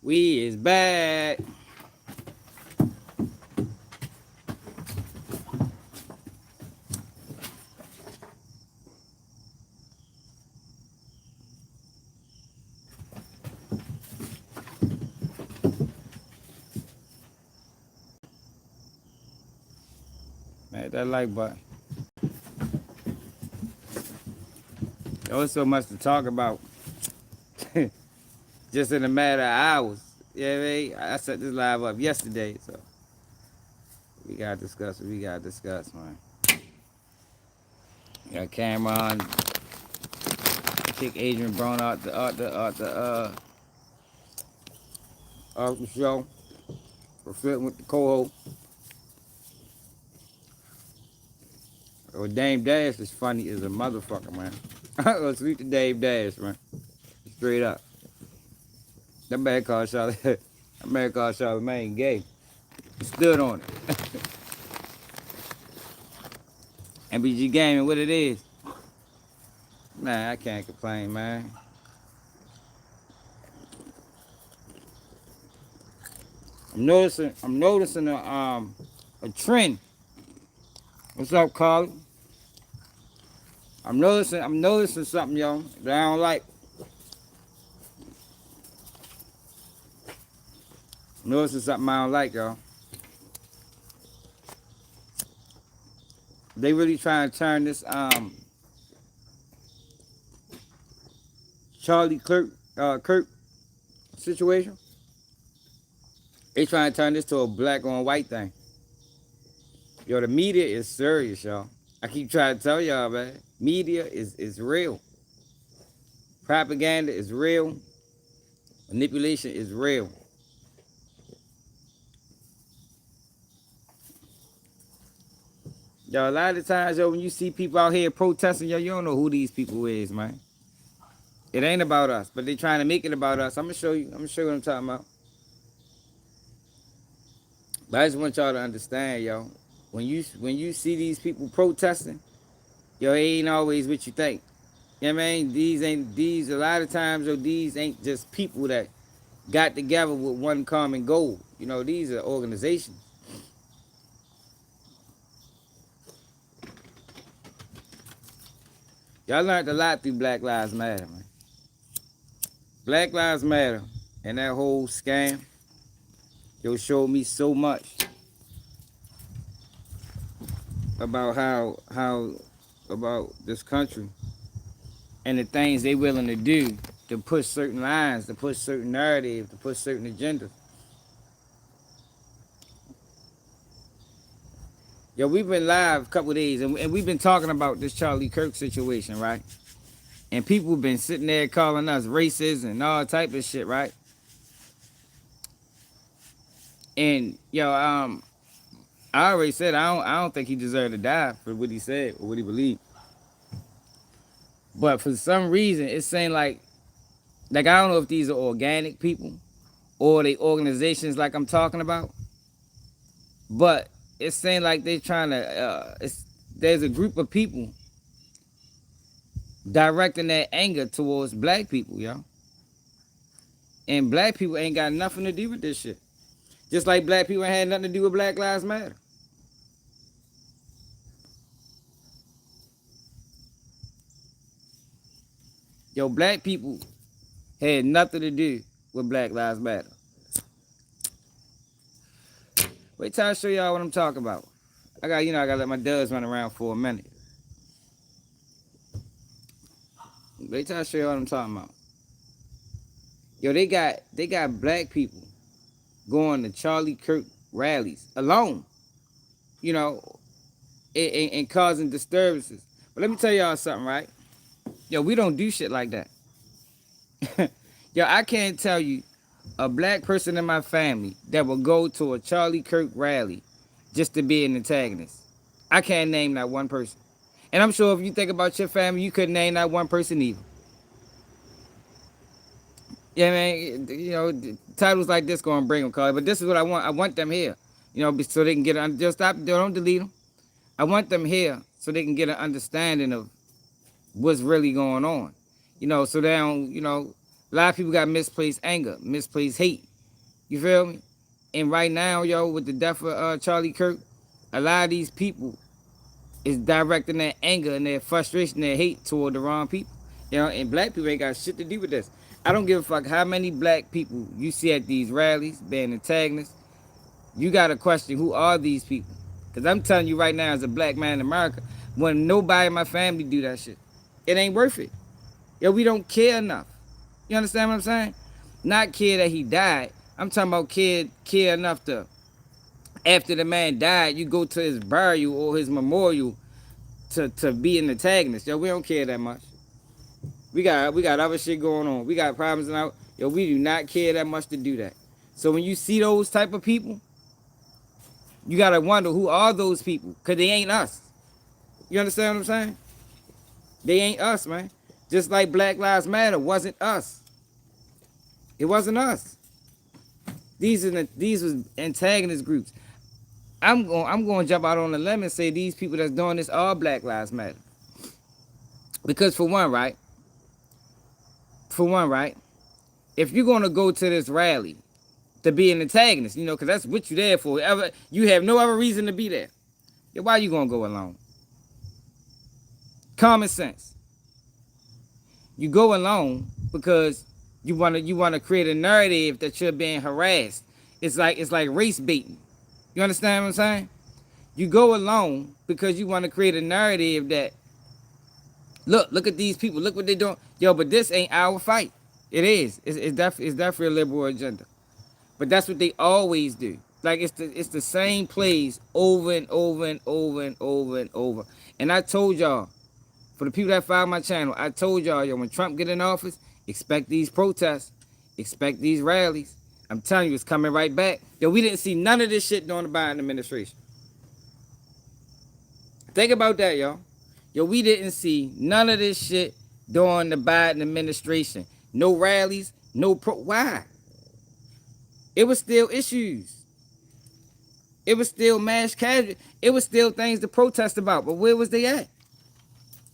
We is back. Man, that like button. There was so much to talk about. Just in a matter of hours. Yeah, you know I mean? I set this live up yesterday, so we gotta discuss what we gotta discuss, man. Got Cameron kick Adrian Brown out the show for fitting with the co-host. Or Dame Dash is funny as a motherfucker, man. Go sleep to Dame Dash, man. Straight up. That man called Charlamagne gay. He stood on it. MBG Gaming, what it is. Nah, I can't complain, man. I'm noticing a trend. What's up, Carly? I'm noticing something, yo, that I don't like. I'm noticing something I don't like, y'all. They really trying to turn this Charlie Kirk situation. They trying to turn this to a black on white thing. Yo, the media is serious, y'all. I keep trying to tell y'all, man. Media is real. Propaganda is real. Manipulation is real. Yo, a lot of the times, yo, when you see people out here protesting, yo, you don't know who these people is, man. It ain't about us, but they trying to make it about us. I'm gonna show you what I'm talking about. But I just want y'all to understand, yo. When you see these people protesting, yo, it ain't always what you think. You know what I mean? These a lot of times, yo, these ain't just people that got together with one common goal. You know, these are organizations. Y'all learned a lot through Black Lives Matter, man. Black Lives Matter and that whole scam, yo, showed me so much about how about this country and the things they willing to do to push certain lines, to push certain narratives, to push certain agendas. Yo, we've been live a couple of days, and we've been talking about this Charlie Kirk situation, right? And people have been sitting there calling us racist and all type of shit, right? And yo, I already said I don't think he deserved to die for what he said or what he believed. But for some reason, it seemed like I don't know if these are organic people or they organizations like I'm talking about. But it seemed like they're trying to. There's a group of people directing their anger towards black people, yo. And black people ain't got nothing to do with this shit. Just like black people ain't had nothing to do with Black Lives Matter. Yo, black people had nothing to do with Black Lives Matter. Wait till I show y'all what I'm talking about. I gotta let my duds run around for a minute. Wait till I show y'all what I'm talking about. Yo, they got black people going to Charlie Kirk rallies alone, you know, and causing disturbances. But let me tell y'all something, right? Yo, we don't do shit like that. Yo, I can't tell you a black person in my family that will go to a Charlie Kirk rally just to be an antagonist. I can't name that one person. And I'm sure if you think about your family, you couldn't name that one person either. Yeah, man, you know, titles like this gonna bring them, Carly. But this is what I want. I want them here, you know, so they can get just stop. Don't delete them. I want them here so they can get an understanding of what's really going on. You know, so they don't, you know, a lot of people got misplaced anger, misplaced hate. You feel me? And right now, yo, with the death of Charlie Kirk, a lot of these people is directing their anger and their frustration, their hate toward the wrong people. You know, and black people ain't got shit to do with this. I don't give a fuck how many black people you see at these rallies being antagonists. You got to question, who are these people? Because I'm telling you right now, as a black man in America, when nobody in my family do that shit, it ain't worth it. Yo, we don't care enough. You understand what I'm saying? Not care that he died. I'm talking about care enough to, after the man died, you go to his burial or his memorial to be an antagonist. Yo, we don't care that much. We got other shit going on. We got problems now. Yo, we do not care that much to do that. So when you see those type of people, you gotta wonder, who are those people? Cause they ain't us. You understand what I'm saying? They ain't us, man. Just like Black Lives Matter wasn't us. It wasn't us. These was antagonist groups. I'm going to jump out on the limb and say these people that's doing this are Black Lives Matter. Because for one, right? If you're going to go to this rally to be an antagonist, you know, because that's what you're there for. You have no other reason to be there. Yeah, why you going to go alone? Common sense. You go alone because you want to create a narrative that you're being harassed. It's like race baiting. You understand what I'm saying? You go alone because you want to create a narrative that, look at these people, look what they're doing. Yo, but this ain't our fight. It is. It's definitely a liberal agenda. But that's what they always do. Like it's the same plays over and over and over and over and over. And I told y'all, for the people that follow my channel, I told y'all, yo, when Trump get in office, expect these protests, expect these rallies. I'm telling you, it's coming right back. Yo, we didn't see none of this shit during the Biden administration. Think about that, y'all. Yo, we didn't see none of this shit during the Biden administration. No rallies, why? It was still issues. It was still mass casual. It was still things to protest about. But where was they at?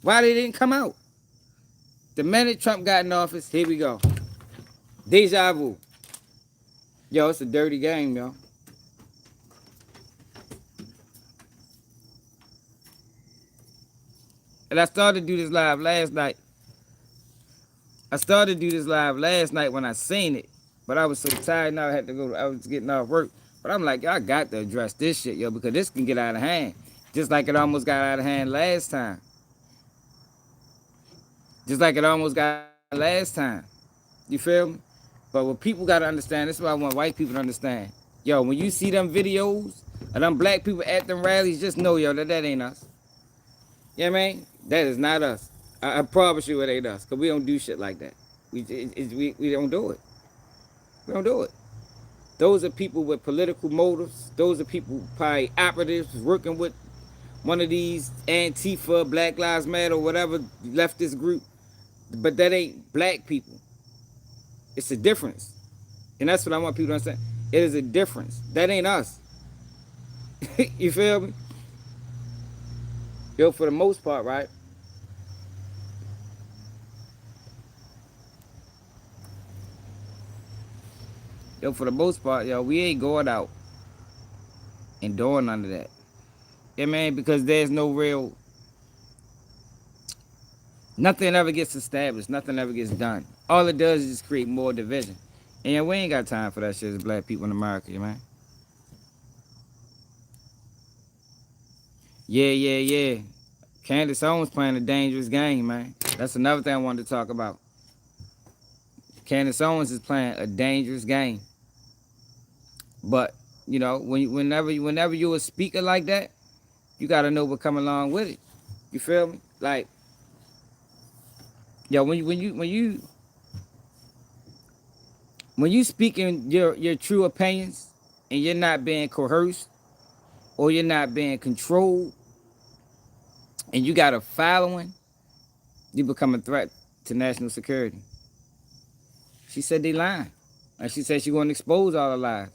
Why they didn't come out? The minute Trump got in office, here we go. Deja vu. Yo, it's a dirty game, yo. And I started to do this live last night. When I seen it. But I was so tired now I had to go. I was getting off work. But I'm like, I got to address this shit, yo, because this can get out of hand. Just like it almost got out of hand last time. You feel me? But what people got to understand, this is what I want white people to understand. Yo, when you see them videos of them black people at them rallies, just know, yo, that ain't us. You know what I mean? That is not us. I promise you it ain't us, because we don't do shit like that. We don't do it. We don't do it. Those are people with political motives. Those are people, probably operatives, working with one of these Antifa, Black Lives Matter, or whatever leftist group. But that ain't black people. It's a difference. And that's what I want people to understand. It is a difference. That ain't us. You feel me? Yo, for the most part, right? We ain't going out and doing none of that. Yeah, man, because there's no real, nothing ever gets established. Nothing ever gets done. All it does is just create more division. And yeah, we ain't got time for that shit as black people in America, man. Yeah. Candace Owens playing a dangerous game, man. That's another thing I wanted to talk about. Candace Owens is playing a dangerous game. But, you know, whenever you're a speaker like that, you got to know what come along with it. You feel me? Like, yo, when you speaking your true opinions and you're not being coerced or you're not being controlled and you got a following, you become a threat to national security. She said they lying. And she said she going to expose all the lies.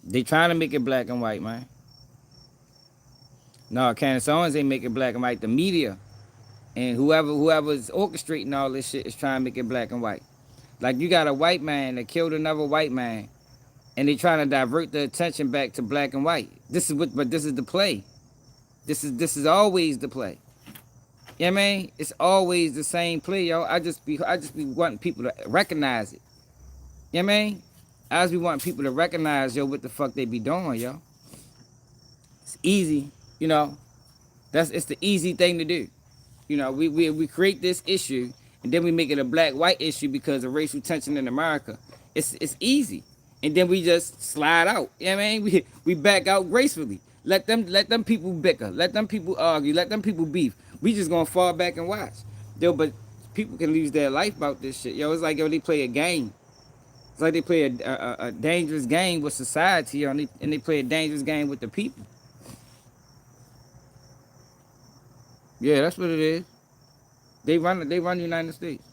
They trying to make it black and white, man. No, Candace Owens ain't make it black and white. The media. And whoever's orchestrating all this shit is trying to make it black and white. Like you got a white man that killed another white man, and they trying to divert the attention back to black and white. But this is the play. This is always the play. You know what I mean? It's always the same play, yo. I just be wanting people to recognize it. You know what I mean? I just be wanting people to recognize, yo, what the fuck they be doing, yo. It's easy, you know. It's the easy thing to do. You know, we create this issue and then we make it a black-white issue because of racial tension in America. It's easy. And then we just slide out. You know what I mean? We back out gracefully. Let them people bicker. Let them people argue. Let them people beef. We just gonna fall back and watch. Yo, but people can lose their life about this shit. Yo, it's like, yo, they play a game. It's like they play a dangerous game with society, yo, and they play a dangerous game with the people. Yeah, that's what it is. They run the United States.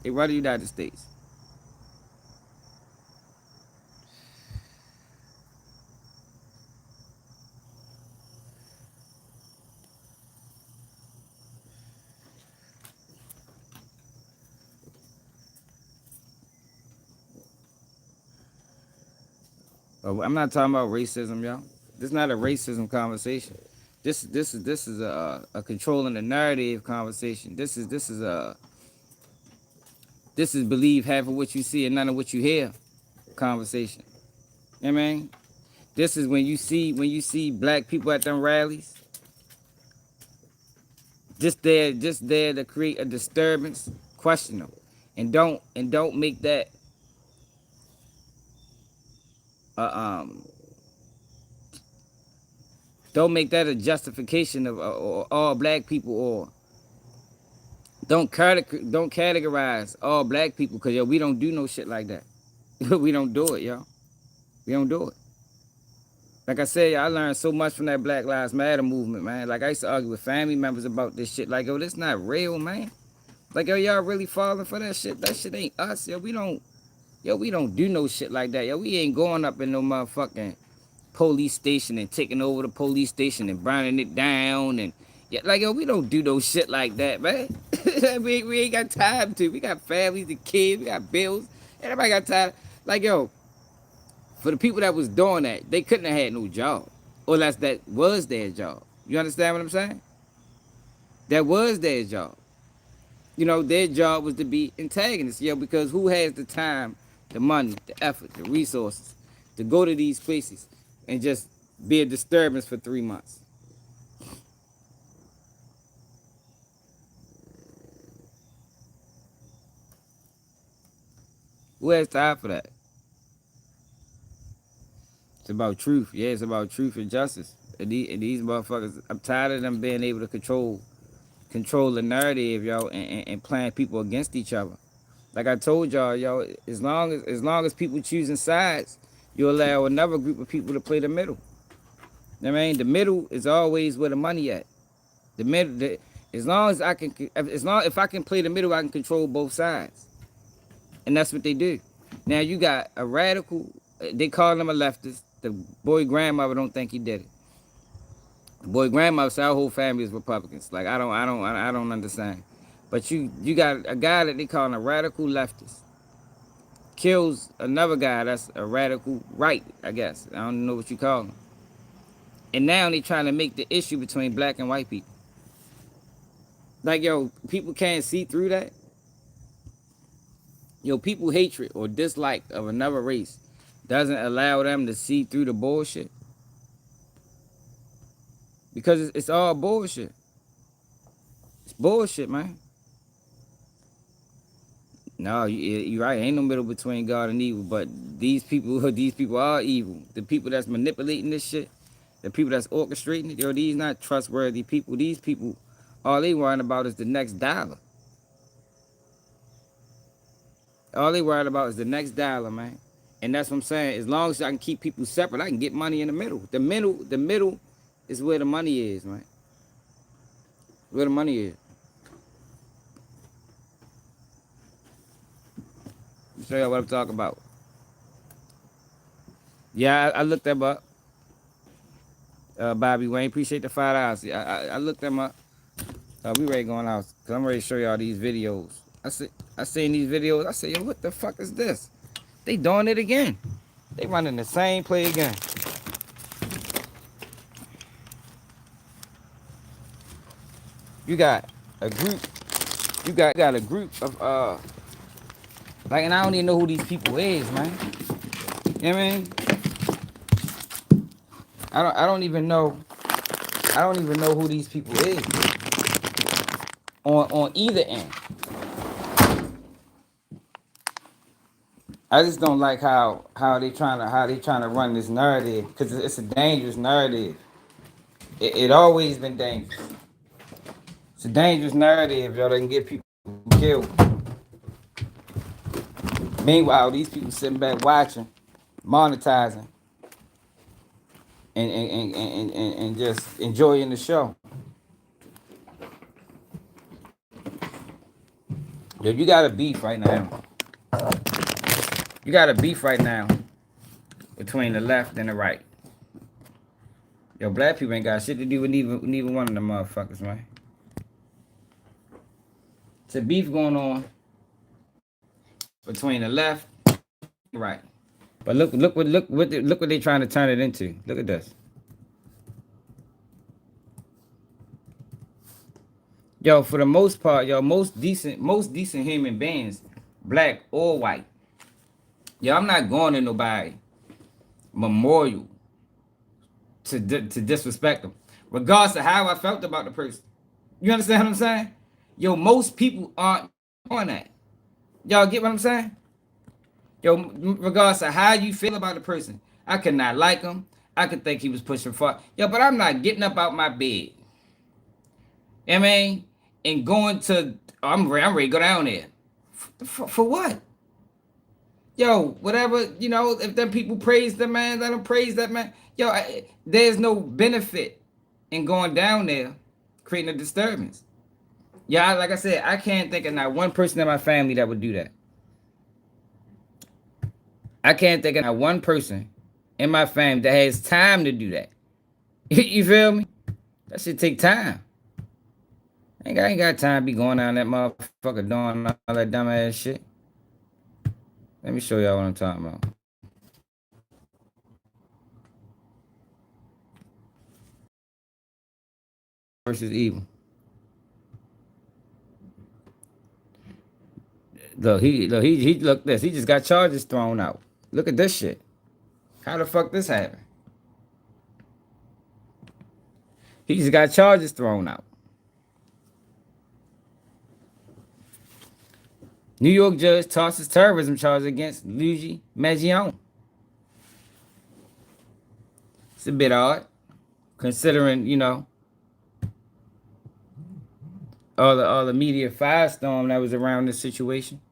They run the United States. I'm not talking about racism, y'all. This is not a racism conversation. This is a controlling the narrative conversation. This is believe half of what you see and none of what you hear conversation. You know what I mean? This is when you see black people at them rallies, just there to create a disturbance, question them. And don't make that uh, um don't make that a justification of all black people, or don't categorize all black people, because yo, we don't do no shit like that. We don't do it, yo. We don't do it. Like I said, I learned so much from that Black Lives Matter movement, man. Like I used to argue with family members about this shit. Like, yo, this not real, man. Like, yo, y'all really falling for that shit? That shit ain't us, yo. We don't do no shit like that, yo. We ain't going up in no motherfucking police station and taking over the police station and burning it down and yeah, like, yo, we don't do no shit like that, man. we ain't got time to. We got families and kids. We got bills. Everybody got time. Like, yo, for the people that was doing that, they couldn't have had no job, or that was their job. You understand what I'm saying? That was their job. You know, their job was to be antagonists, yo, because who has the time, the money, the effort, the resources to go to these places and just be a disturbance for 3 months? Who has time for that? It's about truth. Yeah, it's about truth and justice. And these motherfuckers, I'm tired of them being able to control the narrative, yo, and playing people against each other. Like I told y'all, yo, as long as people choosing sides, you allow another group of people to play the middle. You know what I mean? The middle is always where the money at. The middle, as long as I can, if I can play the middle, I can control both sides, and that's what they do. Now you got a radical. They call him a leftist. The boy grandmother don't think he did it. The boy grandmother said our whole family is Republicans. Like I don't understand. But you got a guy that they call a radical leftist kills another guy that's a radical right, I guess. I don't know what you call him. And now they trying to make the issue between black and white people. Like, yo, people can't see through that. Yo, people hatred or dislike of another race doesn't allow them to see through the bullshit. Because it's all bullshit. It's bullshit, man. No, you're right. Ain't no middle between God and evil. But these people are evil. The people that's manipulating this shit, the people that's orchestrating it, yo, these not trustworthy people. These people, all they worrying about is the next dollar. All they worried about is the next dollar, man. And that's what I'm saying. As long as I can keep people separate, I can get money in the middle. The middle is where the money is, man. Where the money is. Let me show you what I'm talking about. Yeah, I looked them up. Bobby Wayne. Appreciate the $5. I looked them up. We ready going out because I'm ready to show y'all these videos. I seen these videos. I said, yo, what the fuck is this? They doing it again. They running the same play again. You got a group. You got a group of like, and I don't even know who these people is, man. You know what I mean? I don't even know. I don't even know who these people is on either end. I just don't like how they trying to run this narrative because it's a dangerous narrative. It always been dangerous. It's a dangerous narrative, y'all. That can get people killed. Meanwhile, these people sitting back watching, monetizing, and just enjoying the show. Yo, you got a beef right now. You got a beef right now between the left and the right. Yo, black people ain't got shit to do with neither one of them motherfuckers, man. It's a beef going on between the left and the right. But look what they trying to turn it into. Look at this. Yo, for the most part, yo, most decent human beings, black or white. Yo, I'm not going to nobody memorial to disrespect them, regardless of how I felt about the person. You understand what I'm saying? Yo, most people aren't on that. Y'all get what I'm saying? Yo, regardless of how you feel about the person, I could not like him. I could think he was pushing far. Yo, but I'm not getting up out my bed. You know what I mean? And going to, I'm ready to go down there. For what? Yo, whatever, if them people praise the man, let them praise that man. Yo, there's no benefit in going down there creating a disturbance. Yeah, like I said, I can't think of not one person in my family that would do that. I can't think of not one person in my family that has time to do that. You feel me? That should take time. I ain't got time to be going down that motherfucker doing all that dumb ass shit. Let me show y'all what I'm talking about. Versus evil. Look this. He just got charges thrown out. Look at this shit. How the fuck this happened? He just got charges thrown out. New York judge tosses terrorism charge against Luigi Maggione. It's a bit odd, considering all the media firestorm that was around this situation.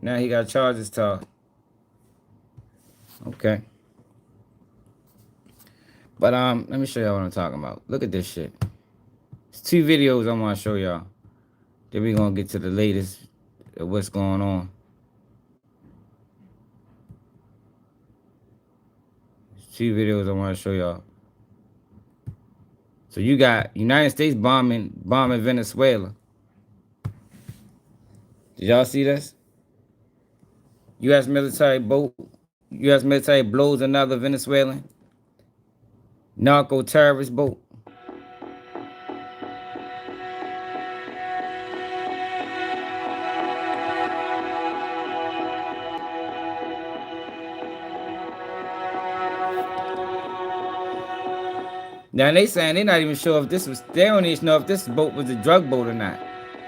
Now he got charges tossed. Okay. But let me show y'all what I'm talking about. Look at this shit. It's 2 videos I want to show y'all. Then we gonna get to the latest of what's going on. It's 2 videos I want to show y'all. So you got United States bombing Venezuela. Did y'all see this? U.S. military blows another Venezuelan narco terrorist boat. Now they saying they not even sure if they don't even know if this boat was a drug boat or not.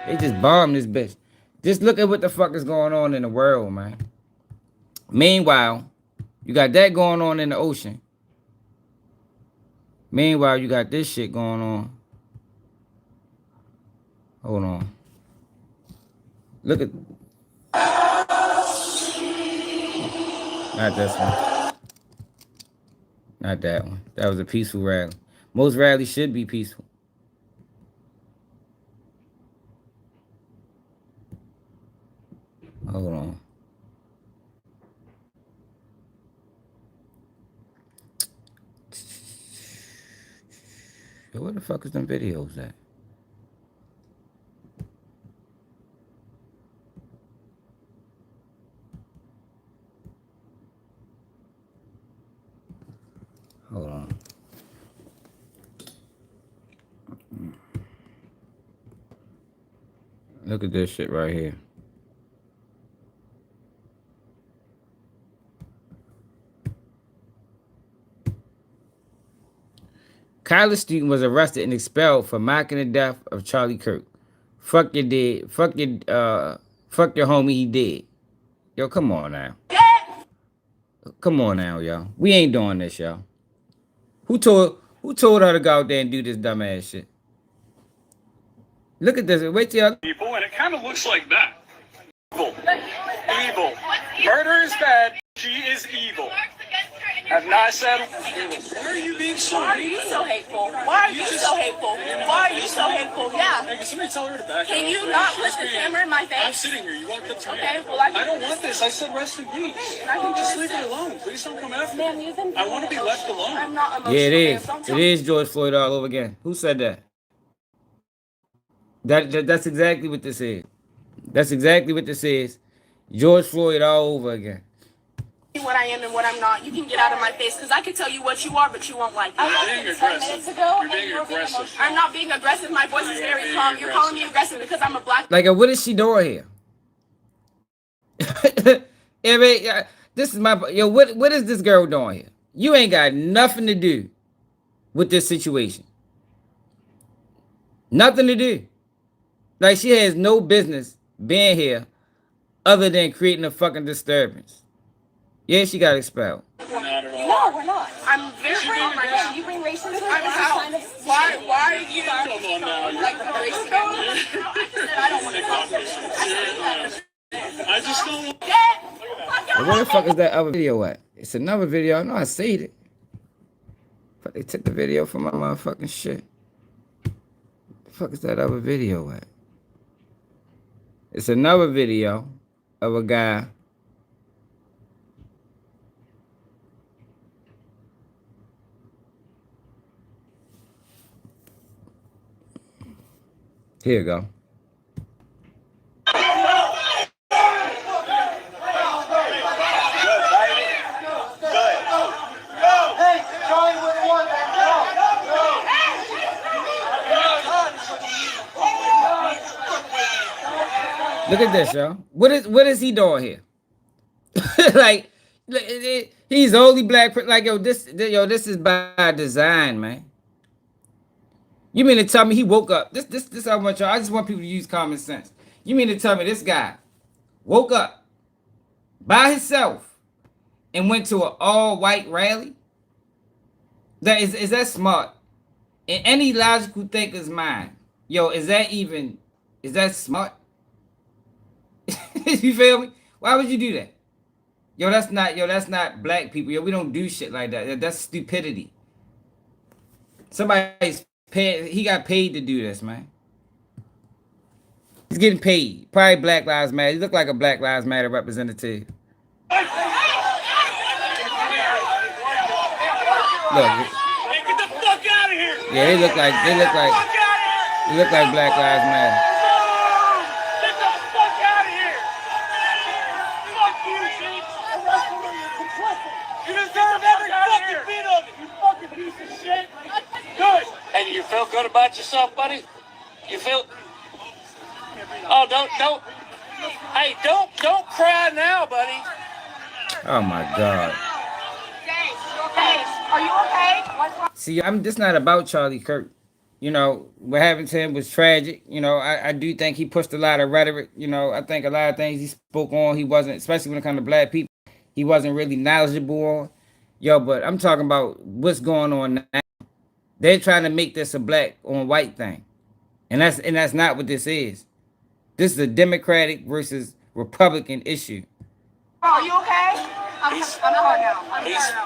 They just bombed this bitch. Just look at what the fuck is going on in the world, man. Meanwhile, you got that going on in the ocean. Meanwhile, you got this shit going on. Hold on. Look at... Not this one. Not that one. That was a peaceful rally. Most rallies should be peaceful. Hold on. Yo, where the fuck is them videos at? Hold on. Look at this shit right here. College student was arrested and expelled for mocking the death of Charlie Kirk. Fuck your dead. Fuck your homie. He dead. Yo, come on now. Come on now, y'all. We ain't doing this, y'all. Who told her to go out there and do this dumbass shit? Look at this. Wait till y'all. People, and it kind of looks like that. Evil. Evil. Murder is bad. She is evil. I've not said. Why are you being so? Why are you so hateful? Why are you so hateful? Why are you so hateful? Yeah. Hey, can somebody tell her to back up? Can you not put the camera in my face? I'm sitting here. You walked up to me. Okay, well, I don't want this. I said rest in peace. I can just leave it alone. Please don't come after me. I want to be left alone. I'm not emotional. Yeah, it is. It is George Floyd all over again. Who said that? That's exactly what this is. That's exactly what this is. George Floyd all over again. What I am and what I'm not. You can get out of my face because I can tell you what you are, but you won't like it. You're being aggressive. You're being aggressive. I'm not being aggressive. My voice is very calm. You're calling me aggressive because I'm a black. Like, what is she doing here? I mean, this is my yo. What is this girl doing here? You ain't got nothing to do with this situation. Nothing to do. Like, she has no business being here other than creating a fucking disturbance. Yeah, she got expelled. No, we're not. I'm very calm right now. You bring racism. I'm out. Why are you like racist? I don't want to talk to you. I just don't. But where the fuck is that other video at? It's another video. I know I saved it. But they took the video from my motherfucking shit. The fuck is that other video at? It's another video of a guy. Here you go. Look at this, y'all. What is he doing here? Like, he's only black. Like, this is by design, man. You mean to tell me he woke up? This I want y'all. I just want people to use common sense. You mean to tell me this guy woke up by himself and went to an all-white rally? That is that smart? In any logical thinker's mind, yo, is that smart? You feel me? Why would you do that? Yo, that's not black people. Yo, we don't do shit like that. That's stupidity. Somebody's paid. He got paid to do this, man. He's getting paid. Probably Black Lives Matter. He look like a Black Lives Matter representative. Look. Hey, get the fuck out of here! Yeah, they look like Black Lives Matter. Get the fuck out of here! Fuck you, Chief! You deserve every fucking bit of it, you fucking piece of shit! Good! And you feel good about yourself, buddy? You feel? Oh, don't. Hey, don't cry now, buddy. Oh my God. Are you okay? See, this not about Charlie Kirk. You know, what happened to him was tragic. You know, I do think he pushed a lot of rhetoric. You know, I think a lot of things he spoke on, he wasn't, especially when it comes to black people, he wasn't really knowledgeable on. Yo, but I'm talking about what's going on now. They're trying to make this a black on white thing. And that's not what this is. This is a Democratic versus Republican issue. Are you okay? I'm fine now.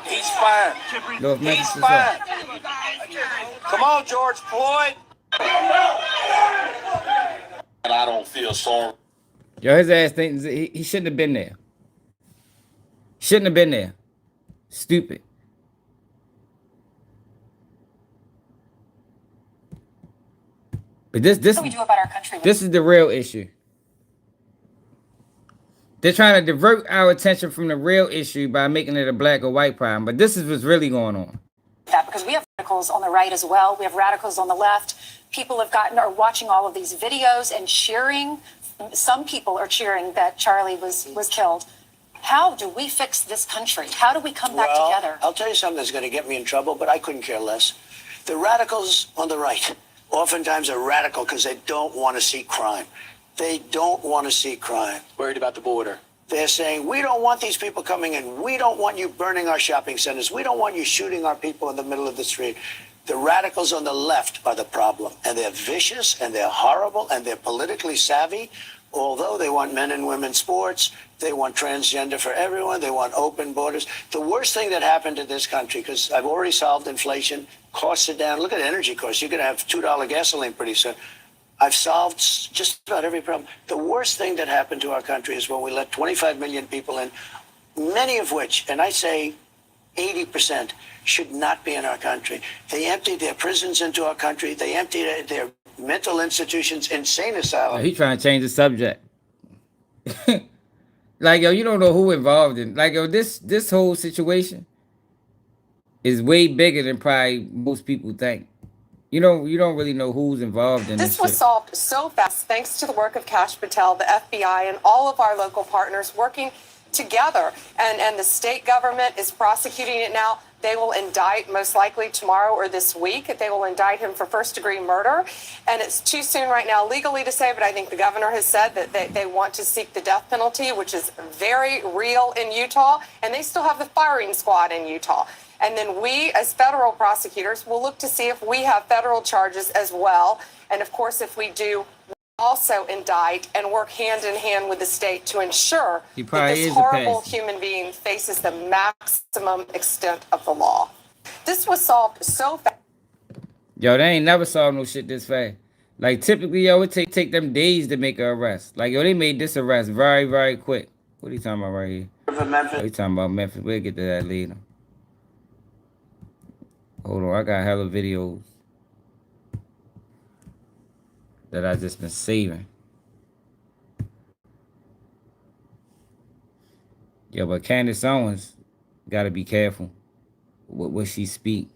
He's fine. North Memphis He's is fine. up. Come on, George Floyd. And I don't feel sorry. Yo, his ass thinks he shouldn't have been there. Shouldn't have been there. Stupid. But this What do we do about our country? this is the real issue. They're trying to divert our attention from the real issue by making it a black or white problem. But this is what's really going on. That because we have radicals on the right as well. We have radicals on the left. People are watching all of these videos and cheering. Some people are cheering that Charlie was killed. How do we fix this country? How do we come back together? I'll tell you something that's going to get me in trouble, but I couldn't care less. The radicals on the right oftentimes are radical because they don't want to see crime. They don't want to see crime. Worried about the border. They're saying, we don't want these people coming in. We don't want you burning our shopping centers. We don't want you shooting our people in the middle of the street. The radicals on the left are the problem. And they're vicious, and they're horrible, and they're politically savvy. Although they want men and women sports, they want transgender for everyone, they want open borders. The worst thing that happened to this country, because I've already solved inflation, costs are down. Look at energy costs. You're going to have $2 gasoline pretty soon. I've solved just about every problem. The worst thing that happened to our country is when we let 25 million people in, many of which, and I say 80%, should not be in our country. They emptied their prisons into our country. They emptied their mental institutions, insane asylums. He's trying to change the subject. Like, yo, you don't know who involved in. Like, yo, this whole situation is way bigger than probably most people think. You don't really know who's involved in this. This was solved so fast thanks to the work of Kash Patel, the FBI, and all of our local partners working together. And the state government is prosecuting it now. They will indict most likely tomorrow or this week. They will indict him for first-degree murder. And it's too soon right now legally to say, but I think the governor has said that they want to seek the death penalty, which is very real in Utah. And they still have the firing squad in Utah. And then we, as federal prosecutors, will look to see if we have federal charges as well. And of course, if we do, we'll also indict and work hand in hand with the state to ensure that this horrible human being faces the maximum extent of the law. This was solved so fast. Yo, they ain't never solved no shit this fast. Like, typically, yo, it take them days to make an arrest. Like, yo, they made this arrest very, very quick. What are you talking about right here? Oh, you talking about Memphis. We'll get to that later. Hold on, I got hella videos that I just been saving. Yo, but Candace Owens gotta be careful with what she speak.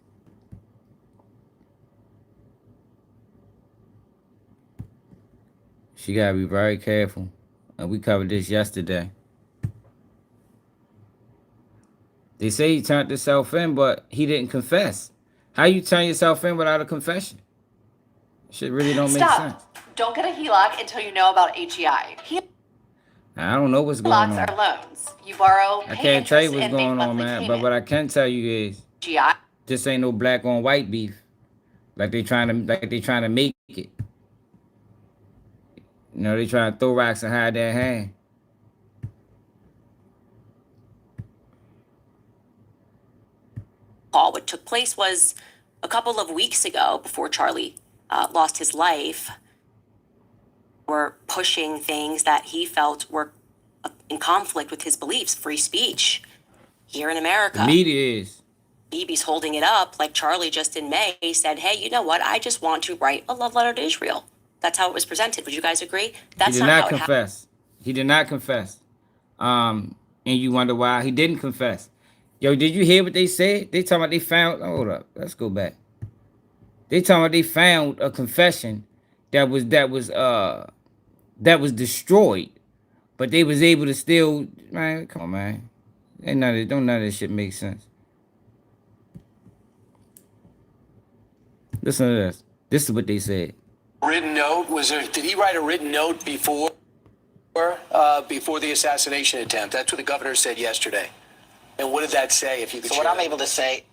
She gotta be very careful. And we covered this yesterday. They say he turned himself in, but he didn't confess. How you turn yourself in without a confession? Shit really don't make sense. Don't get a HELOC until you know about HEI. I don't know what's going on. HELOCs are loans. You borrow, I pay can't tell you interest, what's and make going on, monthly man. But payment. what I can tell you is HEI. this ain't no black on white beef. Like they trying to make it. You know, they trying to throw rocks and hide their hand. What took place was a couple of weeks ago before Charlie lost his life. Were pushing things that he felt were in conflict with his beliefs, free speech here in America. The media is. BB's holding it up like Charlie just in May said, hey, you know what? I just want to write a love letter to Israel. That's how it was presented. Would you guys agree? That's He did not not how it confess. He did not confess. And you wonder why he didn't confess. Yo, did you hear what they said? They talking about they found. Hold up, let's go back. They talking about they found a confession that was destroyed, but they was able to still. Man, come on, man. Ain't none of this shit make sense. Listen to this. This is what they said. Written note, did he write a written note before the assassination attempt? That's what the governor said yesterday. And what did that say, if you could So what I'm able to say,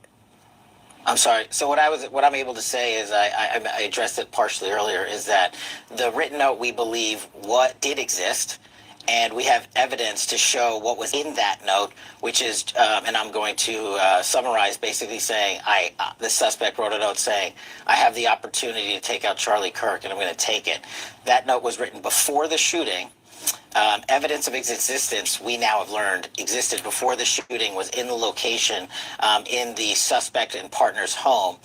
I'm sorry. So what I'm able to say is, I addressed it partially earlier, is that the written note, we believe, what did exist, and we have evidence to show what was in that note, which is, and I'm going to summarize, basically saying, the suspect wrote a note saying, I have the opportunity to take out Charlie Kirk, and I'm going to take it. That note was written before the shooting. Evidence of its existence, we now have learned, existed before the shooting, was in the location, in the suspect and partner's home.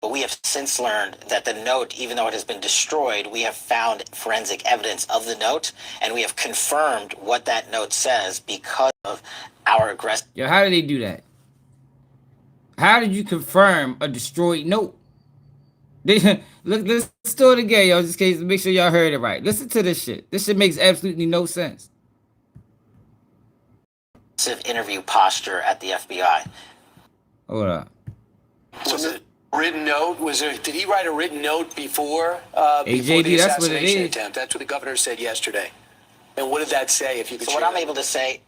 But we have since learned that the note, even though it has been destroyed, we have found forensic evidence of the note, and we have confirmed what that note says because of our aggressive. Yo, how did they do that? How did you confirm a destroyed note? Let's do it again, yo, just in case, make sure y'all heard it right. Listen to this shit. This shit makes absolutely no sense. Interview posture at the FBI. Hold up. So the written note, did he write a written note before, Hey, before the JD, that's what it assassination is. attempt? That's what the governor said yesterday. And what did that say, if you could So share what I'm that? able to say,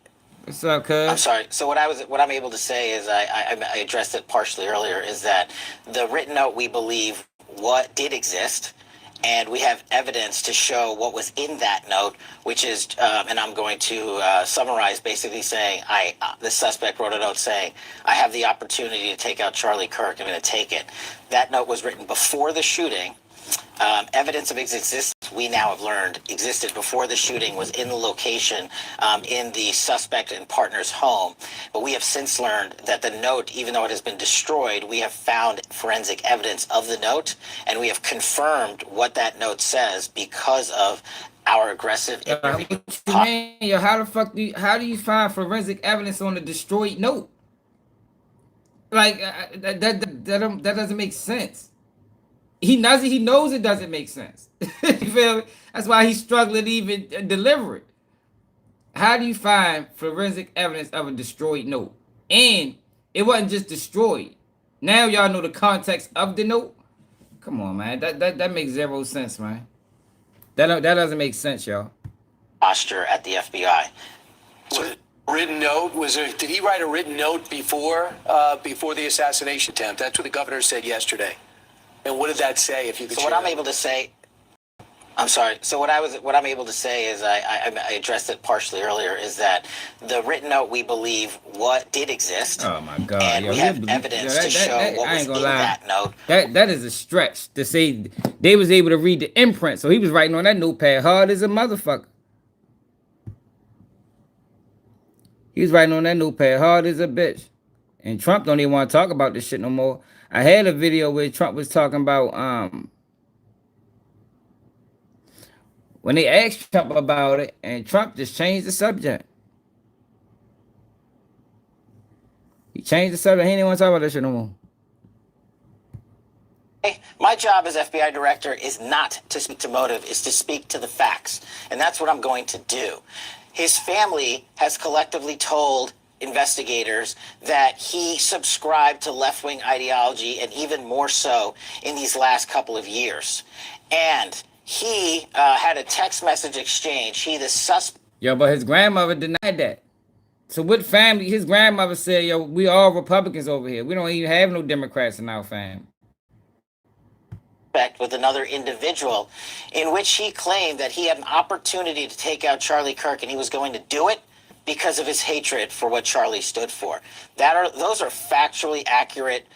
What's up, cuz? I'm sorry. So what I'm able to say is I addressed it partially earlier, is that the written note, we believe what did exist, and we have evidence to show what was in that note, which is, and I'm going to summarize, basically saying, the suspect wrote a note saying, I have the opportunity to take out Charlie Kirk. I'm going to take it. That note was written before the shooting. Evidence of its existence, we now have learned, existed before the shooting, was in the location, in the suspect and partner's home. But we have since learned that the note, even though it has been destroyed, we have found forensic evidence of the note, and we have confirmed what that note says because of our aggressive interview. What you mean? Yo, how do you find forensic evidence on a destroyed note? Like, that doesn't make sense. He knows it doesn't make sense. You feel me? That's why he's struggling to even deliver it. How do you find forensic evidence of a destroyed note? And it wasn't just destroyed. Now y'all know the context of the note. Come on, man. That makes zero sense, man. That doesn't make sense, y'all. Posture at the FBI. So the written note, did he write a written note before the assassination attempt? That's what the governor said yesterday. And what did that say, if you could So share what I'm that? able to say, I'm sorry. So what I'm able to say is I addressed it partially earlier, is that the written note, we believe what did exist. Oh my God! And yo, we have evidence to show what I was ain't gonna in lie. that note. That is a stretch to say they was able to read the imprint, so he was writing on that notepad hard as a motherfucker. He was writing on that notepad hard as a bitch. And Trump don't even want to talk about this shit no more. I had a video where Trump was talking about when they asked Trump about it, and Trump just changed the subject. He changed the subject. He didn't want to talk about that shit no more. My job as FBI director is not to speak to motive, is to speak to the facts. And that's what I'm going to do. His family has collectively told investigators that he subscribed to left-wing ideology, and even more so in these last couple of years. And he had a text message exchange. The suspect. Yo, but his grandmother denied that. So what family? His grandmother said, yo, we all Republicans over here. We don't even have no Democrats in our family. With another individual, in which he claimed that he had an opportunity to take out Charlie Kirk, and he was going to do it because of his hatred for what Charlie stood for. Those are factually accurate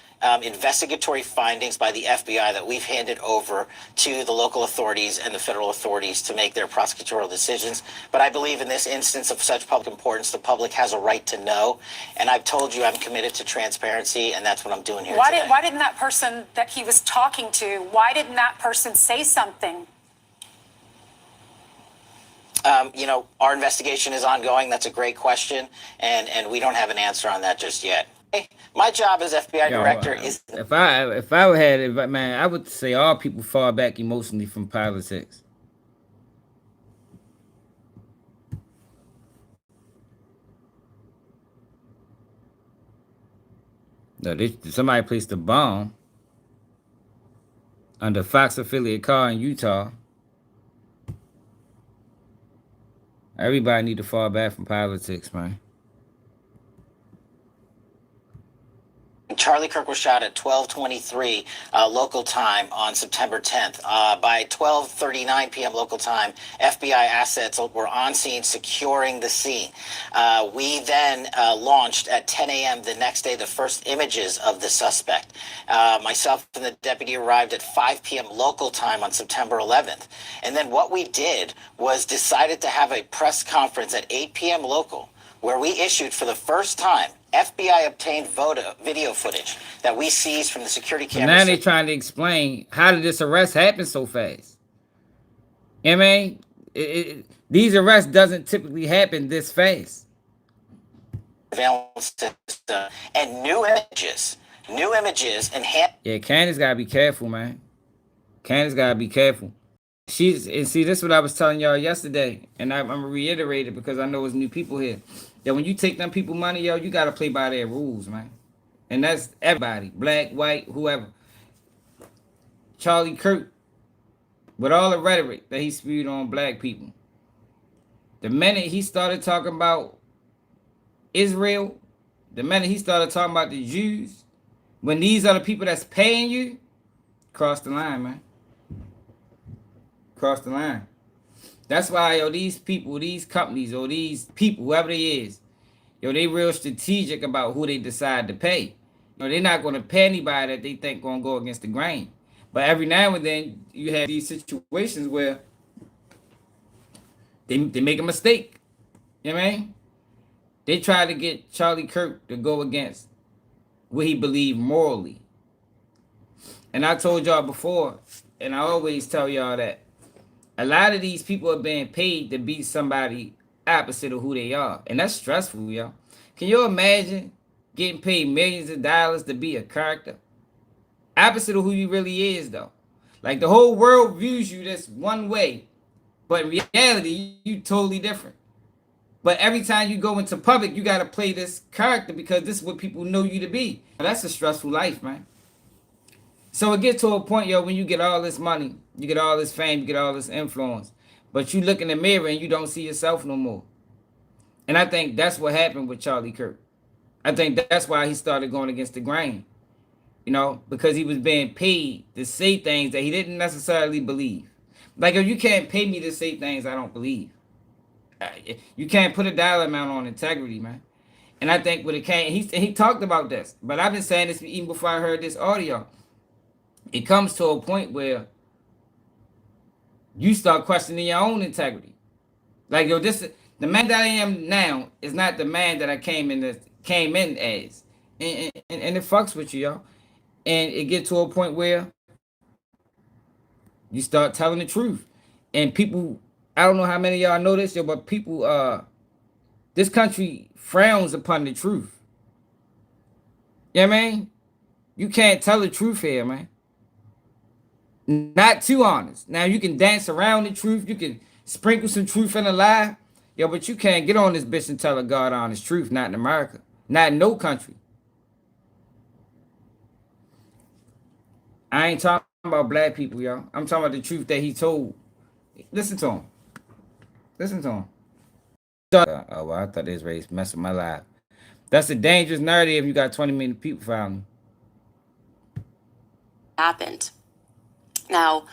investigatory findings by the FBI that we've handed over to the local authorities and the federal authorities to make their prosecutorial decisions. But I believe in this instance of such public importance, the public has a right to know. And I've told you I'm committed to transparency, and that's what I'm doing here today. Why didn't that person that he was talking to, why didn't that person say something? Our investigation is ongoing. That's a great question, and we don't have an answer on that just yet. My job as FBI director is. If I had it, man, I would say all people fall back emotionally from politics. No, somebody placed a bomb under Fox affiliate car in Utah. Everybody need to fall back from politics, man. Charlie Kirk was shot at 12:23 local time on September 10th. By 12:39 p.m. local time, FBI assets were on scene securing the scene. We then launched at 10 a.m. the next day the first images of the suspect. Myself and the deputy arrived at 5 p.m. local time on September 11th. And then what we did was decided to have a press conference at 8 p.m. local, where we issued for the first time FBI obtained video footage that we seized from the security So cameras. now they're trying to explain how did this arrest happen so fast. I mean, these arrests doesn't typically happen this fast. Surveillance system and new images and Yeah, Candace gotta be careful, man. Candace gotta be careful. And see, this is what I was telling y'all yesterday, and I'm gonna reiterate it because I know there's new people here. That when you take them people money, yo, you gotta play by their rules, man. And that's everybody, black, white, whoever. Charlie Kirk, with all the rhetoric that he spewed on black people, the minute he started talking about Israel, the minute he started talking about the Jews, when these are the people that's paying you, cross the line, man. Cross the line. That's why, yo, these people, these companies, or these people, whoever they is, yo, they real strategic about who they decide to pay. You know, they're not going to pay anybody that they think going to go against the grain. But every now and then, you have these situations where they make a mistake. You know what I mean? They try to get Charlie Kirk to go against what he believed morally. And I told y'all before, and I always tell y'all that a lot of these people are being paid to be somebody opposite of who they are. And that's stressful, yo. Can you imagine getting paid millions of dollars to be a character? Opposite of who you really is, though. Like, the whole world views you this one way, but in reality, you totally different. But every time you go into public, you got to play this character because this is what people know you to be. That's a stressful life, man. So it gets to a point, yo, when you get all this money, you get all this fame, you get all this influence, but you look in the mirror and you don't see yourself no more. And I think that's what happened with Charlie Kirk. I think that's why he started going against the grain, you know, because he was being paid to say things that he didn't necessarily believe. Like, if you can't pay me to say things I don't believe, you can't put a dollar amount on integrity, man. And I think when it came, he talked about this, but I've been saying this even before I heard this audio. It comes to a point where you start questioning your own integrity. Like, yo, the man that I am now is not the man that I came in as. And it fucks with you, yo. And it gets to a point where you start telling the truth. And people, I don't know how many of y'all know this, yo, but people, this country frowns upon the truth. You know what I mean? You can't tell the truth here, man. Not too honest. Now, you can dance around the truth. You can sprinkle some truth in a lie. Yo, but you can't get on this bitch and tell a God honest truth. Not in America. Not in no country. I ain't talking about black people, y'all. I'm talking about the truth that he told. Listen to him. Listen to him. Oh, well, I thought this race messed with my life. That's a dangerous narrative. You got 20 million people following. Happened. Now,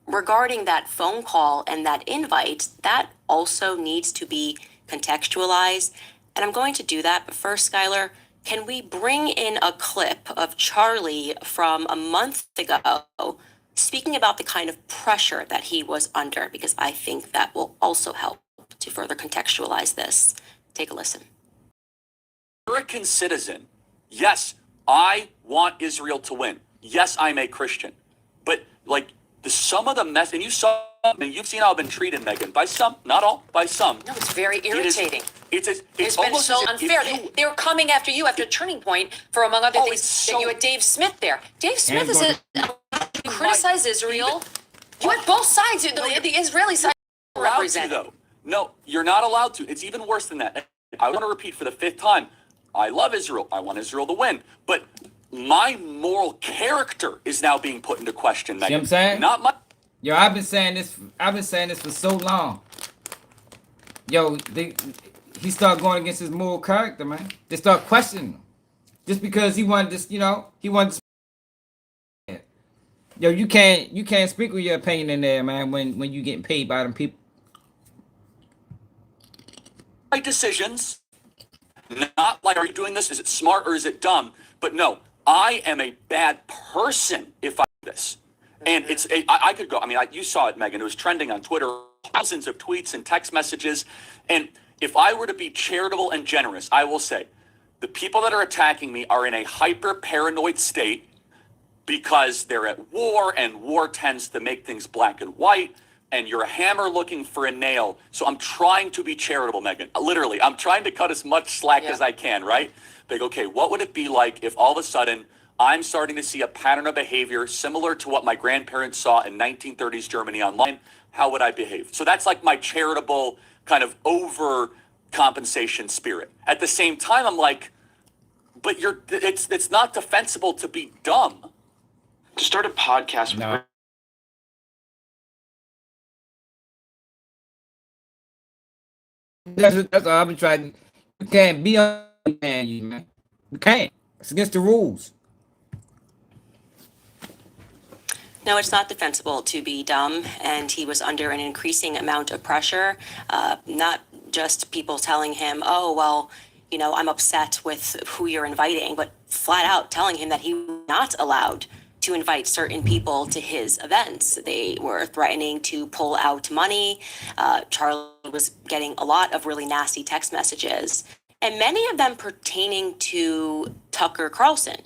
regarding that phone call and that invite, that also needs to be contextualized. And I'm going to do that. But first, Skylar, can we bring in a clip of Charlie from a month ago speaking about the kind of pressure that he was under? Because I think that will also help to further contextualize this. Take a listen. American citizen. Yes, I want Israel to win. Yes, I'm a Christian. But like some of the mess, and you saw, and you've seen how I've been treated, Megan, by some, not all, by some. No, it's very irritating. It's been so unfair. They were coming after you after Turning Point for, among other things, that you had Dave Smith there. Dave Smith is you criticize Israel. You had both sides. The Israeli side represented. Though. No, you're not allowed to. It's even worse than that. I want to repeat for the 5th time. I love Israel. I want Israel to win. But my moral character is now being put into question, Megan. See what I'm saying? Not my. Yo, I've been saying this for so long. Yo, he started going against his moral character, man. They start questioning him. Just because he wanted this, you know, he wanted to. Yo, you can't sprinkle your opinion in there, man, when you getting paid by them people. Right decisions. Not like, are you doing this? Is it smart or is it dumb? But no, I am a bad person if I do this. And I could go, I mean, you saw it, Megan. It was trending on Twitter, thousands of tweets and text messages. And if I were to be charitable and generous, I will say, The people that are attacking me are in a hyper paranoid state because they're at war, and war tends to make things black and white, and you're a hammer looking for a nail. So I'm trying to be charitable, Megan. Literally, I'm trying to cut as much slack as I can, right? Like, okay, what would it be like if all of a sudden I'm starting to see a pattern of behavior similar to what my grandparents saw in 1930s Germany online? How would I behave? So that's like my charitable kind of overcompensation spirit. At the same time, I'm like, but it's not defensible to be dumb. To start a podcast with No. That's all I've been trying. You can't be on man. You can't. It's against the rules. No, it's not defensible to be dumb, and he was under an increasing amount of pressure. Not just people telling him, "Oh, well, you know, I'm upset with who you're inviting," but flat out telling him that he was not allowed to invite certain people to his events. They were threatening to pull out money. Charlie was getting a lot of really nasty text messages, and many of them pertaining to Tucker Carlson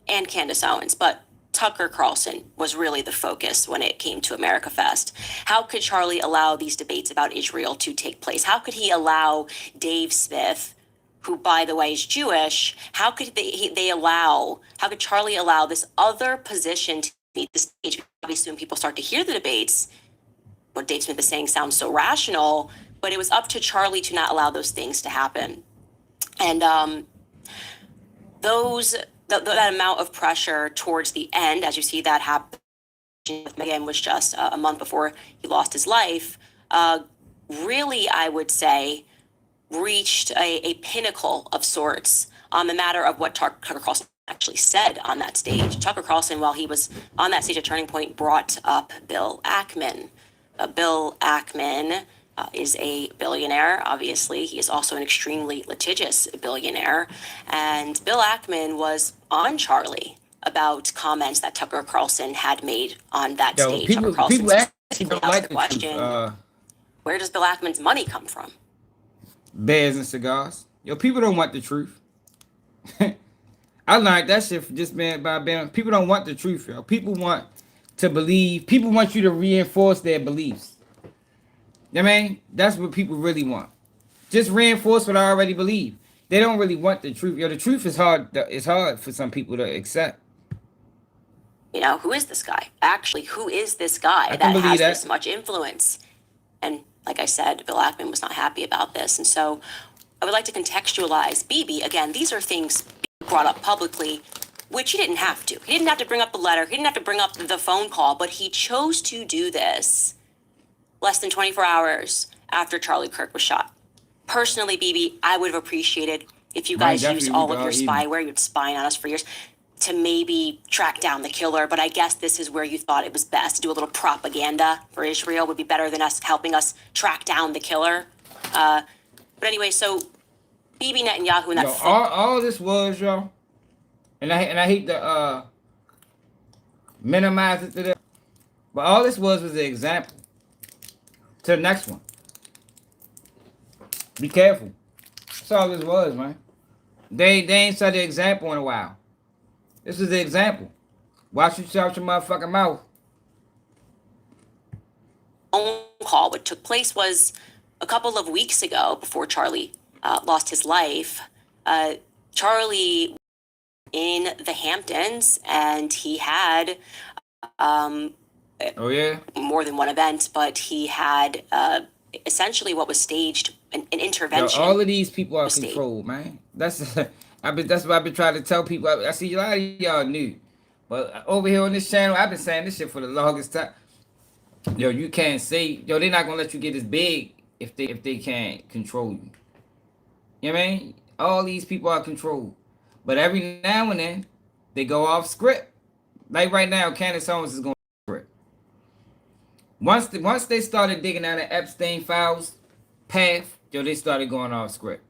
and Candace Owens, but Tucker Carlson was really the focus when it came to America Fest. How could Charlie allow these debates about Israel to take place? How could he allow Dave Smith, who, by the way, is Jewish, how could how could Charlie allow this other position to meet the stage? Obviously, when people start to hear the debates, what Dave Smith is saying sounds so rational, but it was up to Charlie to not allow those things to happen. And that amount of pressure towards the end, as you see that happen with Megan, was just a month before he lost his life, really, I would say, reached a pinnacle of sorts on the matter of what Tucker Carlson actually said on that stage. Tucker Carlson, while he was on that stage at Turning Point, brought up Bill Ackman. Bill Ackman is a billionaire, obviously. He is also an extremely litigious billionaire. And Bill Ackman was on Charlie about comments that Tucker Carlson had made on that stage. Tucker Carlson People don't asked like the the question, truth. where does Bill Ackman's money come from? Bears and cigars. Yo, people don't want the truth. I learned that shit just by being. People don't want the truth, yo. People want to believe. People want you to reinforce their beliefs. You know what I mean? That's what people really want. Just reinforce what I already believe. They don't really want the truth. Yo, the truth is hard. It's hard for some people to accept. You know, who is this guy? Actually, who is this guy that has this much influence? And like I said, Bill Ackman was not happy about this. And so I would like to contextualize Bibi. Again, these are things brought up publicly, which he didn't have to. He didn't have to bring up the letter. He didn't have to bring up the phone call, but he chose to do this less than 24 hours after Charlie Kirk was shot. Personally, Bibi, I would have appreciated if you guys used all of your spyware, you'd spying on us for years, to maybe track down the killer. But I guess this is where you thought it was best to do a little propaganda for Israel would be better than us helping us track down the killer. But anyway, so Bibi Netanyahu and that all this was, yo, and I hate to minimize it to that, but all this was an example to the next one. Be careful. That's all this was, man. They ain't set the example in a while. This is the example. Watch you shut your motherfucking mouth. phone call. What took place was a couple of weeks ago before Charlie lost his life. Charlie in the Hamptons, and he had more than one event, but he had essentially what was staged an intervention. Yo, all of these people are controlled, man. That's what I've been trying to tell people. I see a lot of y'all new, but over here on this channel, I've been saying this shit for the longest time. Yo, you can't say, yo, they're not gonna let you get as big if they can't control you. You know what I mean? All these people are controlled, but every now and then they go off script. Like right now, Candace Owens is going off script. Once they started digging down the Epstein files path, yo, they started going off script.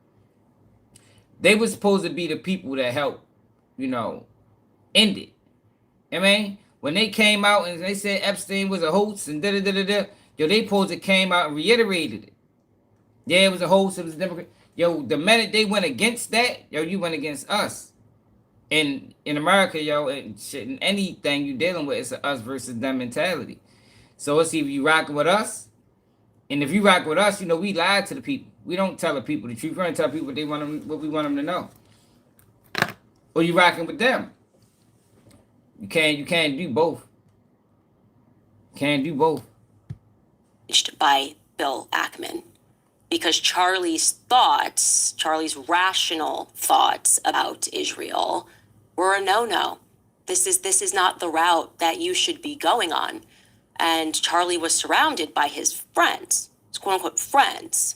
They were supposed to be the people that helped, end it. I mean, when they came out and they said Epstein was a hoax and yo, they supposed to came out and reiterated it. Yeah, it was a hoax, it was a Democrat. Yo, the minute they went against that, yo, you went against us. In America, yo, and shit, in anything you dealing with, it's a us versus them mentality. So it's either you rocking with us, and if you rock with us, you know we lie to the people. We don't tell the people the truth. We're gonna tell people what we want them to know. Or you rocking with them. You can't do both. Can't do both. By Bill Ackman, because Charlie's thoughts, Charlie's rational thoughts about Israel were a no-no. This is not the route that you should be going on. And Charlie was surrounded by his friends, his quote-unquote friends.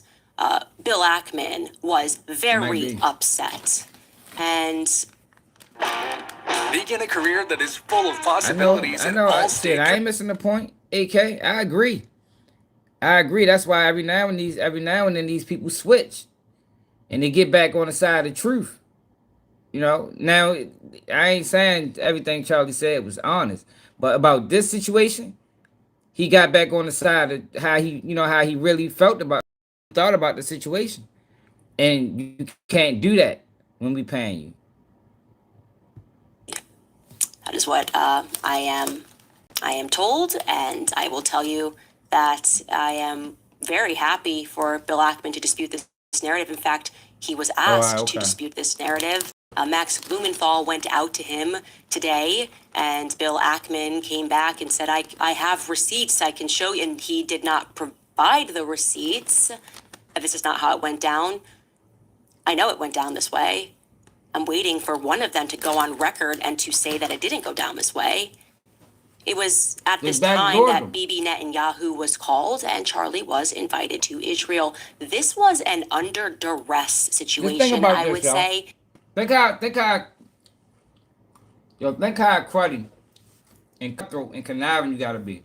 Bill Ackman was very upset. And begin a career that is full of possibilities. I know. I ain't missing the point. AK, I agree. That's why every now and then these people switch, and they get back on the side of the truth. You know. Now, I ain't saying everything Charlie said was honest, but about this situation, he got back on the side of how he really thought about the situation, and you can't do that when we paying you. that is what I am told, and I will tell you that I am very happy for Bill Ackman to dispute this narrative. In fact, he was asked to dispute this narrative. Max Blumenthal went out to him today, and Bill Ackman came back and said, I have receipts I can show you, and he did not provide the receipts. This is not how it went down. I know it went down this way. I'm waiting for one of them to go on record and to say that it didn't go down this way. It was at this time that Bibi Netanyahu was called and Charlie was invited to Israel. This was an under duress situation, I would say. Think how cruddy and cutthroat and conniving you gotta be.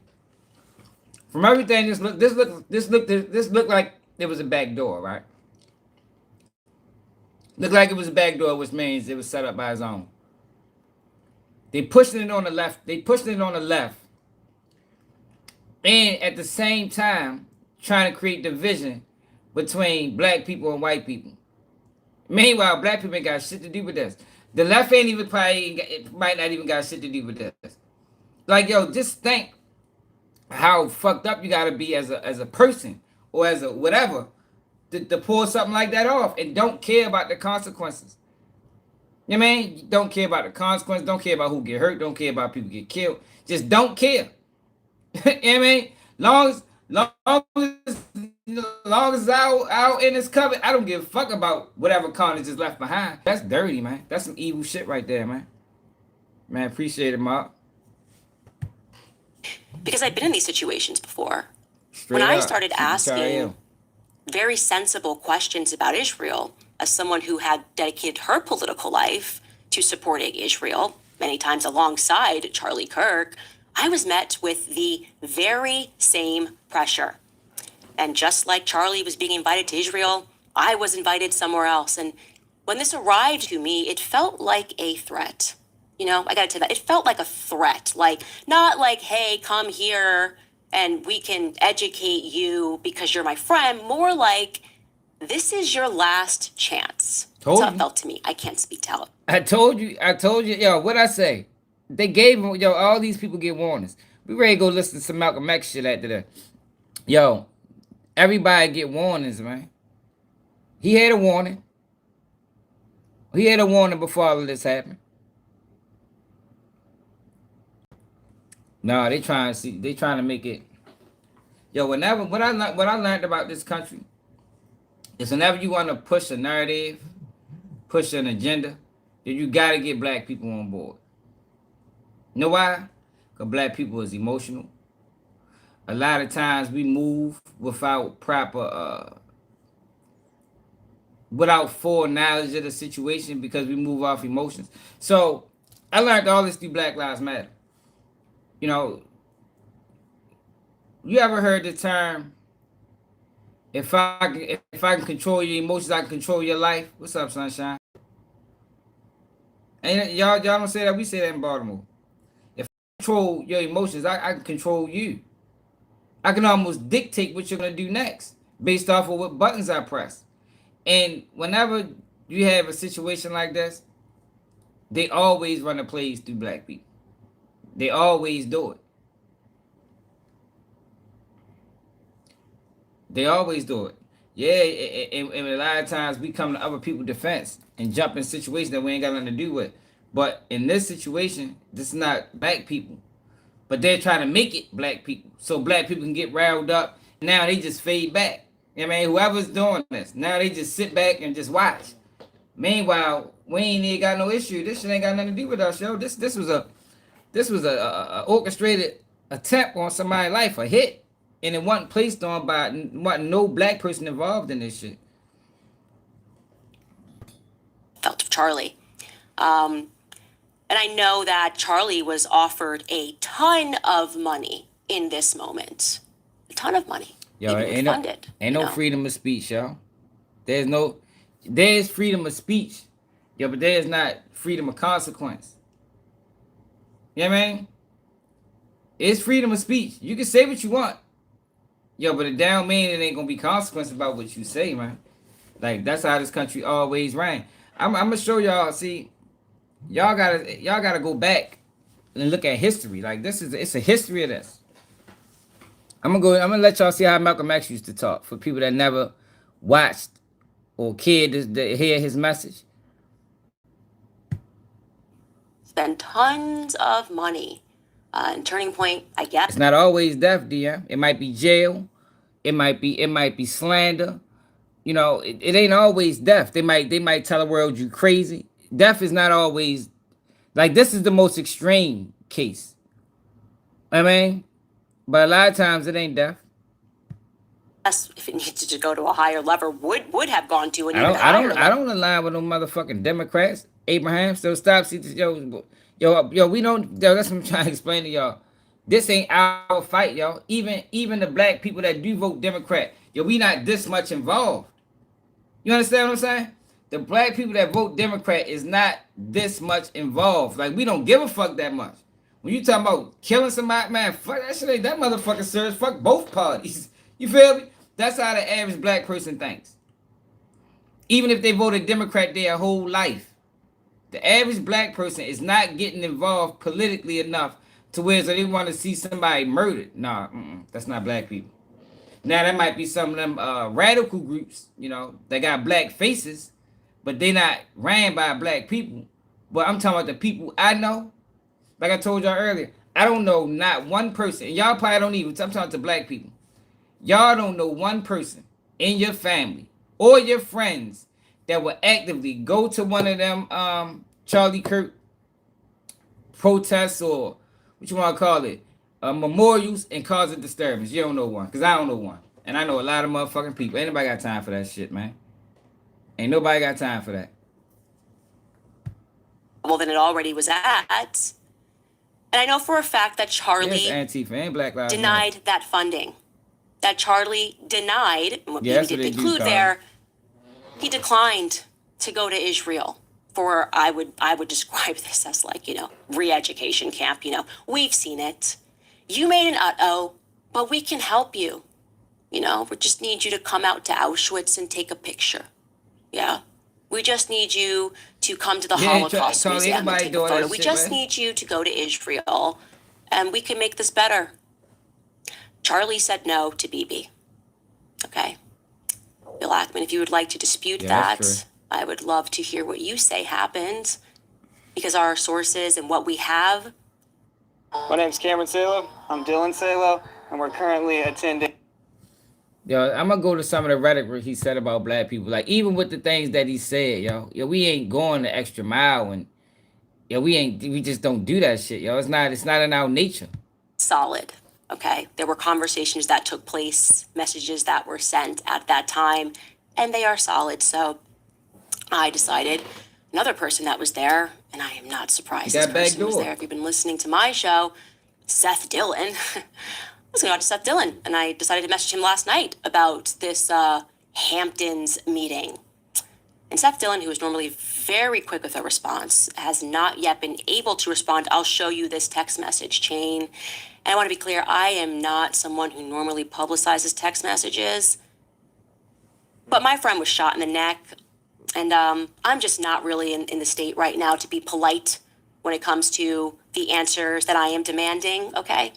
From everything, this looked like it was a back door, right? Looked like it was a back door, which means it was set up by his own. They pushing it on the left. And at the same time, trying to create division between black people and white people. Meanwhile, black people ain't got shit to do with this. The left ain't even might not even got shit to do with this. Like, yo, just think how fucked up you gotta be as a person or as a whatever to pull something like that off and don't care about the consequences. You know what I mean? Don't care about the consequences, don't care about who get hurt, don't care about people get killed. Just don't care. You know what I mean? Long as out in this cover, I don't give a fuck about whatever carnage is left behind. That's dirty, man. That's some evil shit right there, man. Man, appreciate it, Mark. Because I've been in these situations before. When I started asking very sensible questions about Israel, as someone who had dedicated her political life to supporting Israel, many times alongside Charlie Kirk, I was met with the very same pressure. And just like Charlie was being invited to Israel, I was invited somewhere else. And when this arrived to me, it felt like a threat. You know, I gotta tell you that. It felt like a threat. Like, not like, hey, come here and we can educate you because you're my friend. More like, this is your last chance. That's how it felt to me. I can't speak to it. I told you, yo, what'd I say? They gave him, yo, all these people get warnings. We ready to go listen to some Malcolm X shit after that. Yo, everybody get warnings, man. He had a warning. He had a warning before all of this happened. No, they trying to make it. Yo, what I learned about this country is whenever you want to push a narrative, push an agenda, then you gotta get black people on board. You know why? Because black people is emotional. A lot of times we move without without full knowledge of the situation because we move off emotions. So I learned all this through Black Lives Matter. You know, you ever heard the term, if I can control your emotions, I can control your life? What's up, sunshine? And y'all don't say that. We say that in Baltimore. If I control your emotions, I can control you. I can almost dictate what you're gonna do next based off of what buttons I press. And whenever you have a situation like this, they always run the plays through black people. They always do it. They always do it. Yeah, and a lot of times we come to other people's defense and jump in situations that we ain't got nothing to do with. But in this situation, this is not black people. But they're trying to make it black people. So black people can get riled up. Now they just fade back. I mean, whoever's doing this, now they just sit back and just watch. Meanwhile, we ain't even got no issue. This shit ain't got nothing to do with us, yo. This was a orchestrated attempt on somebody's life, a hit. And it wasn't placed on by wasn't no black person involved in this shit. Felt of Charlie. And I know that Charlie was offered a ton of money in this moment. A ton of money. Yo, ain't no freedom of speech, y'all. There's freedom of speech. Yeah, but there's not freedom of consequence. You know what I mean? It's freedom of speech. You can say what you want. Yo, but it down mean it ain't gonna be consequence about what you say, man. Like, that's how this country always ran. I'm gonna show y'all. See, y'all gotta go back and look at history. Like, it's a history of this. I'm gonna let y'all see how Malcolm X used to talk for people that never watched or cared to hear his message. Spend tons of money. And Turning Point, I guess. It's not always death, DM. It might be jail. It might be slander. You know, it ain't always death. They might tell the world you crazy. Death is not always like this is the most extreme case. I mean, but a lot of times it ain't death. If it needed to go to a higher level, would have gone to an even I higher level. don't align with no motherfucking Democrats. Abraham, so stop. See, yo, we don't. Yo, that's what I'm trying to explain to y'all. This ain't our fight, y'all. Even the black people that do vote Democrat, yo, we not this much involved. You understand what I'm saying? The black people that vote Democrat is not this much involved. Like, we don't give a fuck that much. When you talking about killing somebody, man, fuck that shit ain't that motherfucker serious. Fuck both parties. You feel me? That's how the average black person thinks. Even if they voted Democrat their whole life. The average black person is not getting involved politically enough to where they want to see somebody murdered. Nah, that's not black people. Now, that might be some of them radical groups, you know, that got black faces, but they not ran by black people. But I'm talking about the people I know. Like I told y'all earlier, I don't know not one person. And y'all probably don't even. I'm talking to black people. Y'all don't know one person in your family or your friends that will actively go to one of them Charlie Kirk protests or what you want to call it, memorials and cause a disturbance. You don't know one, because I don't know one. And I know a lot of motherfucking people. Ain't nobody got time for that shit, man. Ain't nobody got time for that. Well, then it already was at. And I know for a fact that Charlie Antifa, ain't Black Lives denied Matter. that funding. That Charlie denied, and what Yeah, he did include there, he declined to go to Israel for, I would describe this as like, re-education camp. We've seen it. You made an uh-oh, but we can help you. We just need you to come out to Auschwitz and take a picture. Yeah. We just need you to come to the Holocaust Museum and take a photo. We just need you to go to Israel, and we can make this better. Charlie said no to Bibi. Okay. Bill Ackman, if you would like to dispute that, I would love to hear what you say happened, because our sources and what we have. My name's Cameron Salo. I'm Dylan Salo, and we're currently attending. Yo, I'm gonna go to some of the rhetoric he said about black people. Like, even with the things that he said, yo, we ain't going the extra mile, and we just don't do that shit, yo. It's not in our nature. Solid. Okay. There were conversations that took place, messages that were sent at that time, and they are solid. So I decided another person that was there, and I am not surprised this person was there. If you've been listening to my show, Seth Dillon. I was going to go to Seth Dillon, and I decided to message him last night about this Hamptons meeting. And Seth Dillon, who is normally very quick with a response, has not yet been able to respond. I'll show you this text message chain. And I want to be clear, I am not someone who normally publicizes text messages. But my friend was shot in the neck, and I'm just not really in the state right now to be polite when it comes to the answers that I am demanding, okay?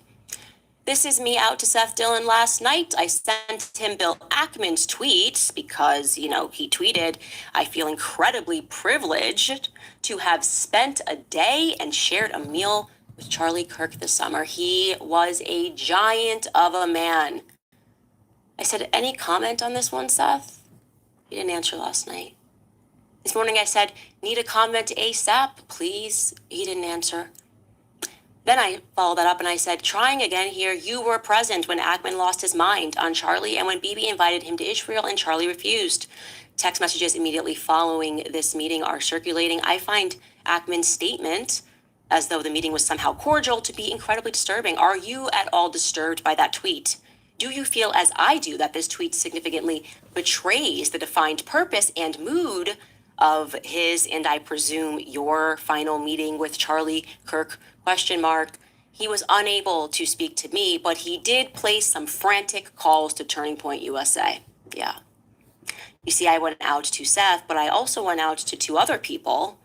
This is me out to Seth Dillon last night. I sent him Bill Ackman's tweets because, he tweeted, I feel incredibly privileged to have spent a day and shared a meal with Charlie Kirk this summer. He was a giant of a man. I said, any comment on this one, Seth? He didn't answer last night. This morning I said, need a comment ASAP, please. He didn't answer. Then I followed that up and I said, trying again here, you were present when Ackman lost his mind on Charlie and when Bibi invited him to Israel and Charlie refused. Text messages immediately following this meeting are circulating. I find Ackman's statement, as though the meeting was somehow cordial, to be incredibly disturbing. Are you at all disturbed by that tweet? Do you feel, as I do, that this tweet significantly betrays the defined purpose and mood of his, and I presume your, final meeting with Charlie Kirk? ? He was unable to speak to me, but he did place some frantic calls to Turning Point USA. Yeah. You see, I went out to Seth, but I also went out to 2 other people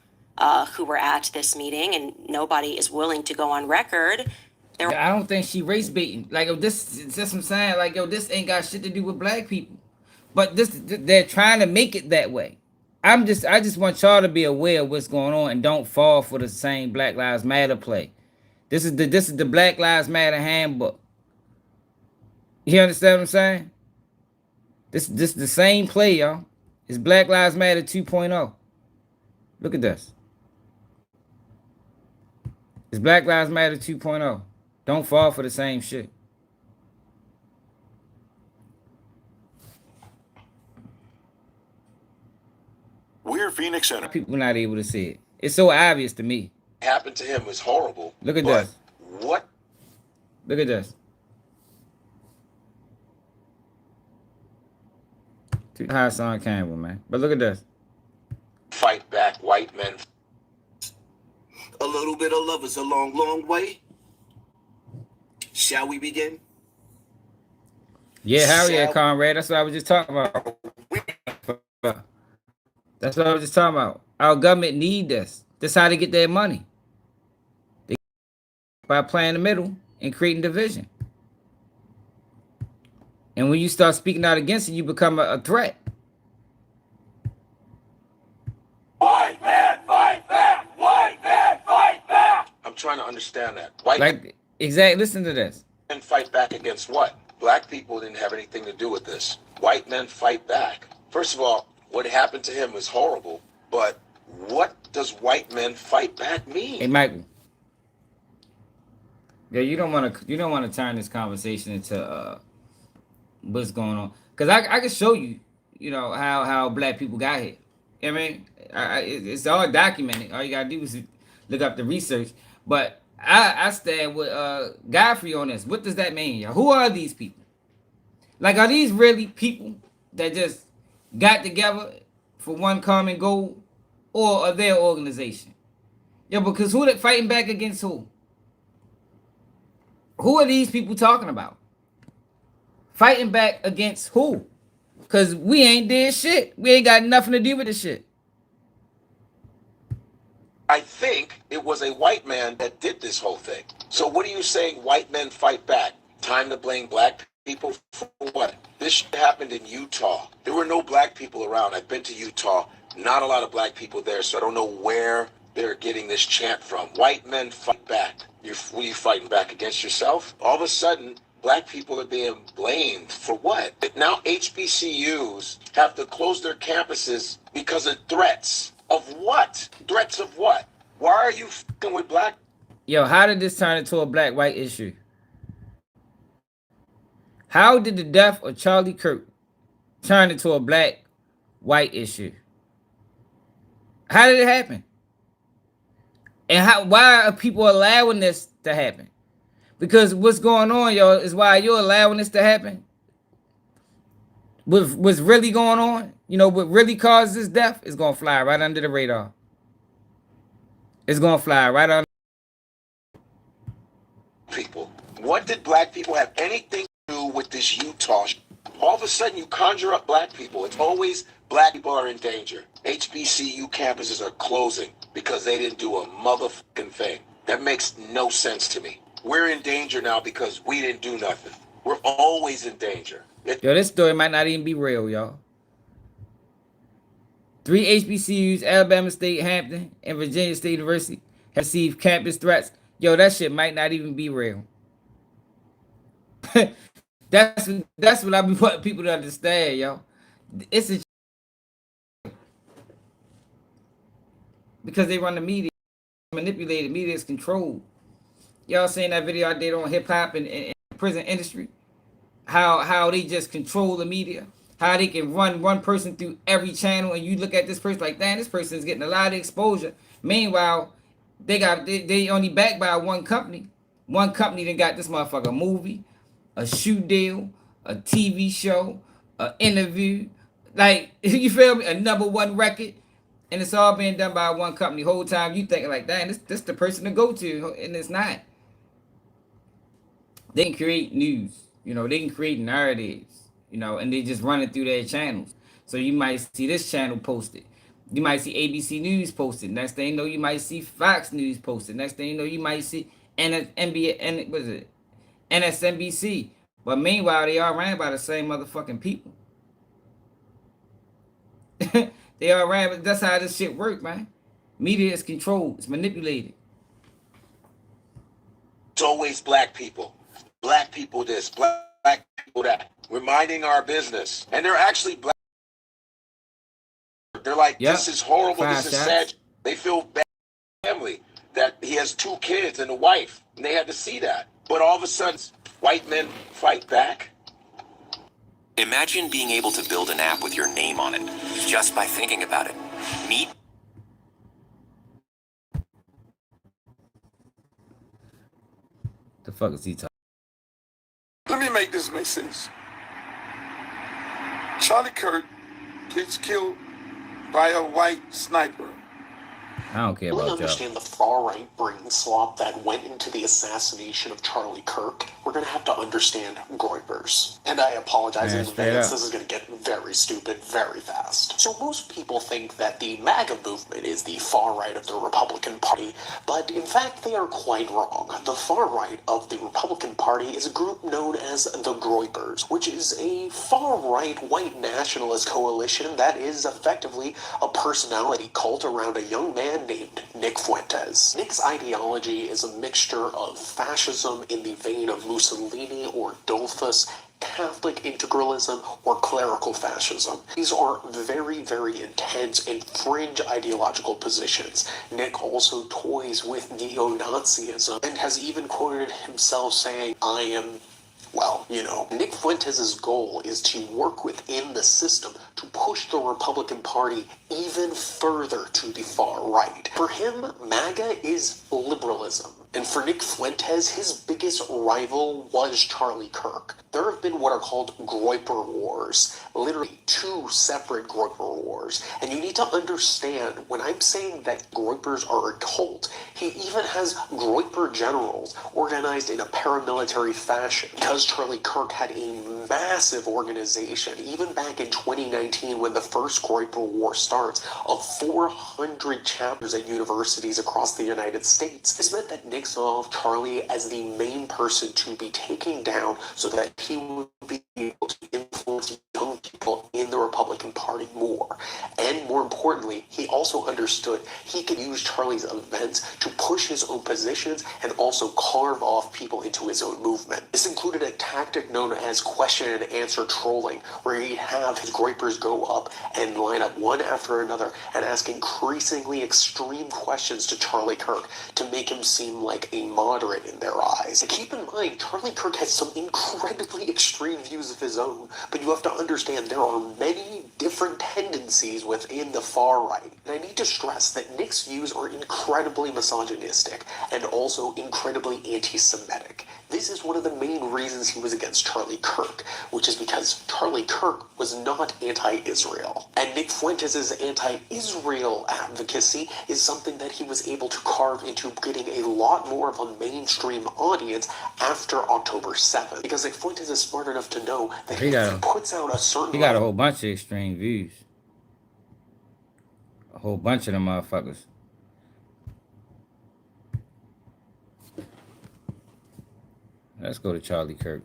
who were at this meeting, and nobody is willing to go on record. I don't think she race baiting. Like, this what I'm saying. Like, this ain't got shit to do with black people. But they're trying to make it that way. I just want y'all to be aware of what's going on and don't fall for the same Black Lives Matter play. This is the Black Lives Matter handbook. You understand what I'm saying? This the same play, y'all. It's Black Lives Matter 2.0. Look at this. It's Black Lives Matter 2.0. Don't fall for the same shit. We're Phoenix Center. People not able to see it. It's so obvious to me. Happened to him was horrible. Look at this. What? Look at this. Too high Son Campbell, man. But look at this. Fight back, white men. A little bit of love is a long, long way. Shall we begin? Yeah, hell yeah, Conrad. That's what I was just talking about. That's what I was just talking about. Our government need this. That's how they get their money. By playing the middle and creating division. And when you start speaking out against it, you become a threat. White man, fight back! White man, fight back! I'm trying to understand that. White Exactly. Listen to this. men fight back against what? Black people didn't have anything to do with this. White men fight back. First of all, what happened to him was horrible, but what does white men fight back mean? Hey, Michael. Yeah, you don't want to turn this conversation into what's going on, because I can show you, how black people got here. I mean, it's all documented. All you gotta do is look up the research. But I stand with Godfrey on this. What does that mean, y'all? Who are these people? Like, are these really people that just got together for one common goal, or are they an organization? Yeah, because who they fighting back against who? Who are these people talking about? Fighting back against who? Because we ain't did shit. We ain't got nothing to do with this shit. I think it was a white man that did this whole thing. So what are you saying white men fight back? Time to blame black people for what? This shit happened in Utah. There were no black people around. I've been to Utah. Not a lot of black people there, so I don't know where they're getting this chant from. White men fight back. What are you fighting back against yourself? All of a sudden, black people are being blamed for what? Now HBCUs have to close their campuses because of threats. Of what? Threats of what? Why are you fucking with black? Yo, how did this turn into a black-white issue? How did the death of Charlie Kirk turn into a black-white issue? How did it happen? And why are people allowing this to happen? Because what's going on, y'all, is why you're allowing this to happen. What's really going on, what really caused this death is going to fly right under the radar. It's going to fly right under. People. What did black people have anything to do with this Utah? All of a sudden, you conjure up black people. It's always black people are in danger. HBCU campuses are closing because they didn't do a motherfucking thing. That makes no sense to me. We're in danger now because we didn't do nothing. We're always in danger. Yo, this story might not even be real, y'all. 3 HBCUs, Alabama State, Hampton, and Virginia State University, have received campus threats. Yo, that shit might not even be real. That's what I be wanting people to understand, yo. It's a because they run the media, manipulated, media is controlled. Y'all seen that video I did on hip hop and prison industry? How they just control the media, how they can run one person through every channel, and you look at this person like, damn, this person's getting a lot of exposure. Meanwhile, they only backed by one company. One company that got this motherfucker a movie, a shoe deal, a TV show, an interview, like you feel me, a #1 record, and it's all being done by one company. Whole time you thinking like, damn, this the person to go to, and it's not. They can create news, they can create narratives, and they just run it through their channels. So you might see this channel posted. You might see ABC News posted. Next thing you know, you might see Fox News posted. Next thing you know, you might see NSNBC. But meanwhile, they all ran by the same motherfucking people. They all ran, but that's how this shit work, man. Media is controlled. It's manipulated. It's always black people. Black people this, black people that. We're minding our business. And they're actually black. They're like, this is horrible, this is sad. They feel bad for the family that he has 2 kids and a wife. And they had to see that. But all of a sudden, white men fight back. Imagine being able to build an app with your name on it just by thinking about it. Meet. The fuck is he talking? Let me make this make sense. Charlie Kirk gets killed by a white sniper. I don't care about We y'all. understand the far-right brain slop that went into the assassination of Charlie Kirk. We're going to have to understand Groypers. And I apologize in advance. This is going to get very stupid very fast. So most people think that the MAGA movement is the far right of the Republican Party, but in fact they are quite wrong. The far right of the Republican Party is a group known as the Groypers, which is a far-right white nationalist coalition that is effectively a personality cult around a young man named Nick Fuentes. Nick's ideology is a mixture of fascism in the vein of Mussolini or Dollfuss, Catholic integralism, or clerical fascism. These are very, very intense and fringe ideological positions. Nick also toys with neo-Nazism and has even quoted himself saying, I am... Well, Nick Fuentes' goal is to work within the system to push the Republican Party even further to the far right. For him, MAGA is liberalism. And for Nick Fuentes, his biggest rival was Charlie Kirk. There have been what are called Groyper Wars, literally 2 separate Groyper Wars. And you need to understand, when I'm saying that Groypers are a cult, he even has Groyper generals organized in a paramilitary fashion. Because Charlie Kirk had a massive organization, even back in 2019 when the first Groyper War starts, of 400 chapters at universities across the United States. This meant that Nick saw Charlie as the main person to be taken down so that he would be able to influence young people in the Republican Party more. And more importantly, he also understood he could use Charlie's events to push his own positions and also carve off people into his own movement. This included a tactic known as question and answer trolling, where he'd have his Groypers go up and line up one after another and ask increasingly extreme questions to Charlie Kirk to make him seem like a moderate in their eyes. And keep in mind, Charlie Kirk has some incredibly extreme views of his own, but you have to understand there are many different tendencies within the far right. And I need to stress that Nick's views are incredibly misogynistic and also incredibly anti-Semitic. This is one of the main reasons he was against Charlie Kirk, which is because Charlie Kirk was not anti-Israel. And Nick Fuentes' anti-Israel advocacy is something that he was able to carve into getting a lot more of a mainstream audience after October 7th. Because Nick Fuentes is smart enough to know that if he puts out a certain... He got a whole bunch of extreme views. A whole bunch of them motherfuckers. Let's go to Charlie Kirk.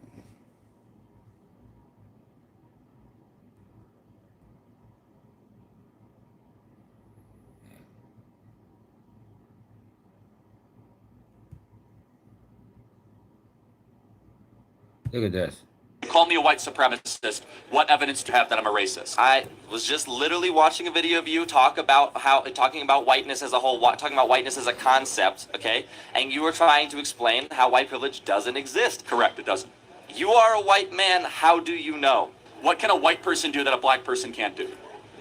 Look at this. Call me a white supremacist. What evidence do you have that I'm a racist? I was just literally watching a video of you talking about whiteness as a whole, talking about whiteness as a concept, okay? And you were trying to explain how white privilege doesn't exist. Correct, it doesn't. You are a white man. How do you know? What can a white person do that a black person can't do?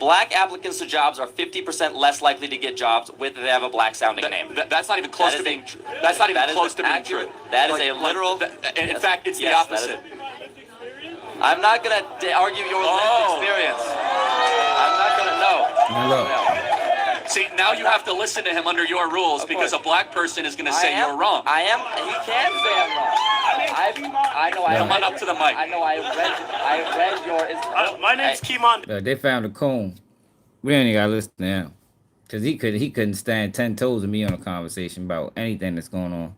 Black applicants to jobs are 50% less likely to get jobs if they have a black-sounding name. That's not even close to being true. That's not even close to being true. That is a literal... In fact, it's the opposite. I'm not going to argue your lived experience. I'm not going to know. See, now you have to listen to him under your rules because a black person is going to say you're wrong. I am. He can say I'm wrong. I know. Come on up to the mic. I know. I read your... My name's Kimon. They found a coon. We ain't gotta listen to him. Because he couldn't stand 10 toes of me on a conversation about anything that's going on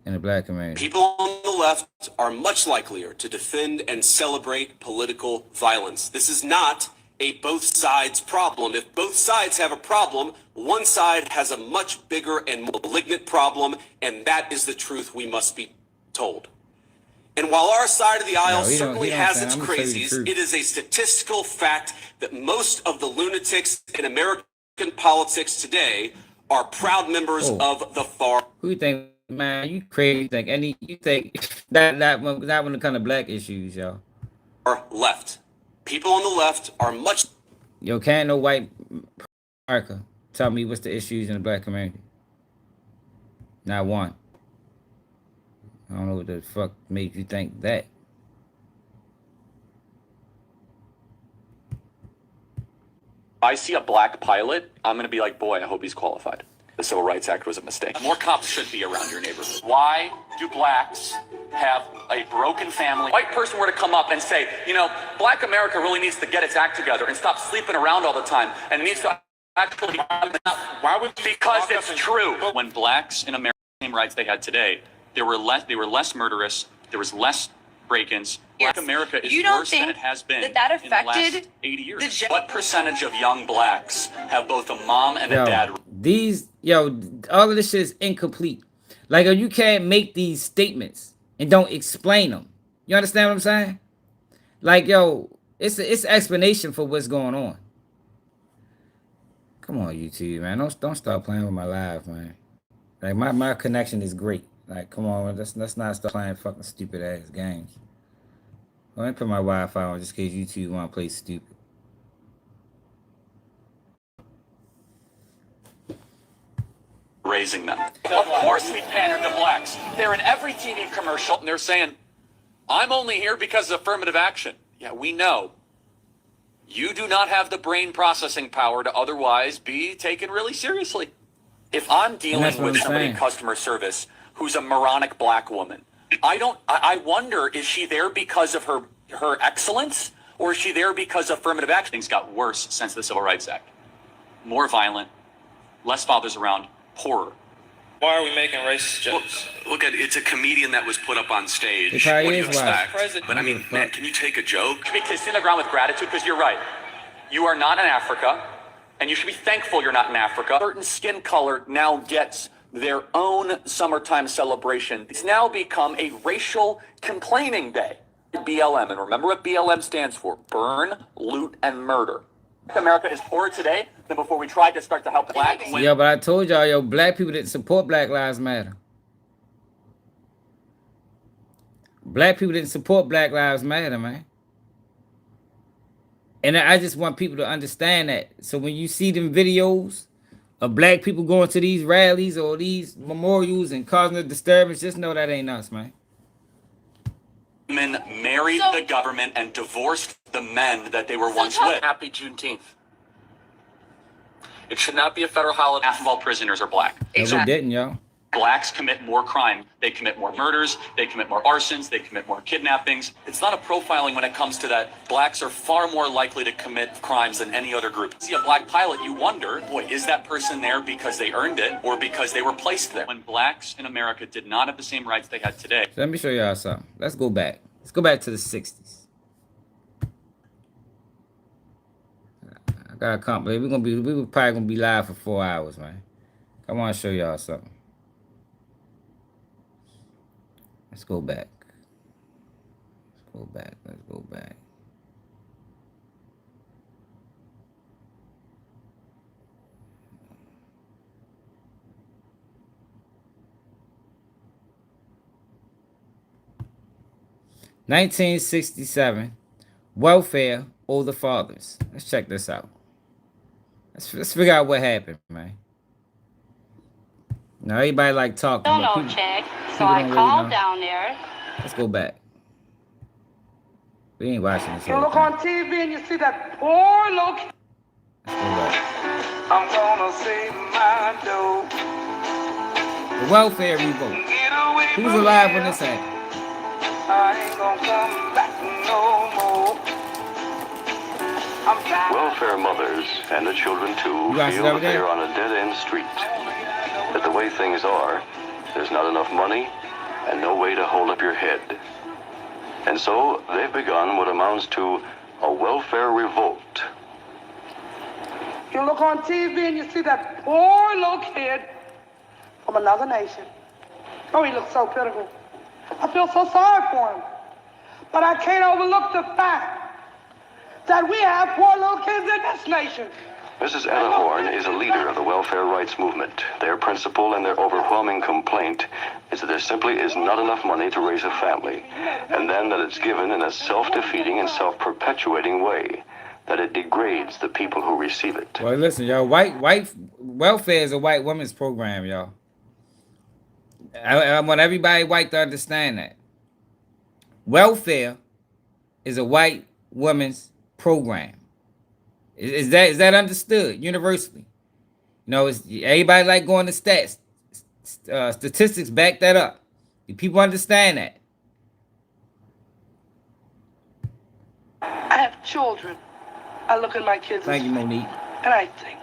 in the black community. People on the left are much likelier to defend and celebrate political violence. This is not a both sides problem. If both sides have a problem, one side has a much bigger and more malignant problem, and that is the truth we must be told. And while our side of the aisle certainly has its crazies, it is a statistical fact that most of the lunatics in American politics today are proud members of the far. Who you think, man? You crazy? You think that when it comes to black issues, y'all? Left. People on the left are much... Yo, can't no white America tell me what's the issues in the black community? Not one. I don't know what the fuck made you think that. I see a black pilot, I'm going to be like, boy, I hope he's qualified. The Civil Rights Act was a mistake. More cops should be around your neighborhood. Why do blacks have a broken family? White person were to come up and say, you know, black America really needs to get its act together and stop sleeping around all the time and needs to actually... Why would... Because it's true. When blacks in America had the same rights they had today, they were less murderous, there was less break-ins. Black America is worse than it has been in the last 80 years. What percentage of young blacks have both a mom and a dad? All of this shit is incomplete. Like, you can't make these statements and don't explain them. You understand what I'm saying? Like, it's an explanation for what's going on. Come on, YouTube, man. Don't start playing with my live, man. Like, my connection is great. Like, come on, let's not start playing fucking stupid ass games. Let me put my Wi-Fi on just in case YouTube want to play stupid. Raising them. Of course we pander to blacks. They're in every TV commercial and they're saying, I'm only here because of affirmative action. Yeah, we know. You do not have the brain processing power to otherwise be taken really seriously. If I'm dealing with somebody in customer service who's a moronic black woman, I wonder, is she there because of her excellence, or is she there because affirmative action? Things got worse since the Civil Rights Act. More violent, less fathers around, poorer. Why are we making racist jokes? Look at it's a comedian that was put up on stage. It probably what do you is why. expect? But I mean, man, can you take a joke? You should be kissing the ground with gratitude because you're right. You are not in Africa, and you should be thankful you're not in Africa. A certain skin color now gets their own summertime celebration. It's now become a racial complaining day. BLM, and remember what BLM stands for: burn, loot, and murder. America is poorer today than before we tried to start to help blacks. Yo, but I told y'all, black people didn't support Black Lives Matter. Black people didn't support Black Lives Matter, man. And I just want people to understand that. So when you see them videos of black people going to these rallies or these memorials and causing a disturbance, just know that ain't us, man. Women married the government and divorced the men that they were once with. Happy Juneteenth. It should not be a federal holiday. Half of all prisoners are black. No, we didn't, y'all. Blacks commit more crime. They commit more murders. They commit more arsons. They commit more kidnappings. It's not a profiling when it comes to that. Blacks are far more likely to commit crimes than any other group. See a black pilot, you wonder, boy, is that person there because they earned it or because they were placed there? When blacks in America did not have the same rights they had today. So let me show y'all something. Let's go back. Let's go back to the 60s. I got a compliment. We were probably gonna be live for 4 hours, man. I want to show y'all something. Let's go back. Let's go back. Let's go back. (1967) Welfare or the fathers. Let's check this out. Let's figure out what happened, man. Now everybody like talking. No check. So I called down there. Let's go back. We ain't watching this. You look on TV and you see that poor little kid. I'm gonna save my dough. The welfare revolt. Who's alive when this happened? I ain't gonna come back no more. Welfare mothers and the children too feel that they are on a dead-end street. That the way things are, there's not enough money and no way to hold up your head. And so they've begun what amounts to a welfare revolt. You look on TV and you see that poor little kid from another nation. Oh, he looks so pitiful. I feel so sorry for him. But I can't overlook the fact that we have poor little kids in this nation. Mrs. Ella Horn is a leader of the welfare rights movement. Their principle and their overwhelming complaint is that there simply is not enough money to raise a family, and then that it's given in a self-defeating and self-perpetuating way, that it degrades the people who receive it. Well, listen, y'all, white welfare is a white woman's program, y'all. I want everybody white to understand that. Welfare is a white woman's program. Is that understood universally? You know, it's everybody like going to stats. Statistics back that up. Do people understand that? I have children. I look at my kids. Thank you, Monique. And I think,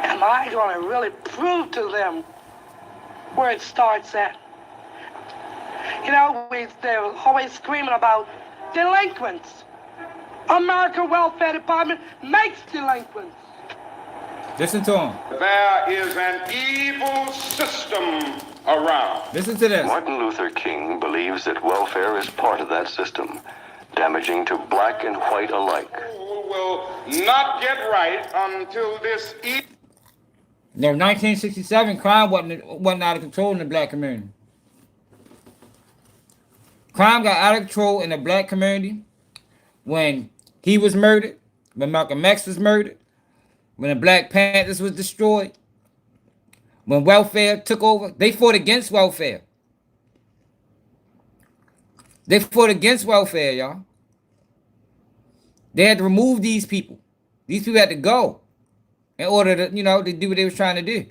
am I going to really prove to them where it starts at? You know, they're always screaming about delinquents. American Welfare Department makes delinquents. Listen to him. There is an evil system around. Listen to this. Martin Luther King believes that welfare is part of that system, damaging to black and white alike. Will not get right until this evil. No, 1967, crime wasn't out of control in the black community. Crime got out of control in the black community when he was murdered, when Malcolm X was murdered, when the Black Panthers was destroyed, when welfare took over. They fought against welfare. They fought against welfare, y'all. They had to remove these people. These people had to go in order to, to do what they was trying to do.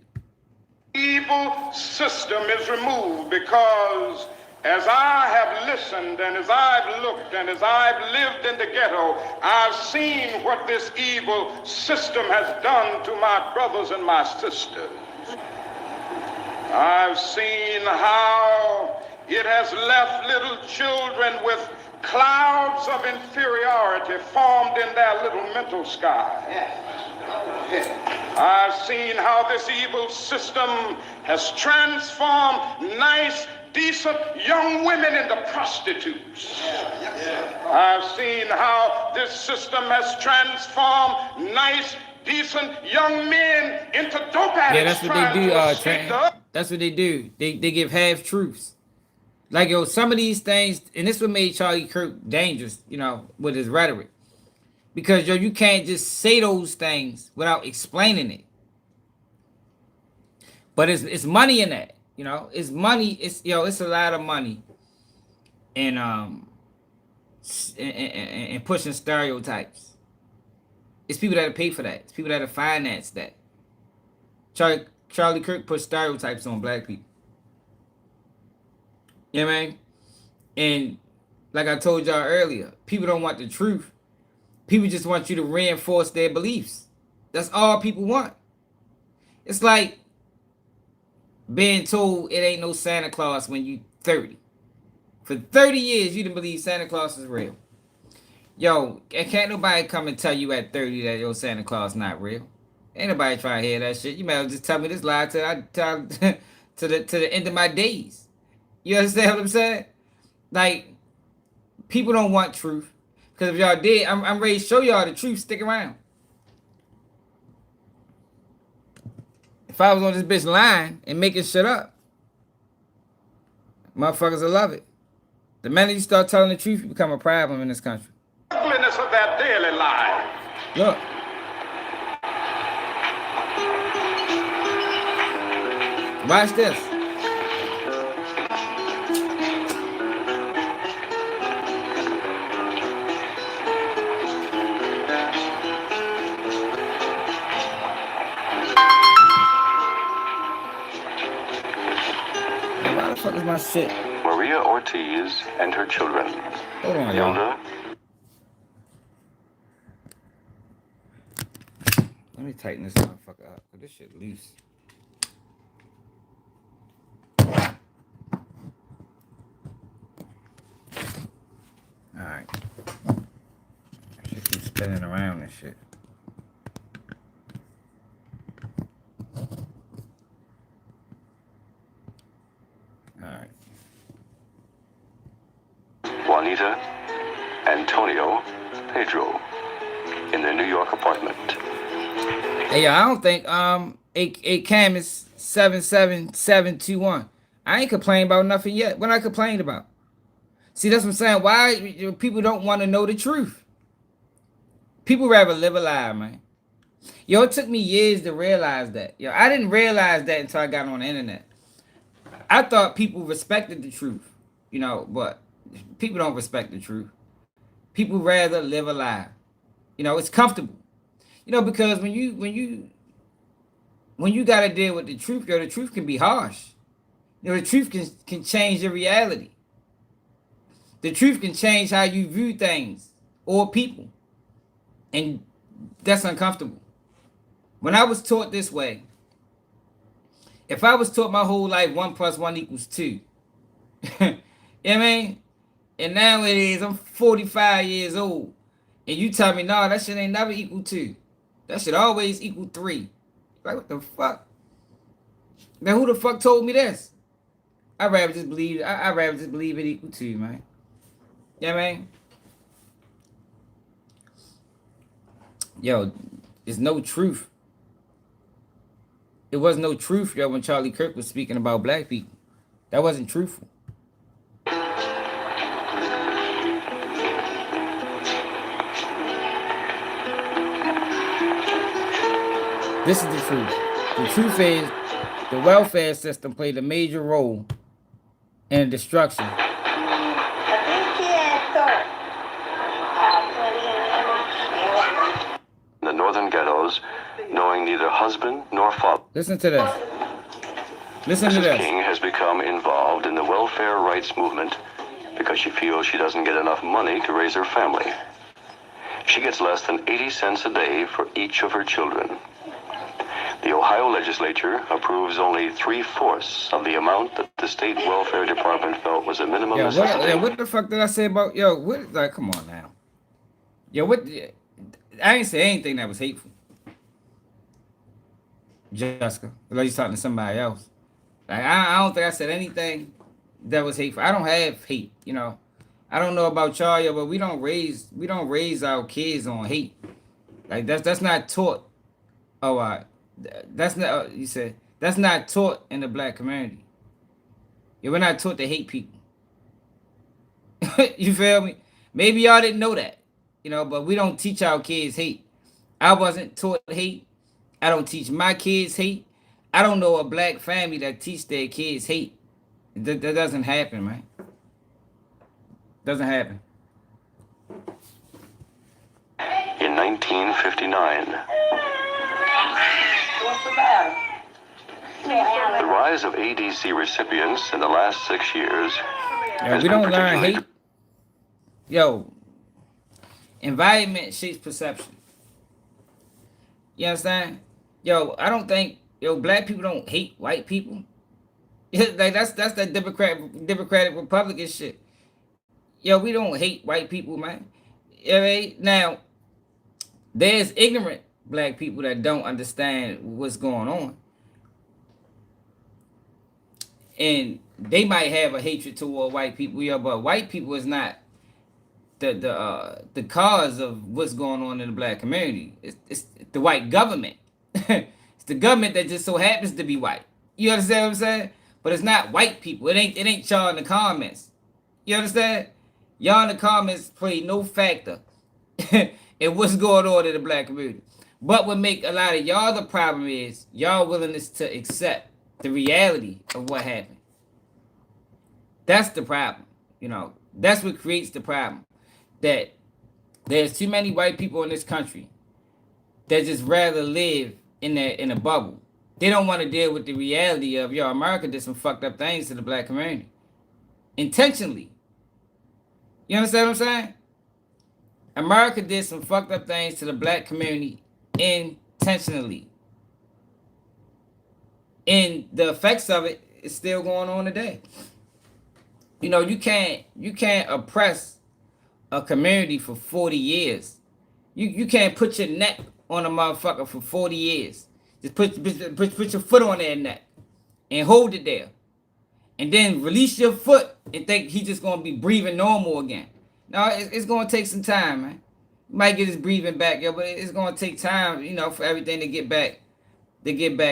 Evil system is removed because as I have listened and as I've looked and as I've lived in the ghetto, I've seen what this evil system has done to my brothers and my sisters. I've seen how it has left little children with clouds of inferiority formed in their little mental sky. I've seen how this evil system has transformed nice, decent young women into prostitutes. I've seen how this system has transformed nice, decent young men into dope addicts. Yeah, that's what they do, Trent. That's what they do. They give half truths. Like, some of these things, and this what made Charlie Kirk dangerous, with his rhetoric. Because, you can't just say those things without explaining it. But it's money in that, you know. It's money. It's a lot of money, and and pushing stereotypes. It's people that pay for that. It's people that finance that. Charlie Kirk put stereotypes on black people. You know what I mean? And like I told y'all earlier, people don't want the truth. People just want you to reinforce their beliefs. That's all people want. It's like being told it ain't no Santa Claus when you 30. For 30 years, you didn't believe Santa Claus is real. Yo, can't nobody come and tell you at 30 that your Santa Claus not real. Ain't nobody trying to hear that shit. You might as well just tell me this lie till I tell to the end of my days. You understand what I'm saying? Like, people don't want truth. Because if y'all did, I'm ready to show y'all the truth. Stick around. If I was on this bitch lying and making shit up, motherfuckers will love it. The minute you start telling the truth, you become a problem in this country. Ugliness of their daily life. Look. Watch this. Why the fuck is my shit? Maria Ortiz and her children. Hold on, y'all. Hilda. Let me tighten this motherfucker up, cause this shit loose. Alright. Shit keep spinning around and shit. Alright. Juanita, Antonio, Pedro in their New York apartment. Hey, I don't think a Candace 77721. I ain't complained about nothing yet. What I complained about? See, that's what I'm saying. Why people don't want to know the truth? People rather live a lie, man. Yo, it took me years to realize that. Yo, I didn't realize that until I got on the internet. I thought people respected the truth, you know, but people don't respect the truth. People rather live a lie. You know, it's comfortable. You know, because when you gotta deal with the truth, yo, the truth can be harsh. You know, the truth can change your reality. The truth can change how you view things or people. And that's uncomfortable. When I was taught this way, if I was taught my whole life 1 + 1 = 2, you know what I mean? And nowadays I'm 45 years old, and you tell me, no, that shit ain't never equal 2. That should always equal 3. Like, what the fuck? Now, who the fuck told me this? I'd rather just believe it equal 2, man. You know what I mean? Yo, there's no truth. It was no truth, yo, when Charlie Kirk was speaking about black people. That wasn't truthful. This is the truth. The truth is, the welfare system played a major role in the destruction. The northern ghettos, knowing neither husband nor father. Listen to this. Listen to Mrs. this. King has become involved in the welfare rights movement because she feels she doesn't get enough money to raise her family. She gets less than 80 cents a day for each of her children. The Ohio legislature approves only 3/4 of the amount that the state welfare department felt was a minimum necessity. What the fuck did I say about, yo, what, like, come on now. Yo, what, I ain't say anything that was hateful. Jessica, like you talking to somebody else. Like, I don't think I said anything that was hateful. I don't have hate, you know. I don't know about y'all, yo, but we don't raise our kids on hate. Like, that's not taught. Oh, that's not, you said, that's not taught in the black community. Yeah, we're not taught to hate people. You feel me? Maybe y'all didn't know that, you know, but we don't teach our kids hate. I wasn't taught hate. I don't teach my kids hate. I don't know a black family that teach their kids hate. That doesn't happen, man. Doesn't happen. In 1959, the rise of ADC recipients in the last 6 years has We been don't learn particularly hate. Yo, environment shapes perception. You understand? Yo, I don't think black people don't hate white people. Like that's that Democratic Republican shit. Yo, we don't hate white people, man. Right? Now, there's ignorant black people that don't understand what's going on. And they might have a hatred toward white people, yeah, but white people is not the cause of what's going on in the black community. It's the white government. It's the government that just so happens to be white. You understand what I'm saying? But it's not white people. It ain't y'all in the comments. You understand? Y'all in the comments play no factor in what's going on in the black community. But what make a lot of y'all the problem is y'all willingness to accept the reality of what happened. That's the problem. That's what creates the problem. That there's too many white people in this country that just rather live in a bubble. They don't want to deal with the reality of America did some fucked up things to the black community. Intentionally. You understand what I'm saying? America did some fucked up things to the black community intentionally. And the effects of it is still going on today. You can't oppress a community for 40 years. You can't put your neck on a motherfucker for 40 years. Just put your foot on their neck and hold it there. And then release your foot and think he's just going to be breathing normal again. No, it's going to take some time, man. You might get his breathing back, but it's going to take time, for everything to get back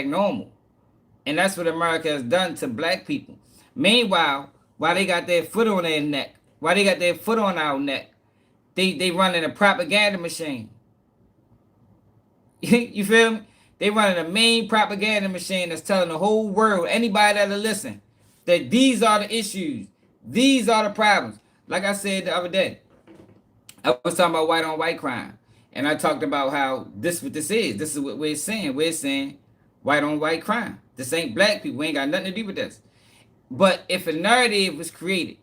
normal. And that's what America has done to black people. Meanwhile, while they got their foot on their neck, while they got their foot on our neck, they running a propaganda machine. You feel me? They running a main propaganda machine that's telling the whole world, anybody that'll listen, that these are the issues. These are the problems. Like I said the other day, I was talking about white on white crime. And I talked about how this what this is. This is what we're saying. We're saying white on white crime. This ain't black people. We ain't got nothing to do with this. But if a narrative was created,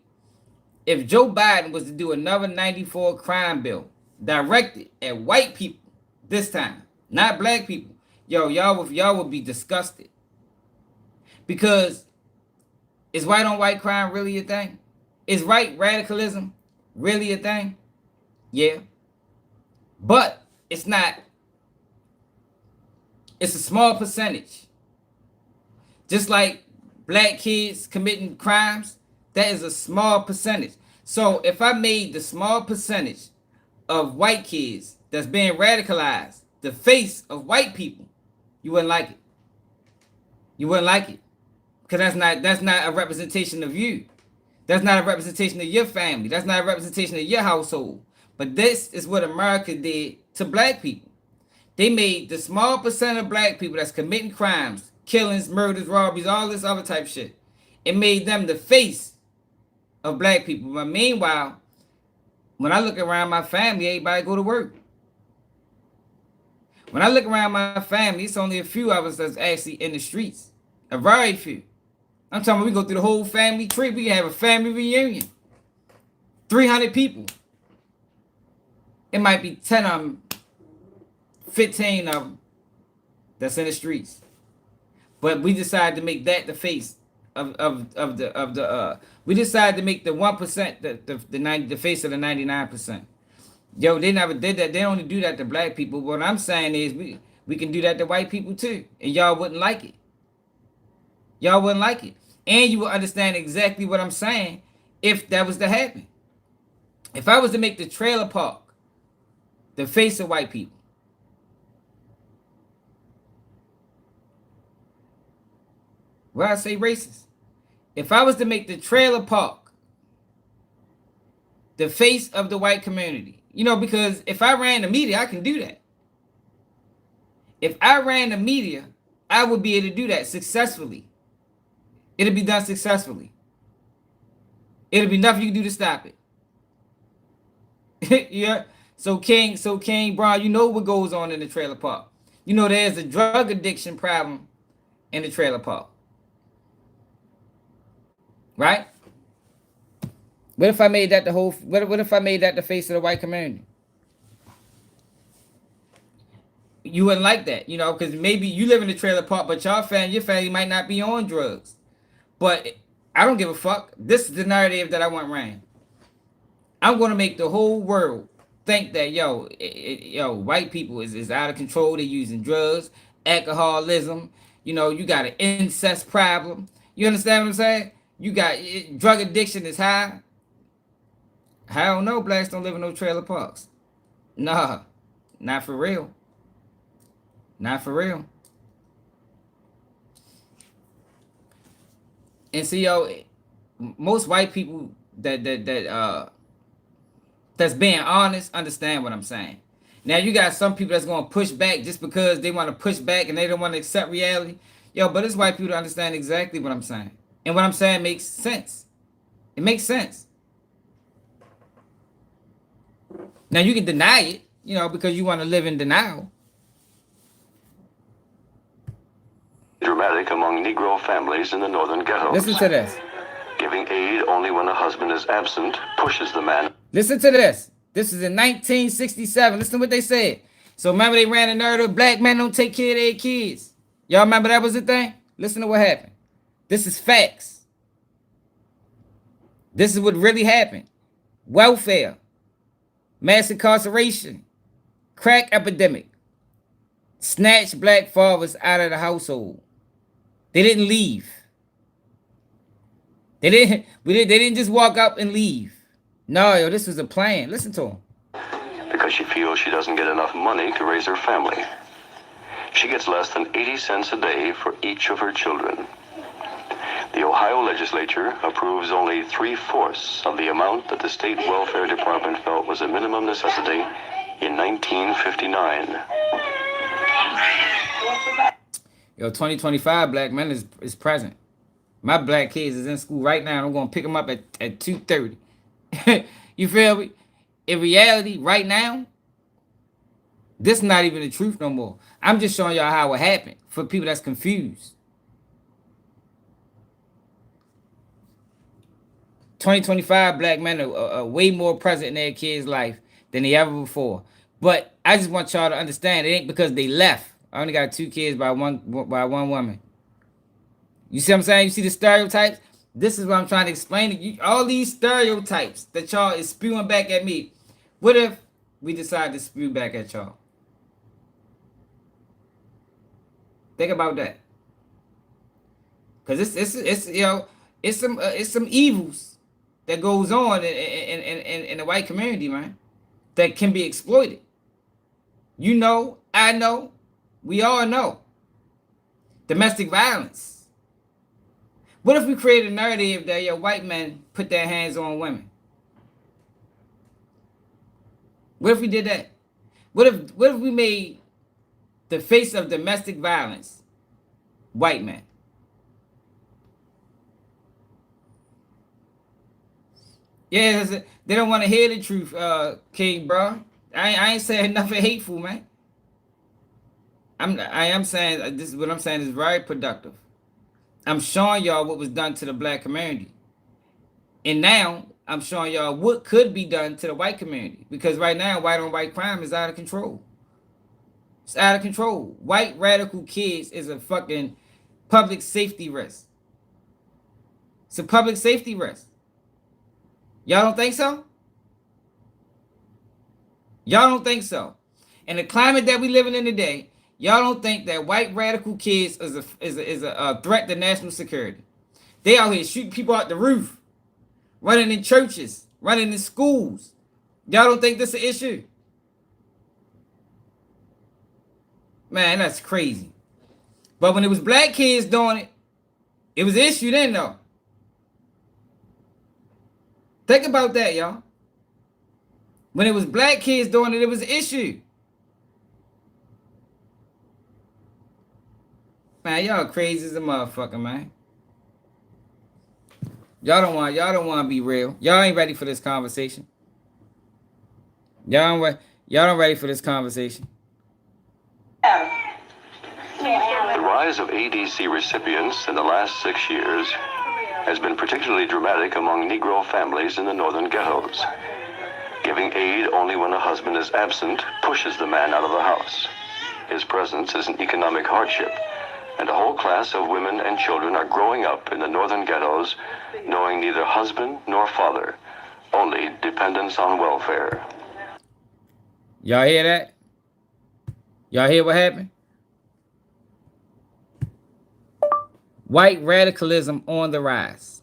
if Joe Biden was to do another 94 crime bill directed at white people this time, not black people, y'all would be disgusted. Because is white on white crime really a thing? Is white radicalism really a thing? Yeah. But it's not. It's a small percentage. Just like black kids committing crimes, that is a small percentage. So if I made the small percentage of white kids that's being radicalized the face of white people, you wouldn't like it. You wouldn't like it. Because that's not a representation of you. That's not a representation of your family. That's not a representation of your household. But this is what America did to black people. They made the small percent of black people that's committing crimes, killings, murders, robberies, all this other type of shit. It made them the face of black people. But meanwhile, when I look around my family, everybody go to work. When I look around my family, it's only a few of us that's actually in the streets. A very few. I'm talking about we go through the whole family tree. We can have a family reunion. 300 people. It might be 10 of them, 15 of them that's in the streets. But we decided to make that the face of the we decided to make the 1% the face of the 99%. Yo, they never did that. They only do that to black people. What I'm saying is we can do that to white people too. And y'all wouldn't like it. Y'all wouldn't like it. And you will understand exactly what I'm saying if that was to happen. If I was to make the trailer park the face of white people, well, I say racist. If I was to make the trailer park the face of the white community, because if I ran the media, I can do that. If I ran the media I would be able to do that successfully. It'll be done successfully. It'll be nothing you can do to stop it. Yeah. So King Brown, you know what goes on in the trailer park. You know there's a drug addiction problem in the trailer park. Right? What if I made that the whole what if I made that the face of the white community? You wouldn't like that, you know, because maybe you live in the trailer park, but your family might not be on drugs. But I don't give a fuck. This is the narrative that I want ran. I'm going to make the whole world think that, white people is out of control. They're using drugs, alcoholism. You know, you got an incest problem. You understand what I'm saying? You got drug addiction is high. Hell no, blacks don't live in no trailer parks. Nah, not for real. Not for real. And see, most white people that's being honest understand what I'm saying. Now you got some people that's gonna push back just because they want to push back and they don't want to accept reality. But it's white people to understand exactly what I'm saying. And what I'm saying makes sense. It makes sense. Now you can deny it, because you want to live in denial. Dramatic among Negro families in the northern ghettos. Listen to this. Giving aid only when the husband is absent pushes the man. Listen to this. This is in 1967. Listen to what they said. So remember they ran a narrative, black men don't take care of their kids. Y'all remember that was the thing? Listen to what happened. This is facts. This is what really happened. Welfare, mass incarceration, crack epidemic, snatched black fathers out of the household. They didn't leave. They didn't just walk up and leave. No, this was a plan. Listen to him. Because she feels she doesn't get enough money to raise her family. She gets less than 80 cents a day for each of her children. The Ohio legislature approves only 3/4 of the amount that the state welfare department felt was a minimum necessity in 1959. 2025 black men is present. My black kids is in school right now. I'm going to pick them up at 2:30. You feel me? In reality, right now, this is not even the truth no more. I'm just showing y'all how it happened for people that's confused. 2025 black men are way more present in their kids' life than they ever before. But I just want y'all to understand it ain't because they left. I only got 2 kids by one woman. You see what I'm saying? You see the stereotypes? This is what I'm trying to explain to you. All these stereotypes that y'all is spewing back at me. What if we decide to spew back at y'all? Think about that. Because it's some evils that goes on in the white community, man, that can be exploited. You know, I know, we all know. Domestic violence. What if we create a narrative that white men put their hands on women? What if we did that? What if we made the face of domestic violence white men? Yeah, they don't want to hear the truth, King, bro. I ain't saying nothing hateful, man. I am saying this is what I'm saying is very productive. I'm showing y'all what was done to the black community. And now I'm showing y'all what could be done to the white community. Because right now, white on white crime is out of control. It's out of control. White radical kids is a fucking public safety risk. It's a public safety risk. Y'all don't think so? Y'all don't think so? In the climate that we living in today, y'all don't think that white radical kids is a threat to national security? They out here shooting people out the roof, running in churches, running in schools. Y'all don't think this is an issue? Man, that's crazy. But when it was black kids doing it, it was an issue then, though. Think about that, y'all. When it was black kids doing it, it was an issue. Man, y'all crazy as a motherfucker, man. Y'all don't want to be real. Y'all ain't ready for this conversation. Y'all don't ready for this conversation. The rise of ADC recipients in the last 6 years has been particularly dramatic among Negro families in the northern ghettos. Giving aid only when a husband is absent pushes the man out of the house. His presence is an economic hardship, and a whole class of women and children are growing up in the northern ghettos knowing neither husband nor father, only dependence on welfare. Y'all hear that? Y'all hear what happened? White radicalism on the rise.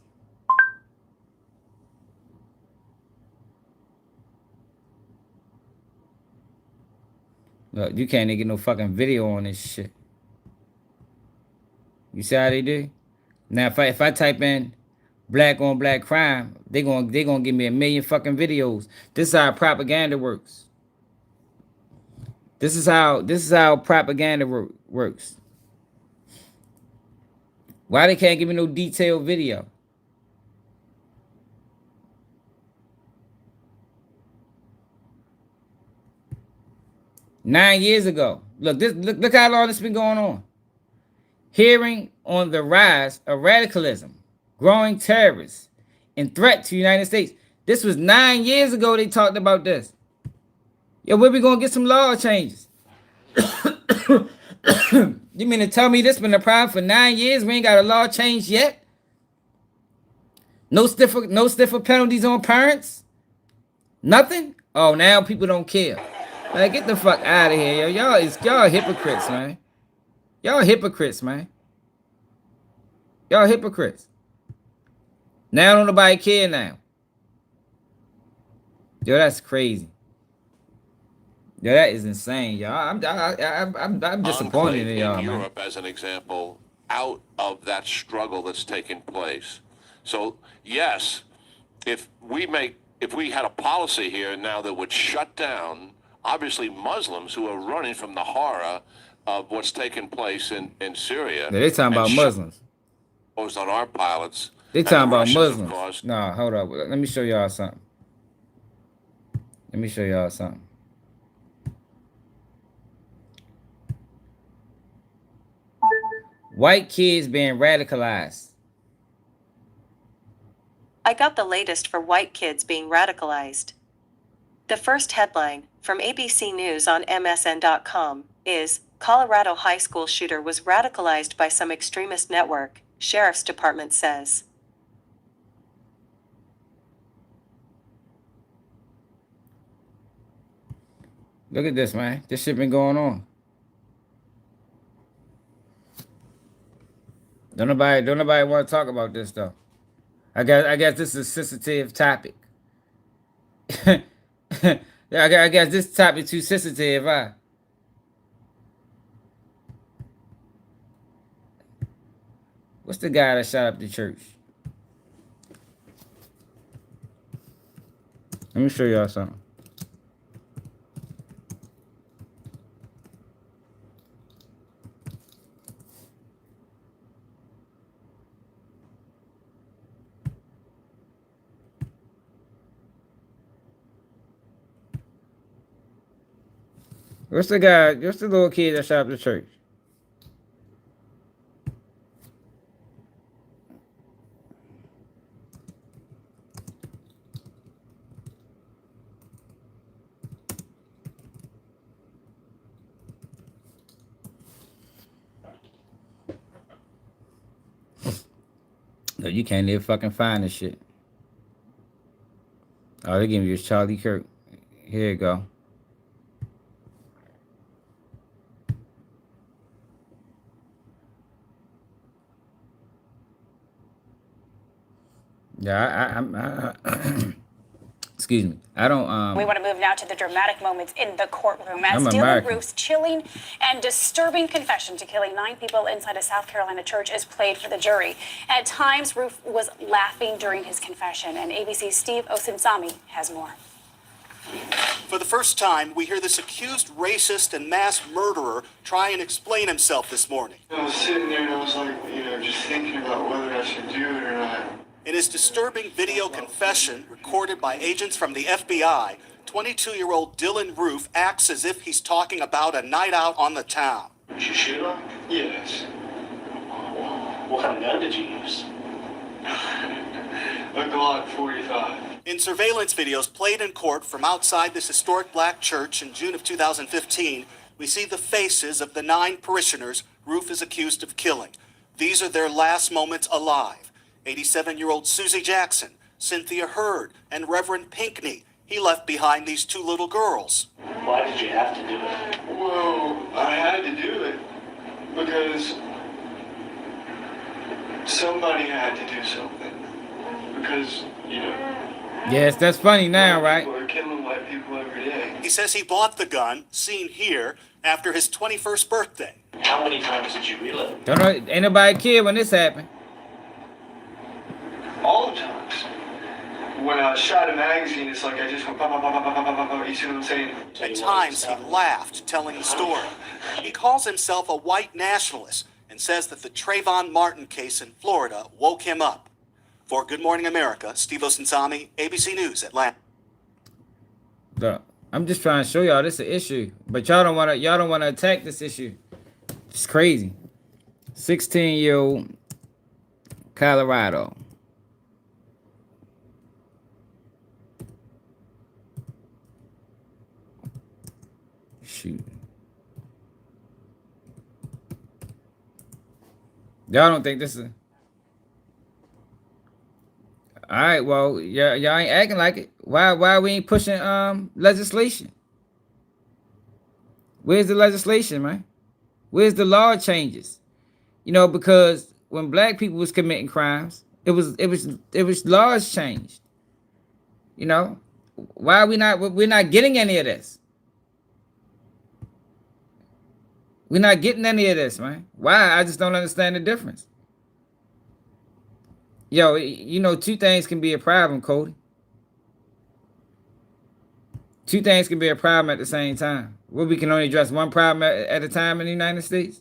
Look, you can't even get no fucking video on this shit. You see how they do? Now, if I type in black on black crime, they gonna give me a million fucking videos. This is how propaganda works. This is how propaganda works. Why they can't give me no detailed video? Nine years ago. Look how long this been going on. Hearing on the rise of radicalism, growing terrorists, and threat to the United States. This was 9 years ago they talked about this. Yo, where we gonna get some law changes? You mean to tell me this been a problem for 9 years? We ain't got a law change yet? No stiffer penalties on parents? Nothing? Oh, now people don't care. Like, get the fuck out of here, yo. Y'all hypocrites, man. Y'all hypocrites, man. Y'all hypocrites. Now don't nobody care now. Yo, that's crazy. Yo, that is insane, y'all. I'm disappointed in y'all, man. Europe, as an example, out of that struggle that's taking place. So yes, if we had a policy here now that would shut down, obviously, Muslims who are running from the horror of what's taking place in Syria. They talking about Muslims. On our pilots. They talking about Russians, Muslims. Nah, hold up. Let me show y'all something. White kids being radicalized. I got the latest for white kids being radicalized. The first headline from ABC News on MSN.com is Colorado high school shooter was radicalized by some extremist network, Sheriff's Department says. Look at this, man. This shit been going on. Don't nobody want to talk about this though. I guess this is a sensitive topic. I guess this topic too sensitive, huh? What's the guy that shot up the church? Let me show y'all something. What's the little kid that shot up the church? No, you can't even fucking find this shit. Oh, they giving you Charlie Kirk. Here you go. Yeah, excuse me. I don't. We want to move now to the dramatic moments in the courtroom as I'm Dylan American. Roof's chilling and disturbing confession to killing 9 people inside a South Carolina church is played for the jury. At times, Roof was laughing during his confession, and ABC's Steve Osinsami has more. For the first time, we hear this accused racist and mass murderer try and explain himself this morning. I was sitting there and I was like, just thinking about whether I should do it or not. In his disturbing video confession recorded by agents from the FBI, 22-year-old Dylan Roof acts as if he's talking about a night out on the town. Did you shoot him? Yes. What kind of gun did you use? A Glock 45. In surveillance videos played in court from outside this historic black church in June of 2015, we see the faces of the 9 parishioners Roof is accused of killing. These are their last moments alive. 87-year-old Susie Jackson, Cynthia Hurd, and Reverend Pinkney. He left behind these 2 little girls. Why did you have to do it? Well, I had to do it because somebody had to do something. Because, Yes, that's funny now, right? People are killing white people every day. He says he bought the gun, seen here, after his 21st birthday. How many times did you reload? Don't know, ain't nobody kid when this happened. All the times. When I shot a magazine, it's like I just went, you see what I'm saying? At times, he laughed, telling the story. He calls himself a white nationalist and says that the Trayvon Martin case in Florida woke him up. For Good Morning America, Steve Osunsami, ABC News, Atlanta. Look, I'm just trying to show y'all this is an issue, but y'all don't want to attack this issue. It's crazy. 16-year-old Colorado. Shoot. Y'all don't think this is... All right, well, y'all ain't acting like it. Why we ain't pushing legislation? Where's the legislation, man? Where's the law changes? Because when black people was committing crimes, it was laws changed. Why are we're not getting any of this? We're not getting any of this, man. Why? I just don't understand the difference. Yo, 2 things can be a problem, Cody. 2 things can be a problem at the same time. We can only address one problem at a time in the United States?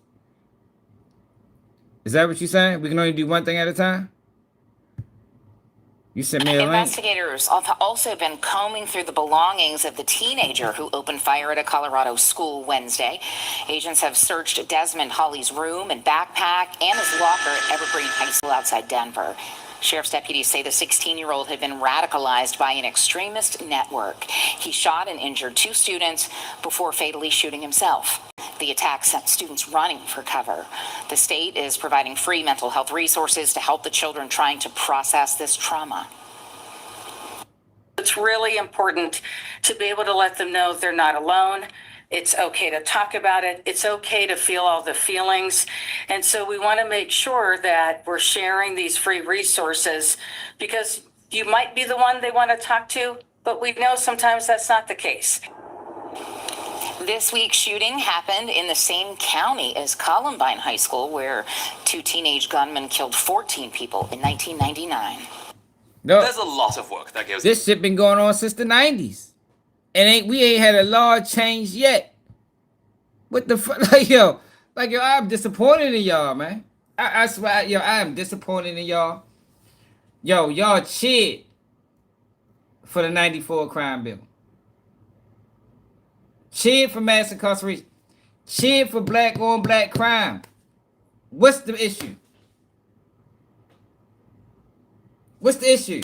Is that what you're saying? We can only do one thing at a time? You sent me a link. Investigators have also been combing through the belongings of the teenager who opened fire at a Colorado school Wednesday. Agents have searched Desmond Holly's room and backpack and his locker at Evergreen High School outside Denver. Sheriff's deputies say the 16-year-old had been radicalized by an extremist network. He shot and injured 2 students before fatally shooting himself. The attack sent students running for cover. The state is providing free mental health resources to help the children trying to process this trauma. It's really important to be able to let them know they're not alone. It's okay to talk about it. It's okay to feel all the feelings. And so we want to make sure that we're sharing these free resources because you might be the one they want to talk to, but we know sometimes that's not the case. This week's shooting happened in the same county as Columbine High School, where 2 teenage gunmen killed 14 people in 1999. No, there's a lot of work that goes. This shit been going on since the 90s. And we ain't had a law change yet. What the fuck? Yo, I'm disappointed in y'all, man. I swear, I am disappointed in y'all. Yo, y'all cheered for the 94 crime bill. Cheered for mass incarceration. Cheered for black on black crime. What's the issue? What's the issue?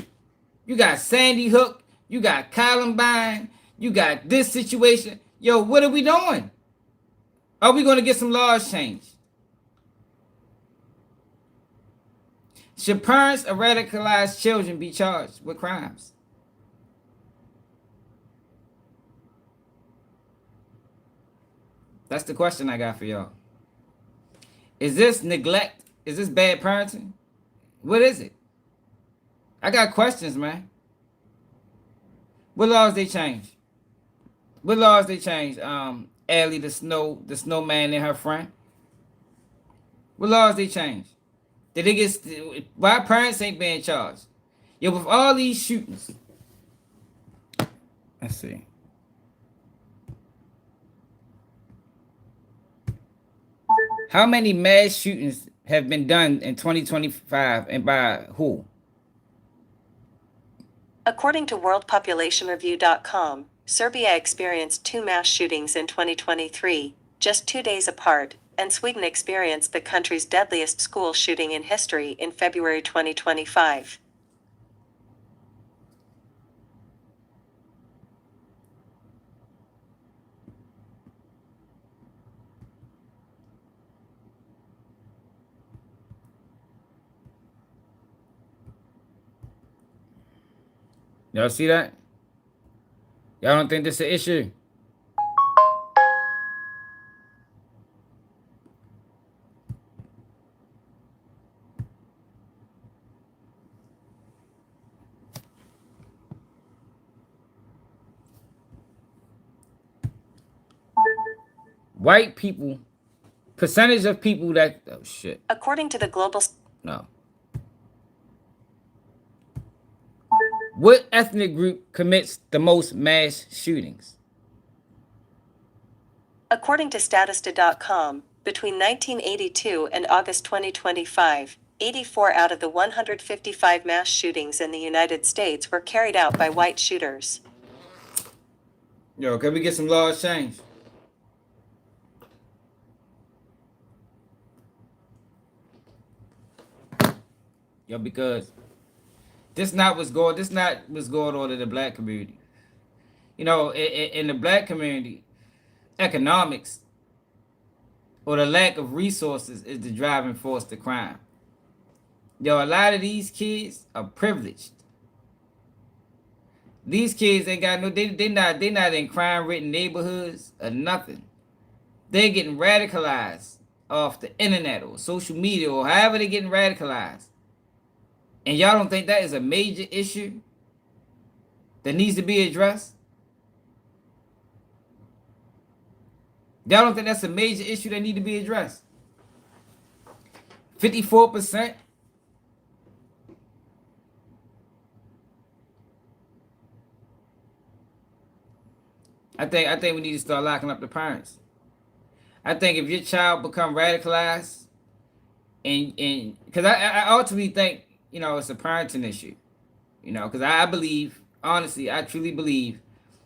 You got Sandy Hook. You got Columbine. You got this situation. Yo, what are we doing? Are we going to get some laws changed? Should parents of radicalized children be charged with crimes? That's the question I got for y'all. Is this neglect? Is this bad parenting? What is it? I got questions, man. What laws they change? What laws they change? Allie, the snowman and her friend. What laws they change? Did they get? Why parents ain't being charged? Yo, with all these shootings. Let's see. How many mass shootings have been done in 2025 and by who? According to worldpopulationreview.com, Serbia experienced 2 mass shootings in 2023, just 2 days apart, and Sweden experienced the country's deadliest school shooting in history in February 2025. Y'all see that? Y'all don't think this is an issue? White people, percentage of people that, oh shit. According to the global... No. What ethnic group commits the most mass shootings? According to Statista.com, between 1982 and August 2025, 84 out of the 155 mass shootings in the United States were carried out by white shooters. Yo, can we get some laws changed? Yo, because this not what's going on in the black community. You know, in the black community, economics or the lack of resources is the driving force to crime. Yo, a lot of these kids are privileged. These kids ain't got no, they not in crime-ridden neighborhoods or nothing. They're getting radicalized off the internet or social media or however they're getting radicalized. And y'all don't think that is a major issue that needs to be addressed? Y'all don't think that's a major issue that need to be addressed? 54%? I think we need to start locking up the parents. I think if your child become radicalized, and because I ultimately think, you know, it's a parenting issue, you know, because I believe, honestly, I truly believe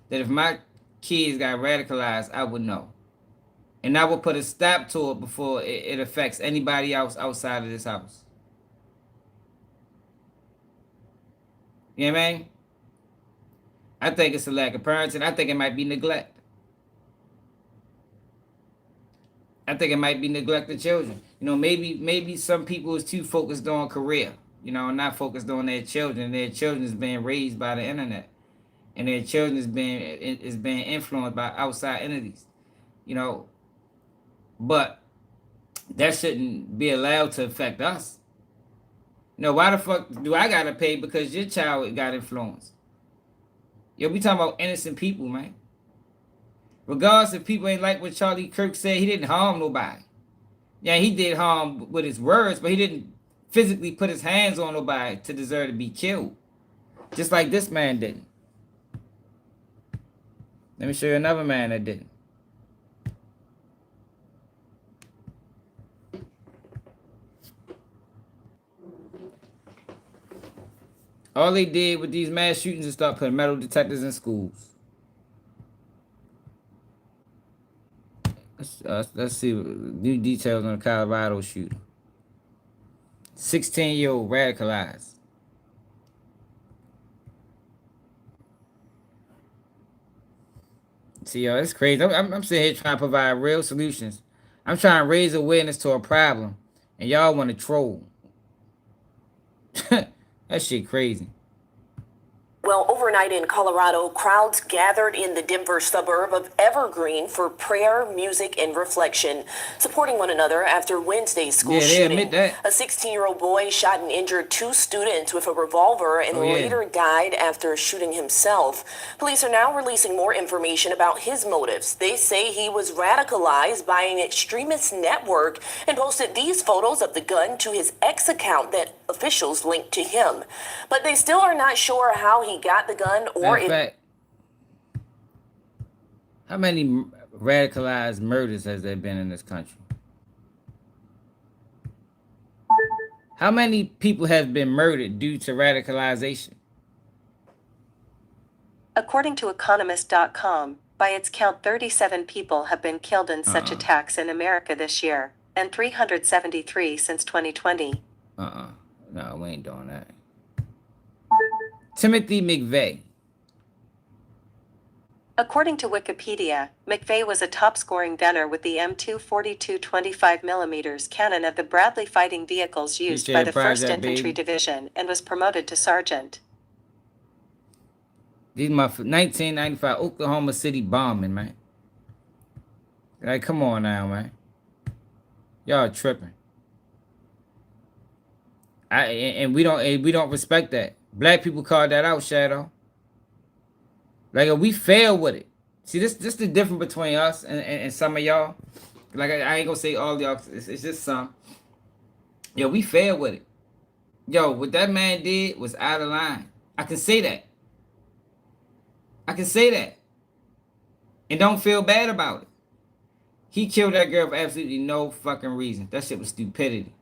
that if my kids got radicalized, I would know. And I would put a stop to it before it affects anybody else outside of this house. You know what I mean? I think it's a lack of parenting. I think it might be neglect. I think it might be neglecting children. You know, maybe some people is too focused on career, you know, not focused on their children. Their children is being raised by the internet. And their children is being influenced by outside entities. You know, but that shouldn't be allowed to affect us. You know, why the fuck do I gotta pay because your child got influenced? Yo, we talking about innocent people, man. Regardless if people ain't like what Charlie Kirk said, he didn't harm nobody. Yeah, he did harm with his words, but he didn't physically put his hands on nobody to deserve to be killed. Just like this man didn't. Let me show you another man that didn't. All they did with these mass shootings is start putting metal detectors in schools. Let's see new details on the Colorado shooting. 16-year-old radicalized. See, yo, it's crazy. I'm sitting here trying to provide real solutions. I'm trying to raise awareness to a problem, and y'all want to troll. That shit crazy. Well, overnight in Colorado, crowds gathered in the Denver suburb of Evergreen for prayer, music, and reflection, supporting one another after Wednesday's school shooting. Admit that. A 16-year-old boy shot and injured 2 students with a revolver and later died after shooting himself. Police are now releasing more information about his motives. They say he was radicalized by an extremist network and posted these photos of the gun to his X account that officials linked to him. But they still are not sure how he got the gun or in fact, how many radicalized murders has there been in this country? How many people have been murdered due to radicalization? According to Economist.com, by its count 37 people have been killed in such attacks in America this year, and 373 since 2020. No, we ain't doing that. Timothy McVeigh. According to Wikipedia, McVeigh was a top-scoring gunner with the M242 25mm cannon of the Bradley fighting vehicles used by the 1st Infantry Division and was promoted to sergeant. These my 1995 Oklahoma City bombing, man. Like, come on now, man. Y'all tripping. And we don't respect that. Black people call that out, Shadow. Like, we fail with it. See, this the difference between us and some of y'all. Like, I ain't gonna say all y'all. It's just some. Yo, we fail with it. Yo, what that man did was out of line. I can say that. I can say that. And don't feel bad about it. He killed that girl for absolutely no fucking reason. That shit was stupidity.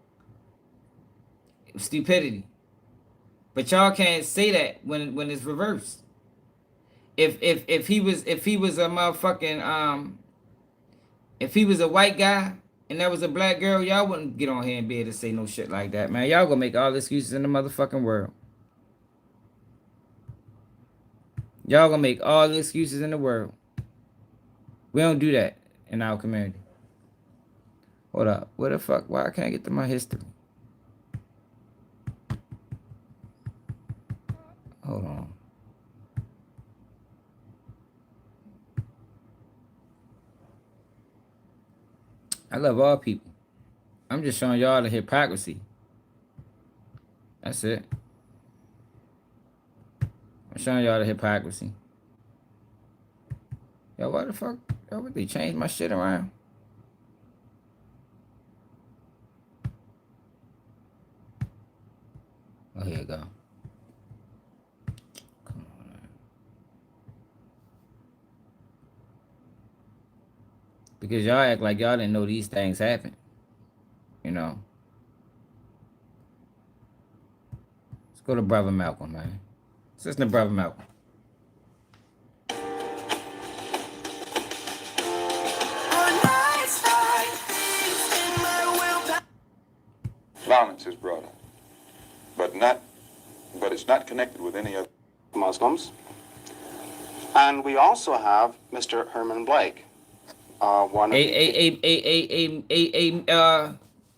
It was stupidity. But y'all can't say that when it's reversed. If he was a motherfucking if he was a white guy and that was a black girl, y'all wouldn't get on here and be able to say no shit like that, man. Y'all gonna make all the excuses in the motherfucking world. Y'all gonna make all the excuses in the world. We don't do that in our community. Hold up. Where the fuck? Why I can't get to my history? Hold on. I love all people. I'm just showing y'all the hypocrisy. That's it. I'm showing y'all the hypocrisy. Yo, why the fuck? Yo, what, they changed my shit around? Oh, here you go. Come on, man. Because y'all act like y'all didn't know these things happen. You know. Let's go to Brother Malcolm, man. Let's listen to Brother Malcolm. Violence is brought up, but it's not connected with any other Muslims. And we also have Mr. Herman Blake, one of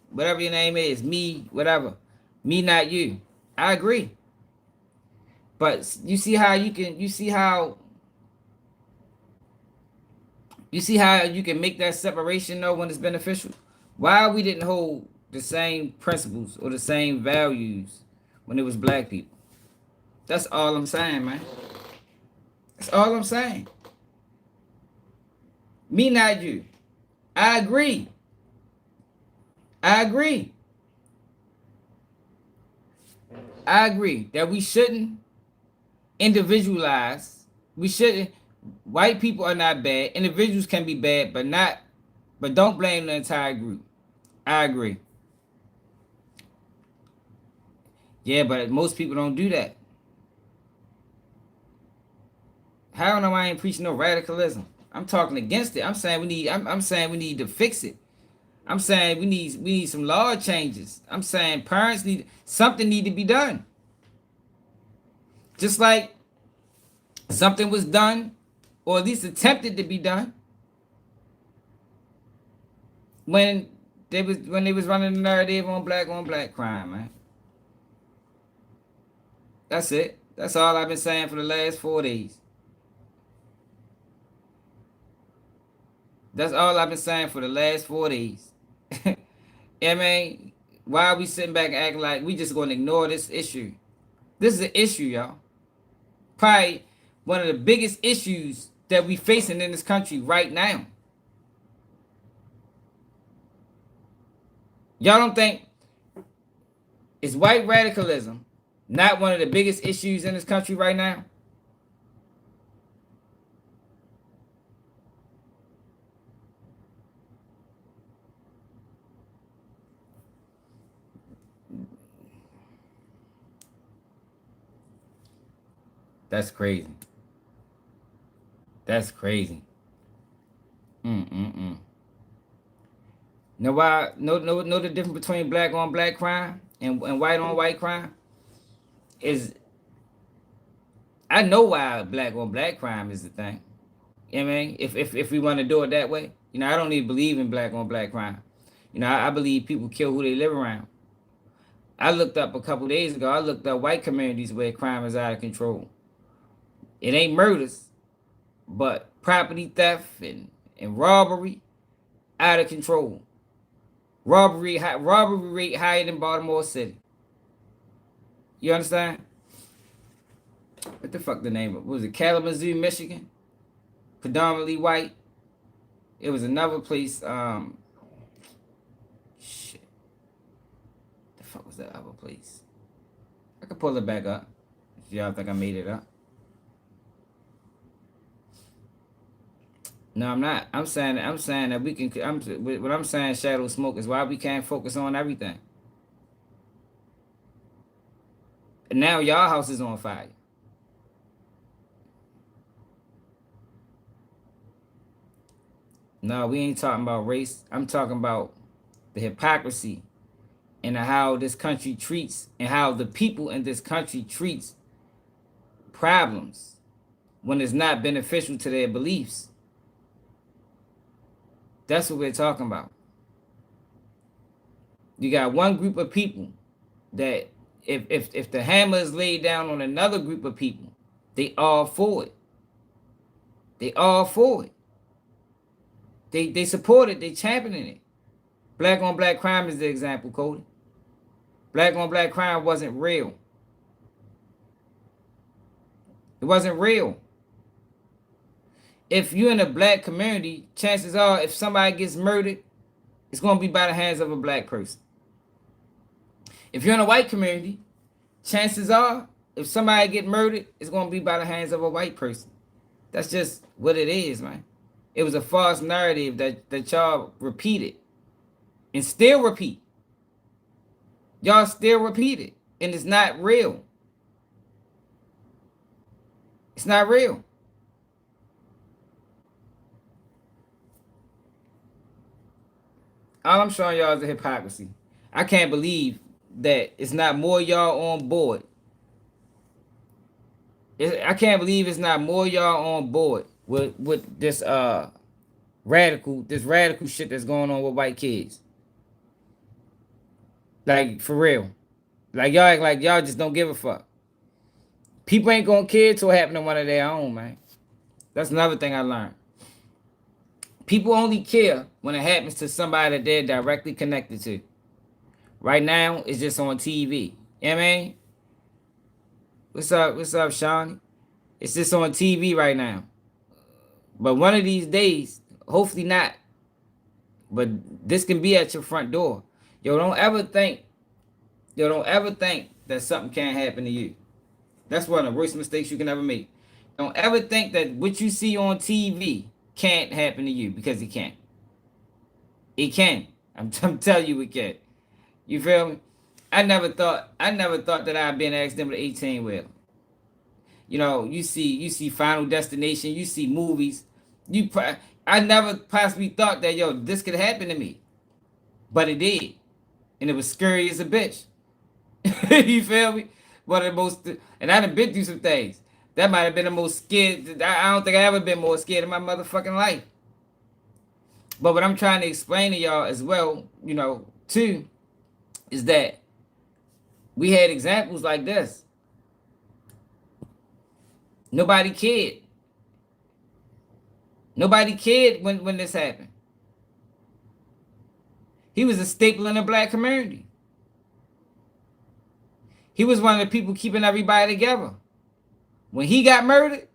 whatever your name is, me, whatever, me, not you. I agree, but you see how you can make that separation though when it's beneficial. Why we didn't hold the same principles or the same values when it was black people? That's all I'm saying, man. That's all I'm saying. Me, not you. I agree. I agree that we shouldn't individualize. We shouldn't. White people are not bad. Individuals can be bad, but don't blame the entire group. I agree. Yeah, but most people don't do that. How know I ain't preaching no radicalism? I'm talking against it. I'm saying we need. I'm saying we need to fix it. I'm saying we need some law changes. I'm saying parents need to be done. Just like something was done, or at least attempted to be done, when they was running the narrative on black crime, man. That's it. That's all I've been saying for the last 4 days. That's all I've been saying for the last 4 days. I mean, why are we sitting back and acting like we just gonna ignore this issue? This is an issue, y'all. Probably one of the biggest issues that we facing in this country right now. Y'all don't think is white radicalism not one of the biggest issues in this country right now? That's crazy. That's crazy. Mm-mm-mm. Know why? Know the difference between black on black crime and white on white crime? Is I know why black on black crime is the thing. You know what I mean? If we want to do it that way, you know, I don't even believe in black on black crime. You know, I believe people kill who they live around. I looked up a couple days ago. I looked up white communities where crime is out of control. It ain't murders, but property theft and robbery out of control. Robbery rate higher than Baltimore City. You understand? What the fuck the name of it? Was it Kalamazoo, Michigan? Predominantly white. It was another place. Shit. The fuck was that other place? I could pull it back up. If y'all think I made it up. No, I'm not. I'm saying that we can. What I'm saying, shadow smoke, is why we can't focus on everything. And now y'all house is on fire. No, we ain't talking about race. I'm talking about the hypocrisy and how this country treats and how the people in this country treats problems when it's not beneficial to their beliefs. That's what we're talking about. You got one group of people that if the hammer is laid down on another group of people, they all for it. They all for it. They support it. They championing it. Black on black crime is the example, Cody. Black on black crime wasn't real. It wasn't real. If you're in a black community, chances are if somebody gets murdered, it's going to be by the hands of a black person. If you're in a white community, chances are if somebody get murdered, it's going to be by the hands of a white person. That's just what it is, man. It was a false narrative that y'all repeated and still repeat. Y'all still repeat it, and it's not real. It's not real. All I'm showing y'all is the hypocrisy. I can't believe that it's not more y'all on board. I can't believe it's not more y'all on board with this radical shit that's going on with white kids. Like, for real. Like, y'all act like y'all just don't give a fuck. People ain't gonna care till it happen to one of their own, man. That's another thing I learned. People only care when it happens to somebody that they're directly connected to. Right now, it's just on TV. You know what I mean? What's up, Shawnee? It's just on TV right now. But one of these days, hopefully not, but this can be at your front door. Don't ever think that something can't happen to you. That's one of the worst mistakes you can ever make. Don't ever think that what you see on TV can't happen to you, because it can't. It can. I'm telling you it can. You feel me? I never thought that I'd be in an accident with an 18-wheeler. You know, you see Final Destination, you see movies. I never possibly thought that, this could happen to me. But it did. And it was scary as a bitch. You feel me? One of the most, and I done been through some things. That might have been the most scared. I don't think I ever been more scared in my motherfucking life. But what I'm trying to explain to y'all as well, too, is that we had examples like this. Nobody cared. Nobody cared when this happened. He was a staple in the black community. He was one of the people keeping everybody together. When he got murdered,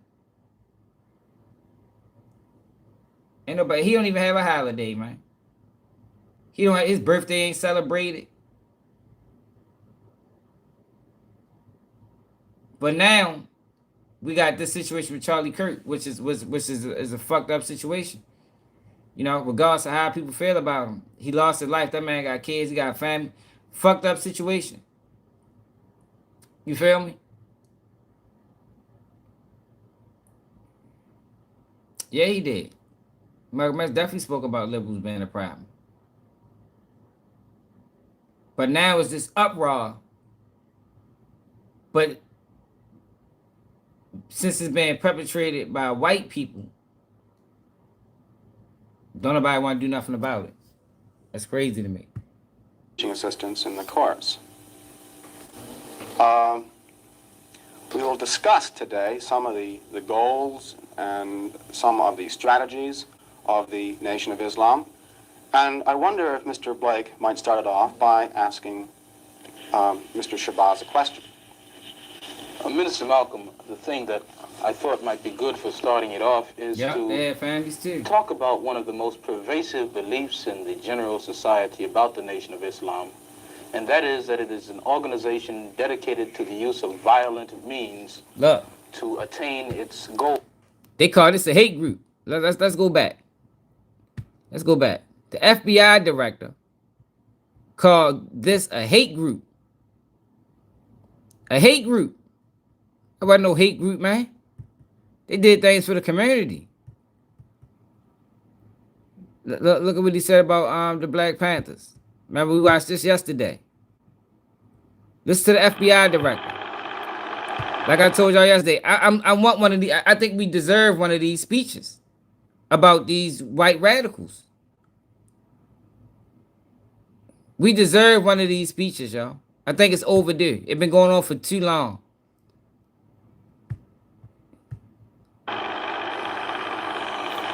he don't even have a holiday, man. His birthday ain't celebrated. But now we got this situation with Charlie Kirk, which is a fucked up situation. Regardless of how people feel about him. He lost his life. That man got kids, he got a family. Fucked up situation. You feel me? Yeah, he did. Malcolm X definitely spoke about liberals being a problem. But now it's this uproar. But since it's being perpetrated by white people, don't nobody want to do nothing about it. That's crazy to me. Assistance in the courts. We will discuss today some of the goals and some of the strategies of the Nation of Islam. And I wonder if Mr. Blake might start it off by asking Mr. Shabazz a question. Minister Malcolm, the thing that I thought might be good for starting it off is to talk about one of the most pervasive beliefs in the general society about the Nation of Islam, and that is that it is an organization dedicated to the use of violent means to attain its goal. They call this a hate group. Let's go back. Let's go back. The FBI director called this a hate group. A hate group. There wasn't no hate group, man. They did things for the community. Look at what he said about the Black Panthers. Remember, we watched this yesterday. Listen to the FBI director. Like I told y'all yesterday, I want one of these. I think we deserve one of these speeches about these white radicals. We deserve one of these speeches, y'all. I think it's overdue. It's been going on for too long.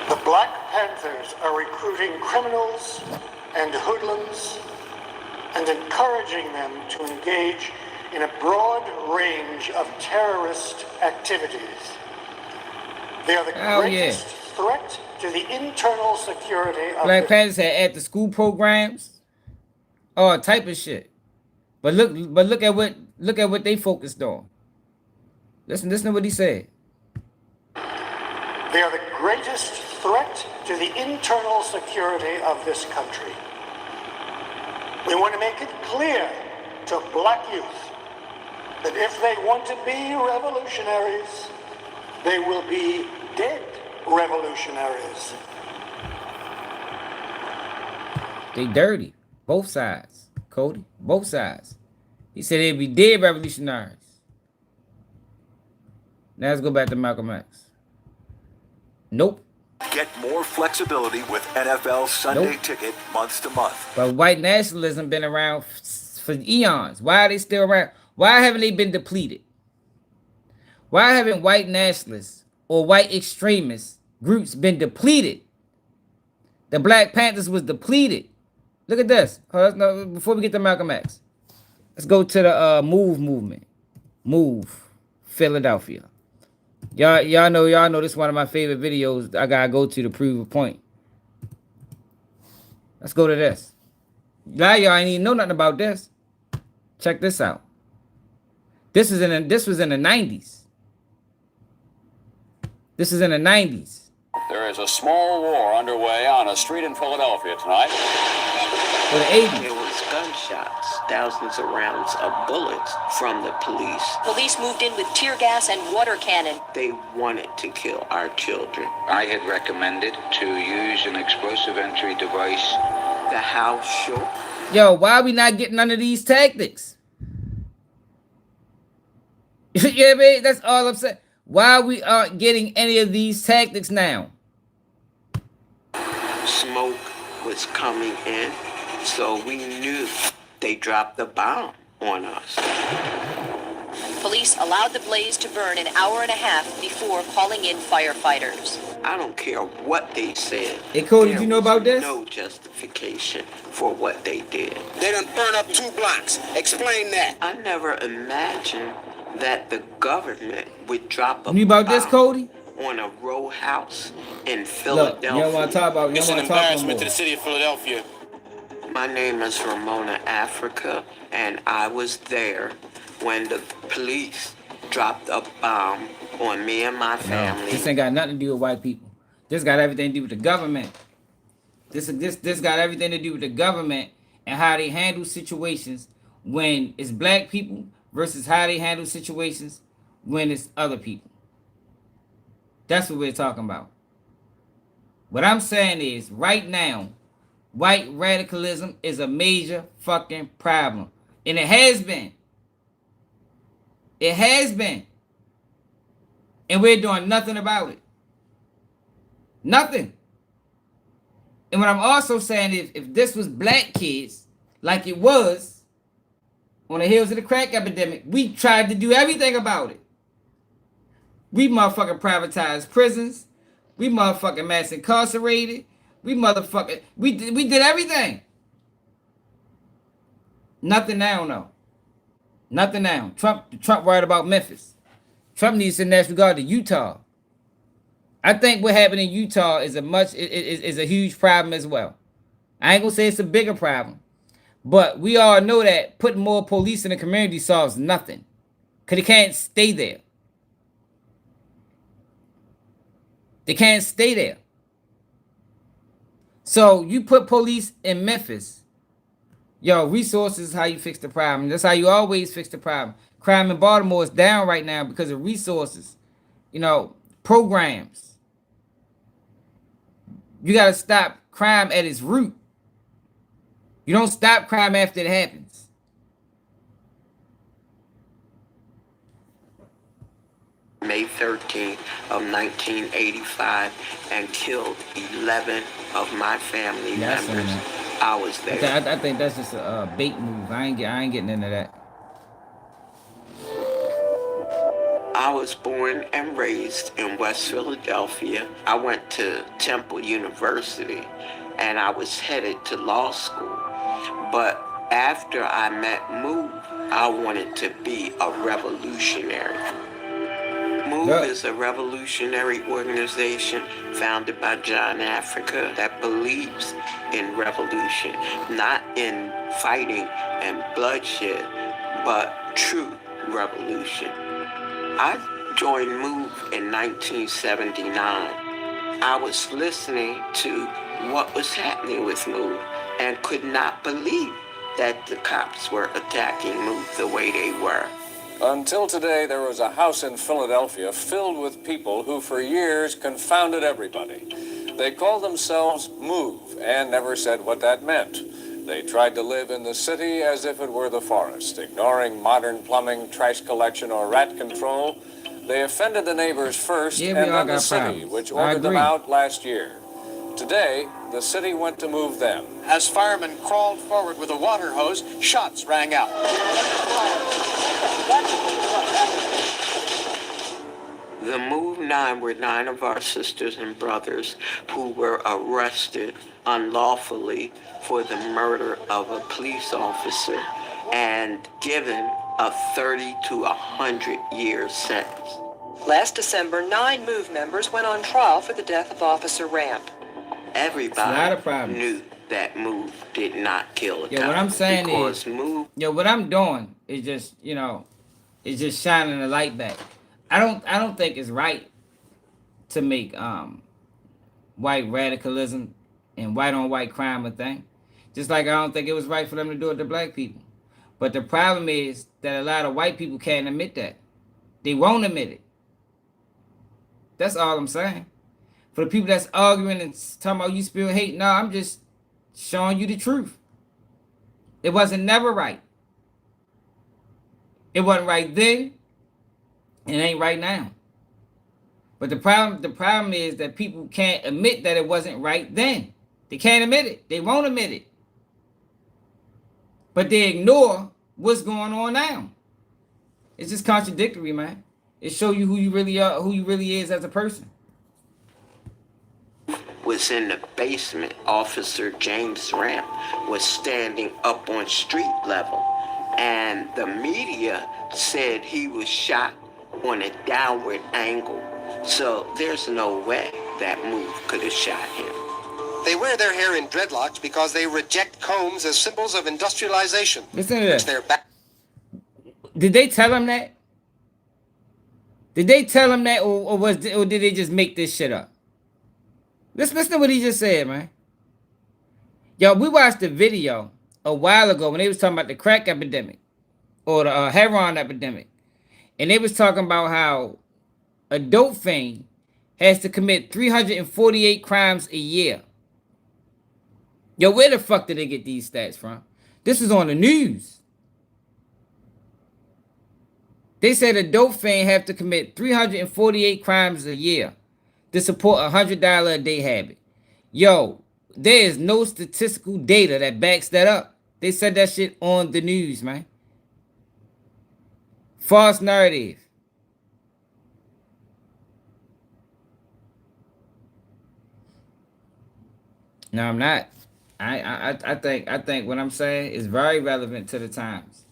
The Black Panthers are recruiting criminals and hoodlums and encouraging them to engage in a broad range of terrorist activities. They are the greatest threat to the internal security of Black Panthers had after school programs, all type of shit. But look at what they focused on. Listen to what he said. They are the greatest threat to the internal security of this country. We want to make it clear to black youth that if they want to be revolutionaries, they will be dead revolutionaries. They dirty. Both sides, Cody. Both sides. He said they'd be dead revolutionaries. Now let's go back to Malcolm X. Nope. Get more flexibility with NFL Sunday Ticket month to month. But white nationalism been around for eons. Why are they still around? Why haven't they been depleted? Why haven't white nationalists or white extremist groups been depleted? The Black Panthers was depleted. Look at this. Before we get to Malcolm X, let's go to the MOVE movement. MOVE, Philadelphia. Y'all know this is one of my favorite videos I gotta go to prove a point. Let's go to this. Now y'all ain't even know nothing about this. Check this out. This was in the 90s. This is in the 90s. There is a small war underway on a street in Philadelphia tonight. For the 80s. It was gunshots, thousands of rounds of bullets from the police. Police moved in with tear gas and water cannon. They wanted to kill our children. I had recommended to use an explosive entry device. The house shook. Yo, why are we not getting none of these tactics? Yeah, man, that's all I'm saying. Why we aren't getting any of these tactics now? Smoke was coming in, so we knew they dropped the bomb on us. Police allowed the blaze to burn an hour and a half before calling in firefighters. I don't care what they said. Hey, Cody, did you know about this? No justification for what they did. They done burned up 2 blocks. Explain that. I never imagined that the government would drop a You about this, Cody? On a row house in Philadelphia. Look, you don't want to talk about. It's an embarrassment to the city of Philadelphia. My name is Ramona Africa, and I was there when the police dropped a bomb on me and my family. No, this ain't got nothing to do with white people. This got everything to do with the government. This got everything to do with the government and how they handle situations when it's black people versus how they handle situations when it's other people. That's what we're talking about. What I'm saying is, right now, white radicalism is a major fucking problem. And it has been. It has been. And we're doing nothing about it. Nothing. And what I'm also saying is, if this was black kids, like it was on the heels of the crack epidemic, we tried to do everything about it. We motherfucking privatized prisons. We motherfucking mass incarcerated. We did everything. Nothing now, no. Nothing now. Trump worried about Memphis. Trump needs to send National Guard to Utah. I think what happened in Utah is a huge problem as well. I ain't gonna say it's a bigger problem, but we all know that putting more police in the community solves nothing, cause they can't stay there. They can't stay there. So you put police in Memphis. Yo, resources is how you fix the problem. That's how you always fix the problem. Crime in Baltimore is down right now because of resources. You know, programs. You got to stop crime at its root. You don't stop crime after it happens. May 13th of 1985 and killed 11 of my family members. I was there. I think that's just a bait move. I ain't getting into that. I was born and raised in West Philadelphia. I went to Temple University and I was headed to law school. But after I met MOVE, I wanted to be a revolutionary. MOVE is a revolutionary organization founded by John Africa that believes in revolution, not in fighting and bloodshed, but true revolution. I joined MOVE in 1979. I was listening to what was happening with MOVE and could not believe that the cops were attacking MOVE the way they were. Until today, there was a house in Philadelphia filled with people who for years confounded everybody. They called themselves MOVE and never said what that meant. They tried to live in the city as if it were the forest, ignoring modern plumbing, trash collection, or rat control. They offended the neighbors first and then the city, which ordered them out last year. Today, the city went to move them. As firemen crawled forward with a water hose, shots rang out. The MOVE 9 were 9 of our sisters and brothers who were arrested unlawfully for the murder of a police officer and given a 30 to 100 year sentence. Last December, 9 MOVE members went on trial for the death of Officer Ramp. Everybody knew that MOVE did not kill a guy. What I'm saying is, what I'm doing is just, it's just shining the light back. I don't think it's right to make white radicalism and white on white crime a thing. Just like I don't think it was right for them to do it to black people. But the problem is that a lot of white people can't admit that. They won't admit it. That's all I'm saying. For the people that's arguing and talking about you spill hate, no, I'm just showing you the truth. It wasn't never right. It wasn't right then. It ain't right now. But the problem is that people can't admit that it wasn't right then. They can't admit it. They won't admit it. But they ignore what's going on now. It's just contradictory, man. It shows you who you really are, who you really is as a person. Was in the basement. Officer James Ramp was standing up on street level, and the media said he was shot on a downward angle. So there's no way that MOVE could have shot him. They wear their hair in dreadlocks because they reject combs as symbols of industrialization. Listen to this. Did they tell him that? Did they tell him that, or did they just make this shit up? Listen to what he just said, man. Yo, we watched the video a while ago when they was talking about the crack epidemic or the heroin epidemic. And they was talking about how a dope fiend has to commit 348 crimes a year. Yo, where the fuck did they get these stats from? This is on the news. They said a dope fan have to commit 348 crimes a year to support a $100 a day habit. Yo, there is no statistical data that backs that up. They said that shit on the news, man. False narrative. No, I'm not. I think what I'm saying is very relevant to the times,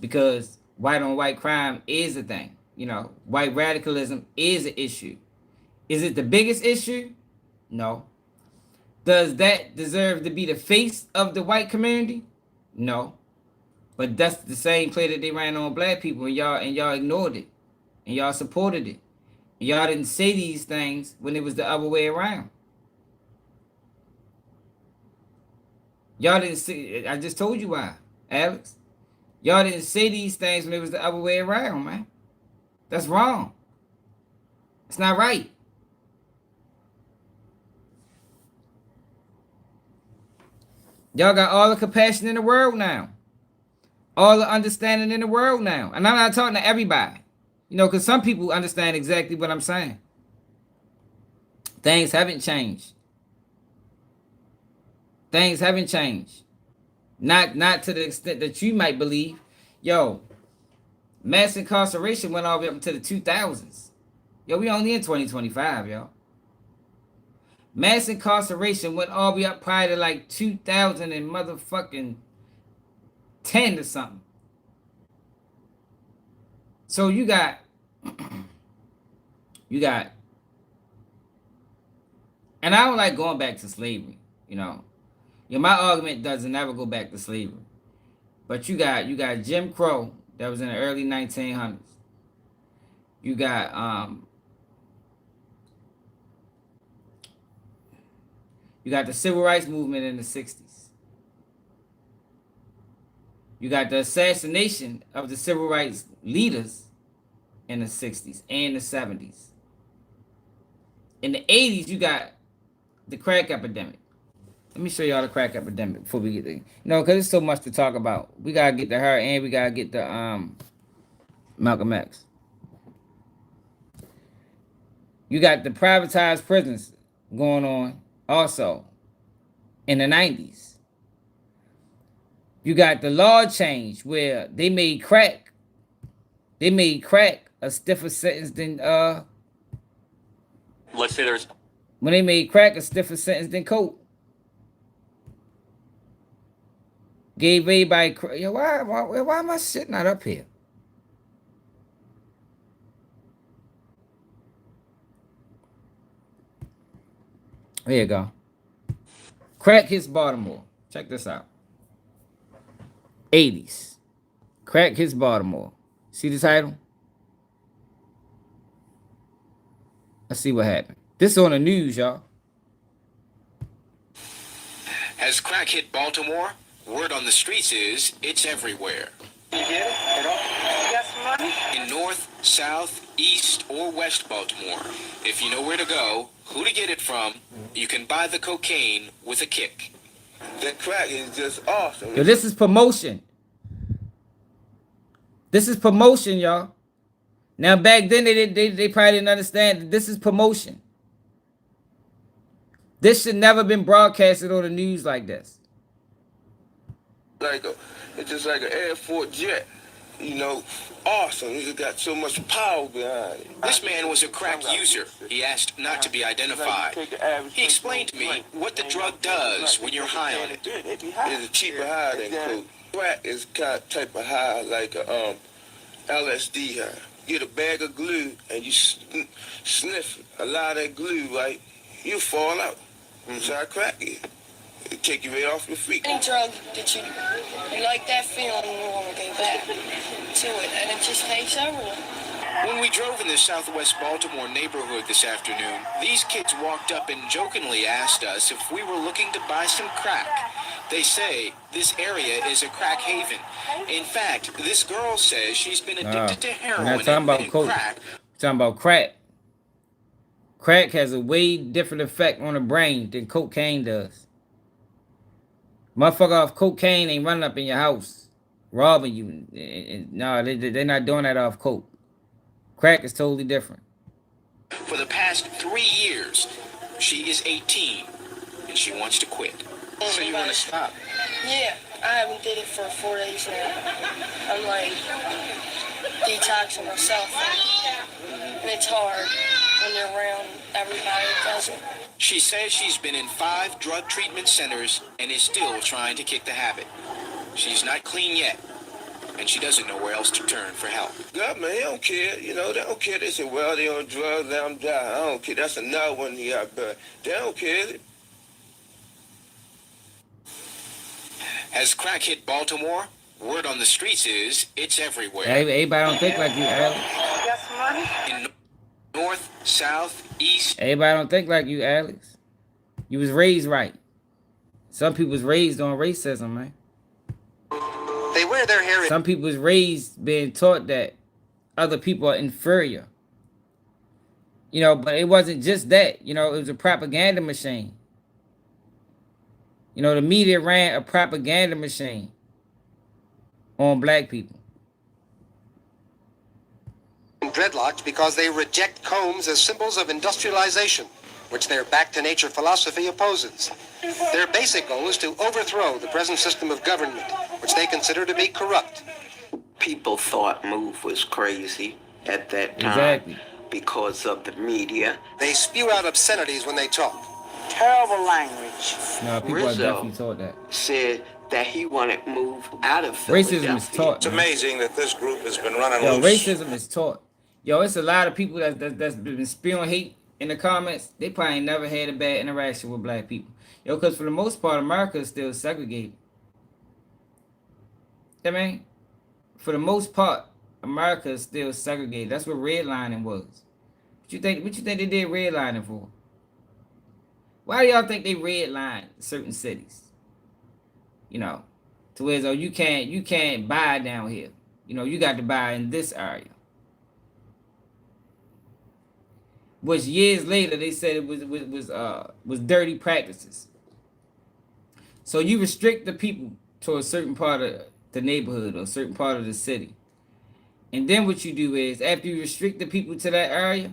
because white on white crime is a thing. You know, white radicalism is an issue. Is it the biggest issue? No. Does that deserve to be the face of the white community? No. But that's the same play that they ran on black people, and y'all ignored it, and y'all supported it. And y'all didn't say these things when it was the other way around. Y'all didn't say. I just told you why, Alex. Y'all didn't say these things when it was the other way around, man. That's wrong. It's not right. Y'all got all the compassion in the world now. All the understanding in the world now. And I'm not talking to everybody. You know, because some people understand exactly what I'm saying. Things haven't changed. Things haven't changed. Not to the extent that you might believe. Yo, mass incarceration went all the way up to the 2000s. Yo, we only in 2025, yo. Mass incarceration went all the way up probably to like 2000 and motherfucking 10 or something. So you got, and I don't like going back to slavery, you know. Yeah, my argument doesn't ever go back to slavery. But you got Jim Crow that was in the early 1900s. You got the civil rights movement in the 60s. You got the assassination of the civil rights leaders in the 60s and the 70s. In the 80s, you got the crack epidemic. Let me show y'all the crack epidemic before we get there. No, because there's so much to talk about. We gotta get to her, and we gotta get to Malcolm X. You got the privatized prisons going on also in the 90s. You got the law change where they made crack a stiffer sentence than Let's say there's when they made crack a stiffer sentence than coke. Gave everybody, yo, why am I shit not up here? There you go. Crack hits Baltimore. Check this out. 80s. Crack hits Baltimore. See the title? Let's see what happened. This is on the news, y'all. As crack hit Baltimore, word on the streets is it's everywhere. You get it? You got some money? In North, South, East, or West Baltimore, if you know where to go, who to get it from, you can buy the cocaine with a kick. The crack is just awesome. Yo, this is promotion. This is promotion, y'all. Now, back then, they probably didn't understand that this is promotion. This should never been broadcasted on the news like this. It's just like an Air Force jet. You know, awesome. It just got so much power behind it. This man was a crack user. He asked not to be identified. He explained to me what the drug does when you're high on it. It's a cheaper high than coke. Crack is type of high like a LSD high. Get a bag of glue and you sniff a lot of that glue, right? You fall out. That's how crack is. It take you right off your feet. Any drug that you like that feeling, you want to go back to it, and it just takes over. When we drove in the southwest Baltimore neighborhood this afternoon, these kids walked up and jokingly asked us if we were looking to buy some crack. They say this area is a crack haven. In fact, this girl says she's been addicted to heroin We're not talking about and coke. crack. We're talking about crack. Crack has a way different effect on the brain than cocaine does. Motherfucker off cocaine ain't running up in your house, robbing you. No, they're not doing that off coke. Crack is totally different. For the past 3 years, she is 18, and she wants to quit. So you want to stop? Yeah, I haven't did it for 4 days now. I'm like detoxing myself, and it's hard when you're around everybody that does it. She says she's been in 5 drug treatment centers and is still trying to kick the habit. She's not clean yet, and she doesn't know where else to turn for help. Government, they don't care. You know, they don't care. They say, well, they on drugs, let them die. I don't care. That's another one he got, but they don't care. As crack hit Baltimore, word on the streets is it's everywhere. Everybody don't think like you, Alex. In north, south, east. Everybody don't think like you, Alex. You was raised right. Some people was raised on racism, man. They wear their hair. Some people was raised being taught that other people are inferior. You know, but it wasn't just that. You know, it was a propaganda machine. You know, the media ran a propaganda machine on black people. Dreadlocks because they reject combs as symbols of industrialization, which their back-to-nature philosophy opposes. Their basic goal is to overthrow the present system of government, which they consider to be corrupt. People thought Move was crazy at that time. Exactly. Because of the media. They spew out obscenities when they talk. Terrible language. No, people are definitely taught that. Said that he wanted Move out of Philadelphia. Racism is taught. It's amazing that this group has been running Yo, loose. racism is taught. Yo, it's a lot of people that's been spewing hate in the comments. They probably ain't never had a bad interaction with black people. Yo, because for the most part, America is still segregated. I mean, for the most part, America is still segregated. That's what redlining was. What you think they did redlining for? Why do y'all think they redlined certain cities? You know, to where oh you can't buy down here. You know, you got to buy in this area. Which years later they said it was dirty practices. So you restrict the people to a certain part of the neighborhood or a certain part of the city. And then what you do is, after you restrict the people to that area,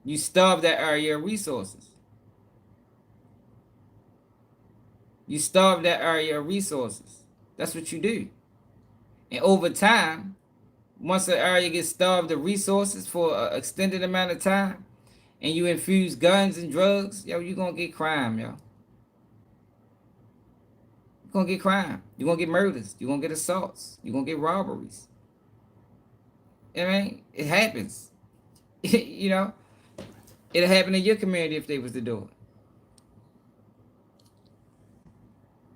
you starve that area of resources. You starve that area of resources. That's what you do. And over time, once an area gets starved of resources for an extended amount of time, and you infuse guns and drugs, yo, you're going to get crime, yo. You're going to get crime. You're going to get murders. You're going to get assaults. You're going to get robberies. I mean, it happens. You know, it'll happen in your community if they was to do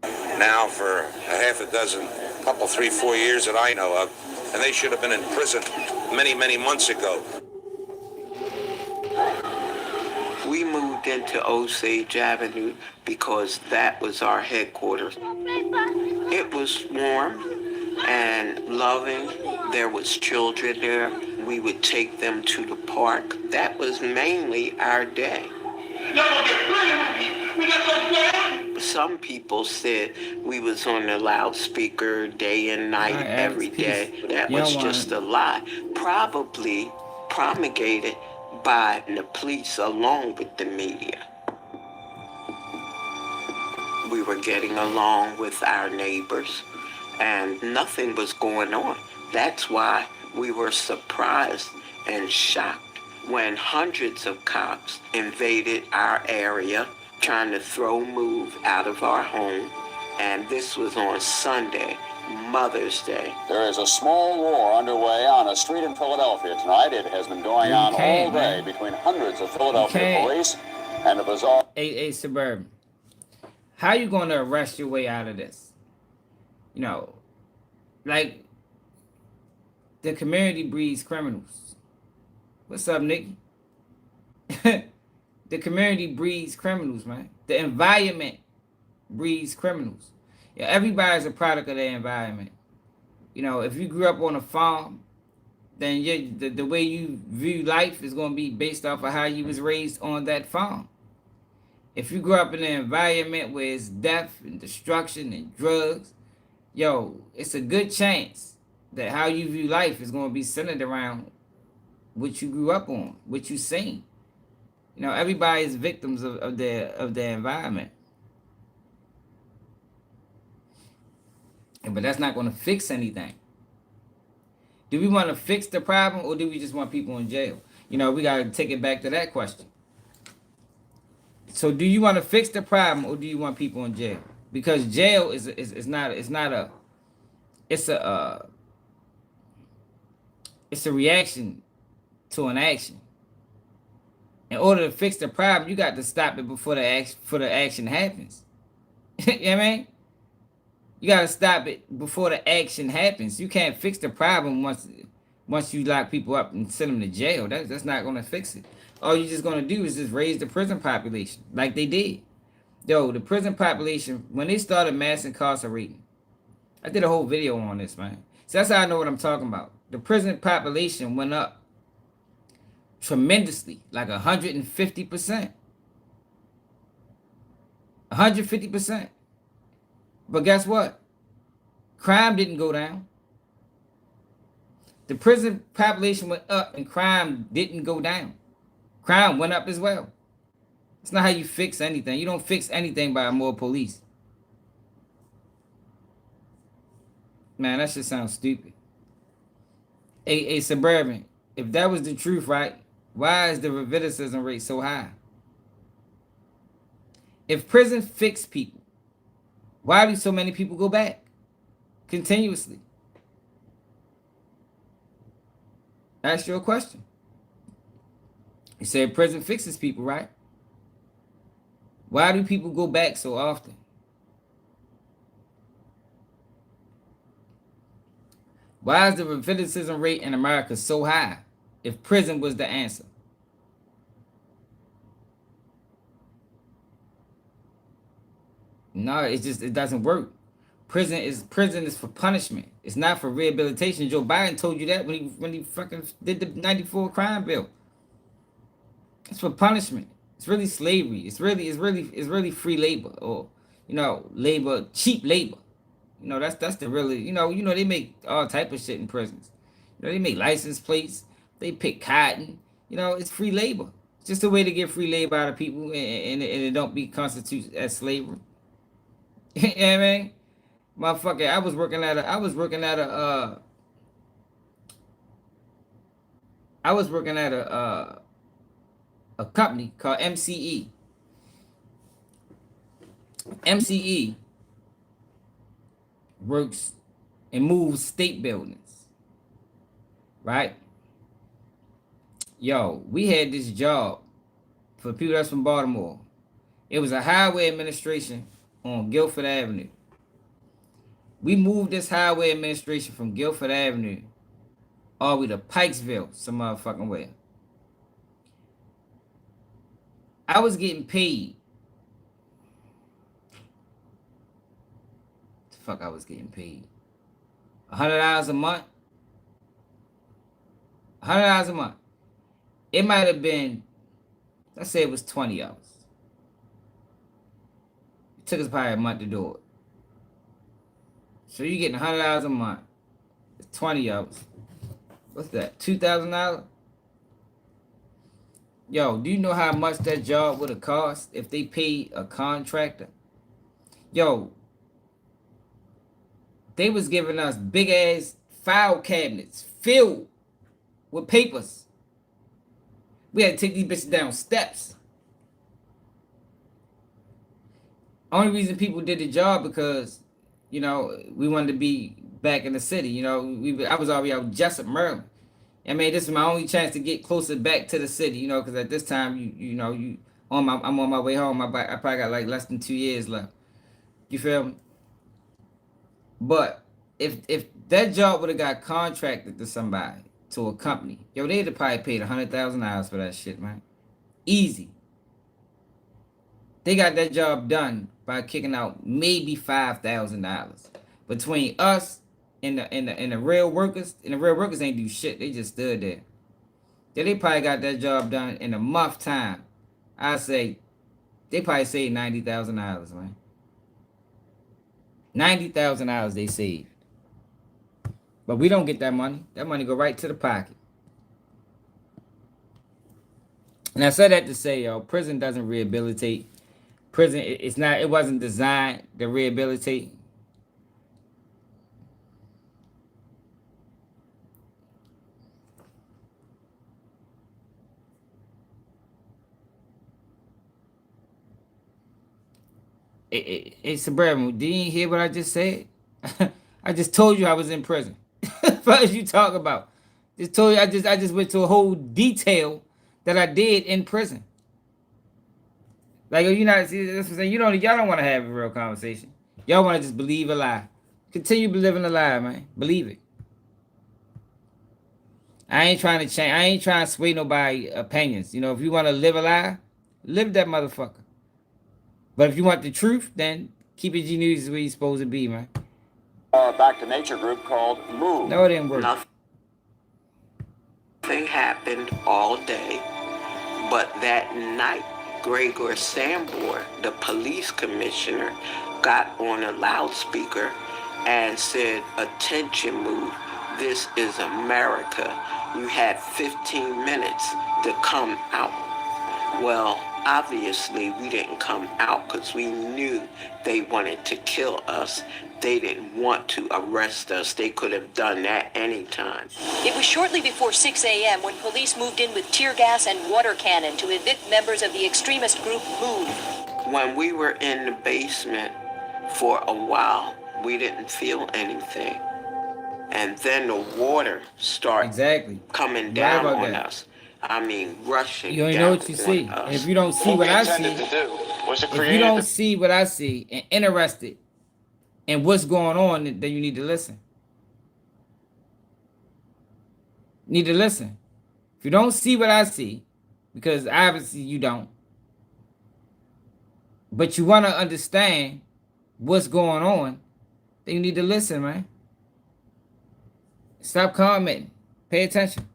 it. Now for a half a dozen, couple, 3, 4 years that I know of, and they should have been in prison many, many months ago. We moved into Osage Avenue because that was our headquarters. It was warm and loving. There was children there. We would take them to the park. That was mainly our day. Some people said we was on the loudspeaker day and night, every day. That was just a lie. Probably promulgated by the police along with the media. We were getting along with our neighbors and nothing was going on. That's why we were surprised and shocked when hundreds of cops invaded our area trying to throw Move out of our home. And this was on Sunday, Mother's Day. There is a small war underway on a street in Philadelphia tonight. It has been going on all day between hundreds of Philadelphia police and a bizarre... Hey, Suburban, how you going to arrest your way out of this? You know, like, the community breeds criminals. What's up, Nikki? The community breeds criminals, man. The environment breeds criminals. Yeah, everybody's a product of their environment. You know, if you grew up on a farm then the way you view life is going to be based off of how you was raised on that farm. If you grew up in an environment where it's death and destruction and drugs, yo, it's a good chance that how you view life is going to be centered around what you grew up on, what you seen. You know, everybody is victims of their environment. But that's not going to fix anything. Do we want to fix the problem, or do we just want people in jail? You know, we got to take it back to that question. So do you want to fix the problem, or do you want people in jail? Because jail is a reaction to an action. In order to fix the problem, you got to stop it before the action happens. You know what I mean? You got to stop it before the action happens. You can't fix the problem once you lock people up and send them to jail. That's not going to fix it. All you're just going to do is just raise the prison population like they did. Yo, the prison population, when they started mass incarcerating, I did a whole video on this, man. So that's how I know what I'm talking about. The prison population went up tremendously, like 150%. 150%. But guess what? Crime didn't go down. The prison population went up and crime didn't go down. Crime went up as well. It's not how you fix anything. You don't fix anything by more police. Man, that shit sounds stupid. A Suburban, if that was the truth, right? Why is the recidivism rate so high? If prison fixed people, why do so many people go back continuously? Ask you a question. You said prison fixes people, right? Why do people go back so often? Why is the recidivism rate in America so high if prison was the answer? No, it doesn't work. Prison is for punishment. It's not for rehabilitation. Joe Biden told you that when he fucking did the 94 crime bill. It's for punishment. It's really slavery. It's really free labor, or labor, cheap labor. That's the really they make all type of shit in prisons. They make license plates. They pick cotton. It's free labor. It's just a way to get free labor out of people, and it don't be constituted as slavery. You know what I mean? Motherfucker, I was working at a company called MCE. MCE works and moves state buildings. Right? Yo, we had this job for people that's from Baltimore. It was a highway administration on Guilford Avenue. We moved this highway administration from Guilford Avenue all the way to Pikesville, some motherfucking way. I was getting paid. The fuck I was getting paid? $100 a month? $100 a month. It might have been, let's say it was 20 hours. It took us probably a month to do it. So you're getting $100 a month. It's 20 hours. What's that? $2,000? Yo, do you know how much that job would have cost if they paid a contractor? Yo, they was giving us big ass file cabinets filled with papers. We had to take these bitches down steps. Only reason people did the job because we wanted to be back in the city. I was already out Jessup, Maryland. I mean, this is my only chance to get closer back to the city. Because at this time, I'm on my way home. I probably got like less than 2 years left. You feel me? But if that job would have got contracted to somebody, to a company, they'd have probably paid $100,000 for that shit, man. Easy. They got that job done by kicking out maybe $5,000 between us and the real workers, and the real workers ain't do shit. They just stood there. Yeah, they probably got that job done in a month time. I say they probably saved $90,000, man. $90,000 they saved. But we don't get that money. That money go right to the pocket. And I said that to say, yo, prison doesn't rehabilitate. Prison, it's not. It wasn't designed to rehabilitate. Hey, Suburban, did you hear what I just said? I just told you I was in prison. What did you talk about? Just told you I just went to a whole detail that I did in prison. Like, you know, see, that's what I'm saying. Y'all don't want to have a real conversation. Y'all want to just believe a lie. Continue believing a lie, man. Believe it. I ain't trying to change. I ain't trying to sway nobody's opinions. You know, if you want to live a lie, live that motherfucker. But if you want the truth, then keep it genius where you're supposed to be, man. Back to Nature group called Move. No, it didn't work. Nothing happened all day, but that night, Gregor Sambor, the police commissioner, got on a loudspeaker and said, "Attention, Move, this is America. You had 15 minutes to come out." Well, obviously we didn't come out because we knew they wanted to kill us. They didn't want to arrest us. They could have done that anytime. It was shortly before 6 a.m. when police moved in with tear gas and water cannon to evict members of the extremist group Move. When we were in the basement for a while, we didn't feel anything. And then the water started coming down on us. I mean, rushing. You ain't know what you see. And if you don't see what I see, if you don't see what I see and interested in what's going on, then you need to listen. You need to listen. If you don't see what I see, because obviously you don't, but you want to understand what's going on, then you need to listen, man. Stop commenting. Pay attention.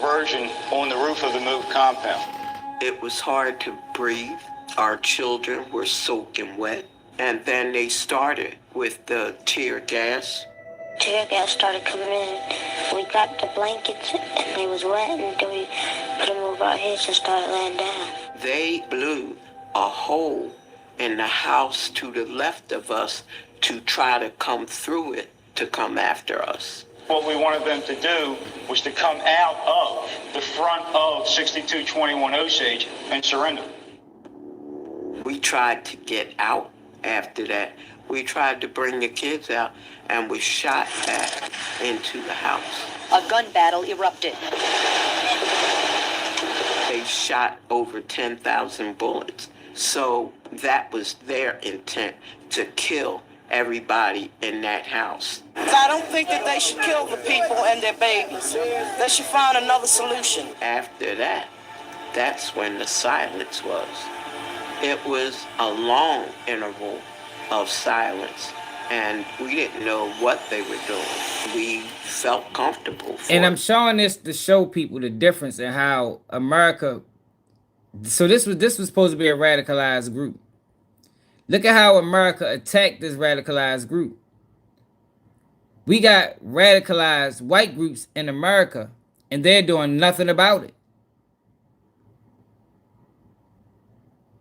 Version on the roof of the Move compound. It was hard to breathe. Our children were soaking wet. And then they started with the tear gas. Tear gas started coming in. We grabbed the blankets and they was wet, and then we put them over our heads and started laying down. They blew a hole in the house to the left of us to try to come through it to come after us. What we wanted them to do was to come out of the front of 6221 Osage and surrender. We tried to get out after that. We tried to bring the kids out and was shot back into the house. A gun battle erupted. They shot over 10,000 bullets. So that was their intent, to kill everybody in that house. I don't think that they should kill the people and their babies. They should find another solution. After that, that's when the silence was. It was a long interval of silence, and we didn't know what they were doing. We felt comfortable. And I'm showing this to show people the difference in how America. So this was supposed to be a radicalized group. Look at how America attacked this radicalized group. We got radicalized white groups in America, and they're doing nothing about it.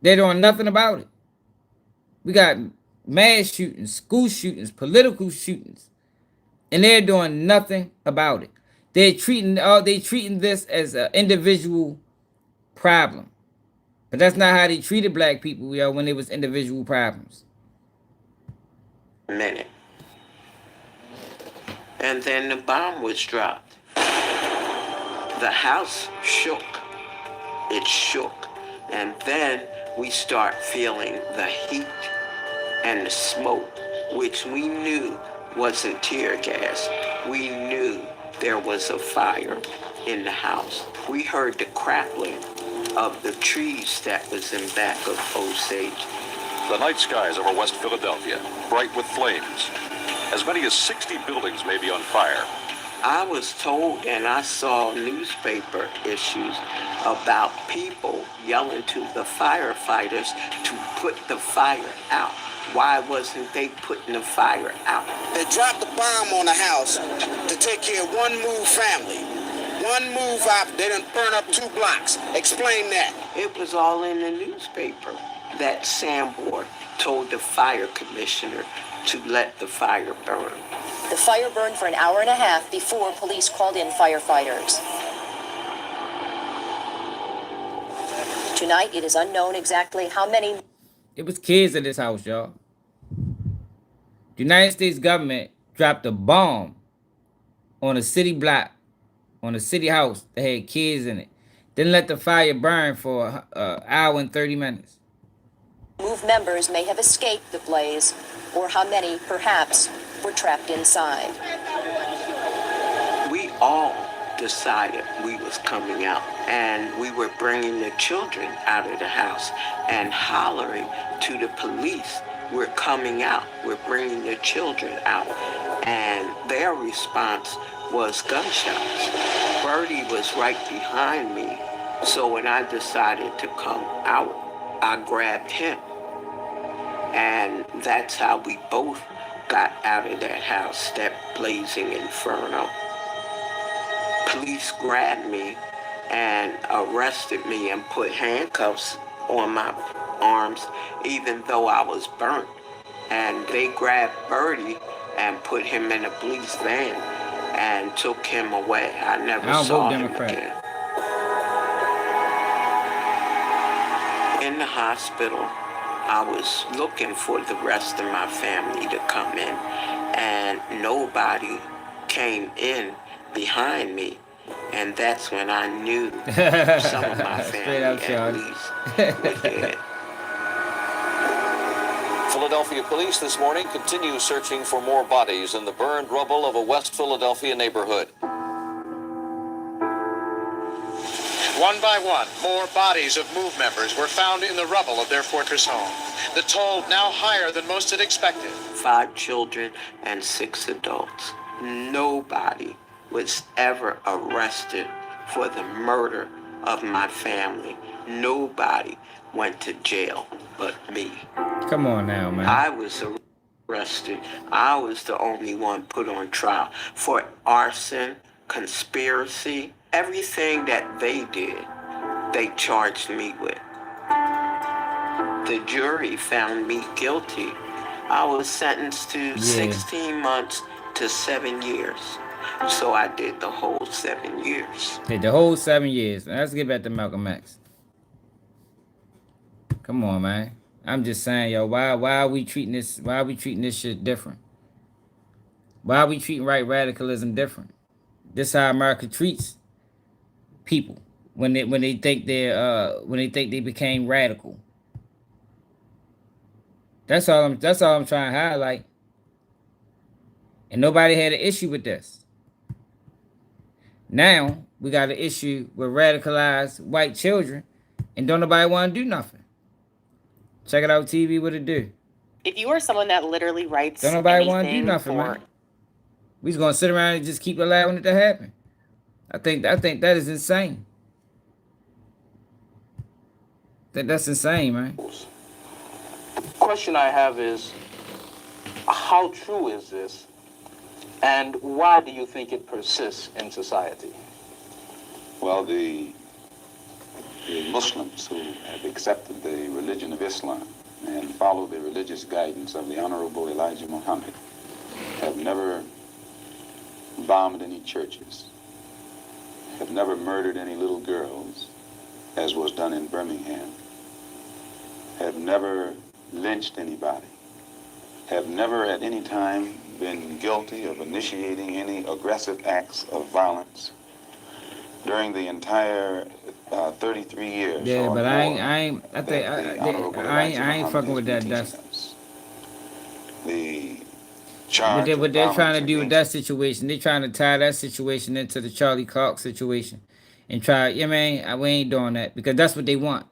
They're doing nothing about it. We got mass shootings, school shootings, political shootings, and they're doing nothing about it. They're treating this as an individual problem. But that's not how they treated black people, when it was individual problems. Minute. And then the bomb was dropped. The house shook. It shook. And then we start feeling the heat and the smoke, which we knew wasn't tear gas. We knew there was a fire in the house. We heard the crackling of the trees that was in back of Osage. The night skies over West Philadelphia, bright with flames. As many as 60 buildings may be on fire. I was told, and I saw newspaper issues about people yelling to the firefighters to put the fire out. Why wasn't they putting the fire out? They dropped a bomb on the house to take care of one move family. One move out, they done burn up 2 blocks. Explain that. It was all in the newspaper that Sanborn told the fire commissioner to let the fire burn. The fire burned for an hour and a half before police called in firefighters. Tonight, it is unknown exactly how many. It was kids in this house, y'all. The United States government dropped a bomb on a city block, on a city house that had kids in it. Then let the fire burn for an hour and 30 minutes. Move members may have escaped the blaze, or how many, perhaps, were trapped inside. We all decided we was coming out, and we were bringing the children out of the house and hollering to the police, we're coming out, we're bringing the children out. And their response was gunshots. Bertie was right behind me, so when I decided to come out, I grabbed him. And that's how we both got out of that house, that blazing inferno. Police grabbed me and arrested me and put handcuffs on my arms, even though I was burnt. And they grabbed Bertie and put him in a police van and took him away. I never saw him again. In the hospital, I was looking for the rest of my family to come in, and nobody came in behind me. And that's when I knew some of my family at least were dead. Philadelphia police this morning continue searching for more bodies in the burned rubble of a West Philadelphia neighborhood. One by one, more bodies of MOVE members were found in the rubble of their fortress home. The toll now higher than most had expected. 5 children and 6 adults. Nobody was ever arrested for the murder of my family. Nobody went to jail but me. Come on now, man. I was arrested. I was the only one put on trial for arson, conspiracy, everything that they did, they charged me with. The jury found me guilty. I was sentenced to 16 months to 7 years. So I did the whole 7 years. Did the whole 7 years. Now let's get back to Malcolm X. Come on, man. I'm just saying, yo, why are we treating this shit different? Why are we treating right radicalism different? This is how America treats people when they think they became radical. That's all I'm trying to highlight. And nobody had an issue with this. Now we got an issue with radicalized white children, and don't nobody want to do nothing. Check it out, TV. What it do? If you are someone that literally writes, don't nobody want to do nothing, man. We just gonna sit around and just keep allowing it to happen. I think that is insane. That's insane, man. The question I have is, how true is this? And why do you think it persists in society? Well, the Muslims who have accepted the religion of Islam and follow the religious guidance of the Honorable Elijah Muhammad have never bombed any churches, have never murdered any little girls, as was done in Birmingham, have never lynched anybody, have never at any time been guilty of initiating any aggressive acts of violence during the entire 33 years. Yeah, but I ain't fucking with that. That's the charge. What they're trying to do with that situation, they're trying to tie that situation into the Charlie Clark situation, and try. Yeah, man, we ain't doing that because that's what they want.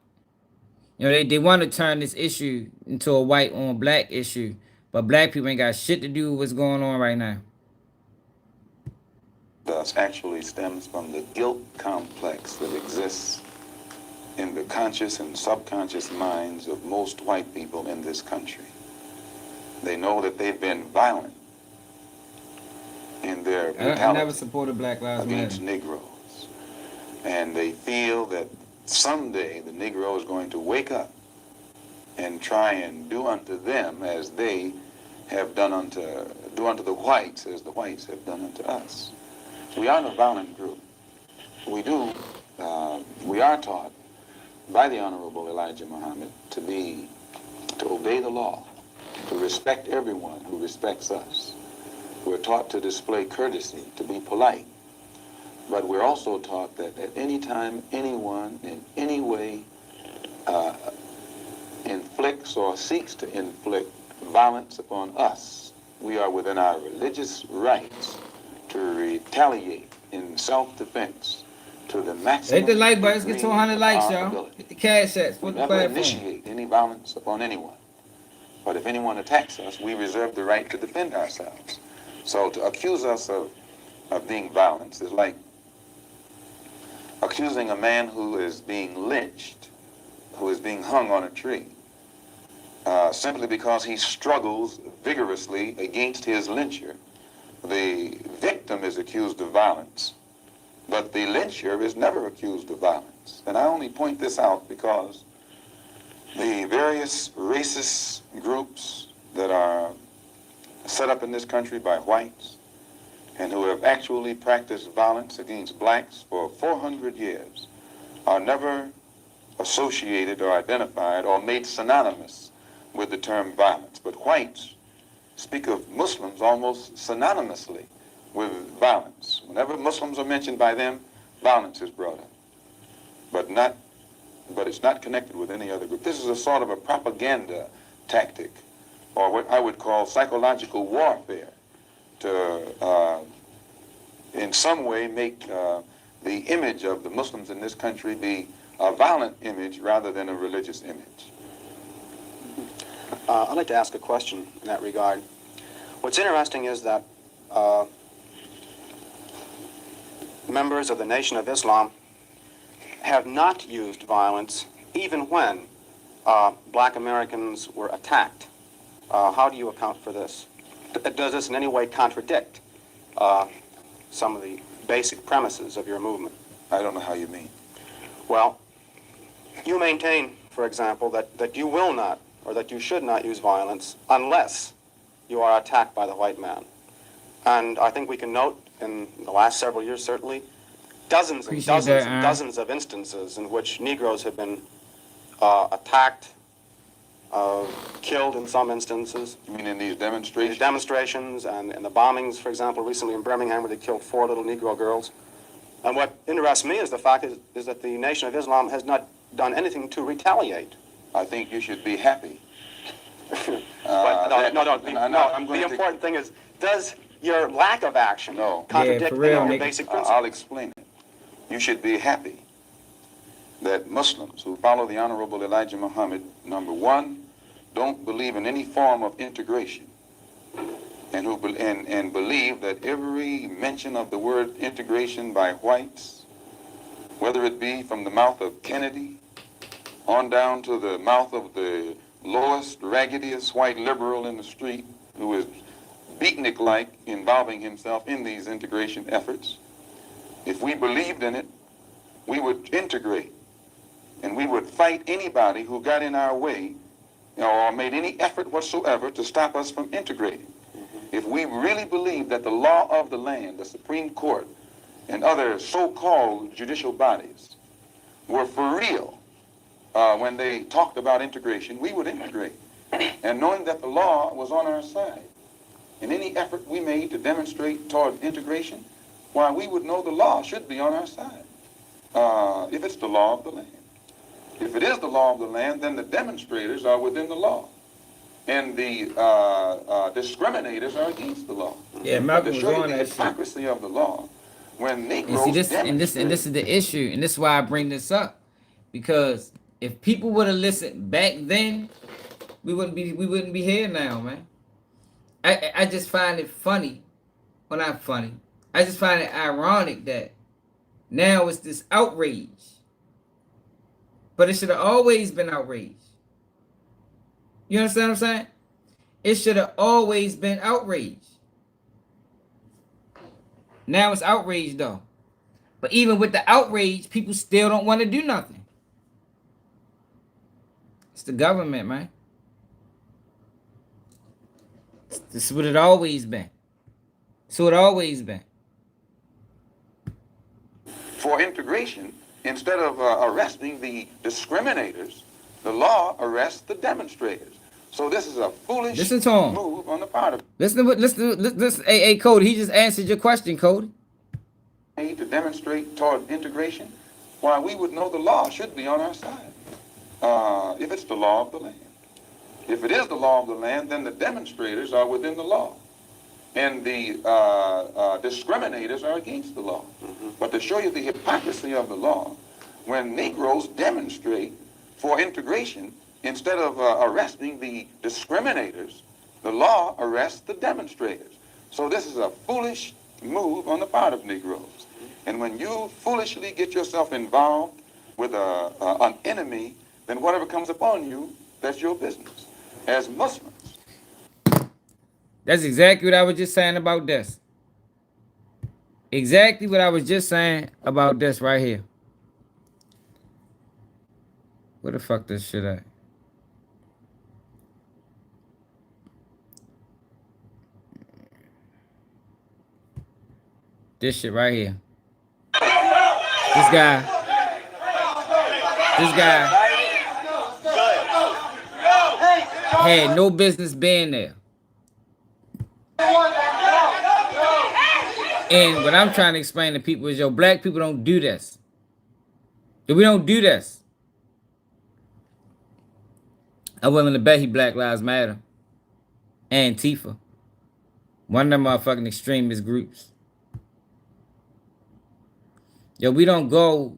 You know, they want to turn this issue into a white on black issue, But black people ain't got shit to do with what's going on right now. Thus actually stems from the guilt complex that exists in the conscious and subconscious minds of most white people in this country. They know that they've been violent in their brutality I never supported Black Lives against Matter. Negroes. And they feel that someday the Negro is going to wake up and try and do unto them as they have done do unto the whites as the whites have done unto us. We aren't a violent group. We are taught by the Honorable Elijah Muhammad to obey the law, to respect everyone who respects us. We're taught to display courtesy, to be polite. But we're also taught that at any time anyone in any way inflicts or seeks to inflict violence upon us, we are within our religious rights to retaliate in self-defense to the maximum. Hit the like button. Let's get to 100 likes, y'all. Hit the cash apps. We Put the never platform. initiate any violence upon anyone. But if anyone attacks us, we reserve the right to defend ourselves. So to accuse us of being violent is like accusing a man who is being lynched, who is being hung on a tree, simply because he struggles vigorously against his lyncher. The victim is accused of violence, but the lyncher is never accused of violence. And I only point this out because the various racist groups that are set up in this country by whites and who have actually practiced violence against blacks for 400 years are never associated or identified or made synonymous with the term violence. But whites speak of Muslims almost synonymously with violence. Whenever Muslims are mentioned by them, violence is brought up. But it's not connected with any other group. This is a sort of a propaganda tactic, or what I would call psychological warfare, to in some way make the image of the Muslims in this country be a violent image rather than a religious image. I'd like to ask a question in that regard. What's interesting is that members of the Nation of Islam have not used violence even when black Americans were attacked. How do you account for this? Does this in any way contradict some of the basic premises of your movement? I don't know how you mean. Well, you maintain, for example, that you will not, or that you should not use violence unless you are attacked by the white man. And I think we can note in the last several years, certainly, dozens and dozens and dozens of instances in which Negroes have been attacked, killed in some instances. You mean in these demonstrations? These demonstrations and the bombings, for example, recently in Birmingham where they killed 4 little Negro girls. And what interests me is the fact is that the Nation of Islam has not done anything to retaliate. I think you should be happy. The important thing is, does your lack of action contradict your basic principles? I'll explain it. You should be happy that Muslims who follow the Honorable Elijah Muhammad, number one, don't believe in any form of integration, and who believe that every mention of the word integration by whites, whether it be from the mouth of Kennedy on down to the mouth of the lowest, raggediest white liberal in the street who is beatnik-like involving himself in these integration efforts, if we believed in it, we would integrate. And we would fight anybody who got in our way or made any effort whatsoever to stop us from integrating. If we really believed that the law of the land, the Supreme Court, and other so-called judicial bodies were for real when they talked about integration, we would integrate. And knowing that the law was on our side, in any effort we made to demonstrate toward integration, why, we would know the law should be on our side, if it's the law of the land. If it is the law of the land, then the demonstrators are within the law, and the discriminators are against the law. Yeah, Malcolm was on that shit. The hypocrisy of the law, when Negroes and this is the issue, and this is why I bring this up, because if people would have listened back then, we wouldn't be here now, man. I just find it funny. Well, not funny. I just find it ironic that now it's this outrage. But it should have always been outrage. You understand what I'm saying? It should have always been outrage. Now it's outrage though. But even with the outrage, people still don't want to do nothing. It's the government, man. This is what it always been. It's what it always been. For integration, instead of arresting the discriminators, the law arrests the demonstrators. So this is a foolish move on the part of. Listen. Hey, Cody. He just answered your question, Cody. To demonstrate toward integration, why we would know the law should be on our side. If it's the law of the land. If it is the law of the land, then the demonstrators are within the law. And the discriminators are against the law. But to show you the hypocrisy of the law, when Negroes demonstrate for integration, instead of arresting the discriminators, the law arrests the demonstrators. So this is a foolish move on the part of Negroes. And when you foolishly get yourself involved with an enemy, then whatever comes upon you, that's your business. As Muslims. That's exactly what I was just saying about this. Exactly what I was just saying about this right here. Where the fuck this shit at? This shit right here. This guy had no business being there. And what I'm trying to explain to people is, black people don't do this. We don't do this. I'm willing to bet he Black Lives Matter. And Antifa. One of them motherfucking extremist groups. We don't go.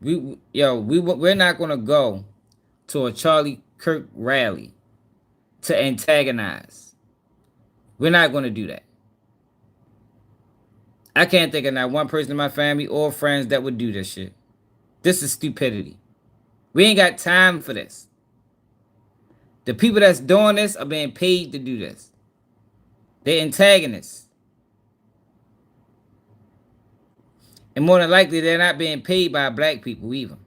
We're not gonna go to a Charlie Kirk rally to antagonize. We're not gonna do that. I can't think of not one person in my family or friends that would do this shit. This is stupidity. We ain't got time for this. The people that's doing this are being paid to do this. They're antagonists. And more than likely, they're not being paid by black people either.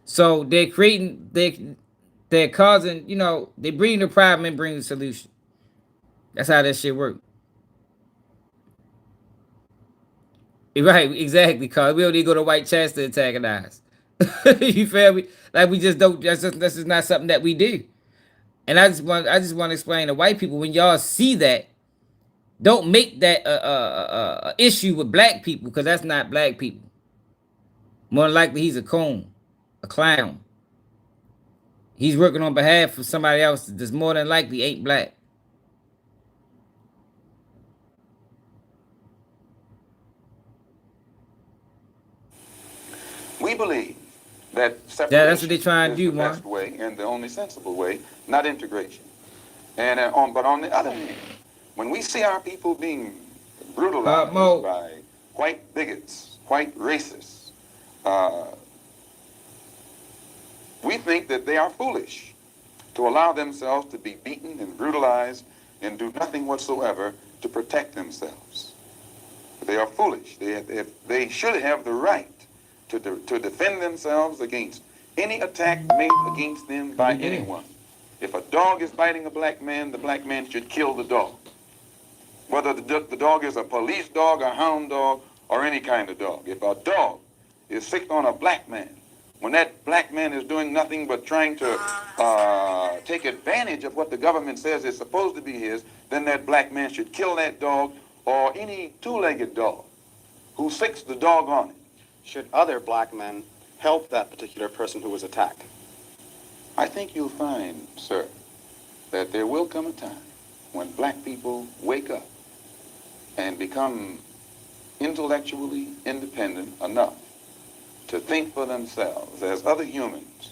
So they're creating, they're causing, they're breeding the problem and bringing the solution. That's how that shit works. Right, exactly, cause we don't need to go to White Chats to antagonize. You feel me? Like we just don't. That's just not something that we do. And I just want to explain to white people, when y'all see that, don't make that a issue with black people, because that's not black people. More than likely, he's a coon, a clown. He's working on behalf of somebody else that's more than likely ain't black. We believe that separation that's what they're trying to do, is the best way and the only sensible way, not integration. And but on the other hand, when we see our people being brutalized by white bigots, white racists, we think that they are foolish to allow themselves to be beaten and brutalized and do nothing whatsoever to protect themselves. They are foolish. They should have the right to defend themselves against any attack made against them by anyone. If a dog is biting a black man, the black man should kill the dog. Whether the dog is a police dog, a hound dog, or any kind of dog. If a dog is sick on a black man, when that black man is doing nothing but trying to take advantage of what the government says is supposed to be his, then that black man should kill that dog or any two-legged dog who sicks the dog on it. Should other black men help that particular person who was attacked? I think you'll find, sir, that there will come a time when black people wake up and become intellectually independent enough to think for themselves, as other humans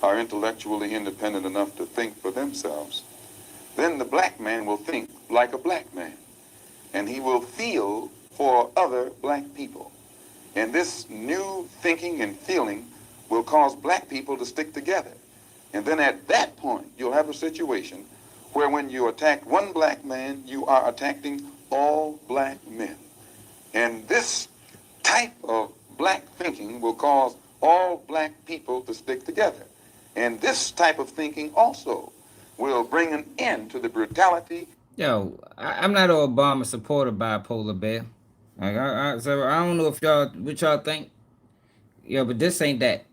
are intellectually independent enough to think for themselves. then the black man will think like a black man, and he will feel for other black people. And this new thinking and feeling will cause black people to stick together. And then at that point, you'll have a situation where when you attack one black man, you are attacking all black men. And this type of black thinking will cause all black people to stick together. And this type of thinking also will bring an end to the brutality. Yo, I'm not an Obama supporter, bipolar bear. Like, so I don't know if y'all what y'all think. Yo, but this ain't that.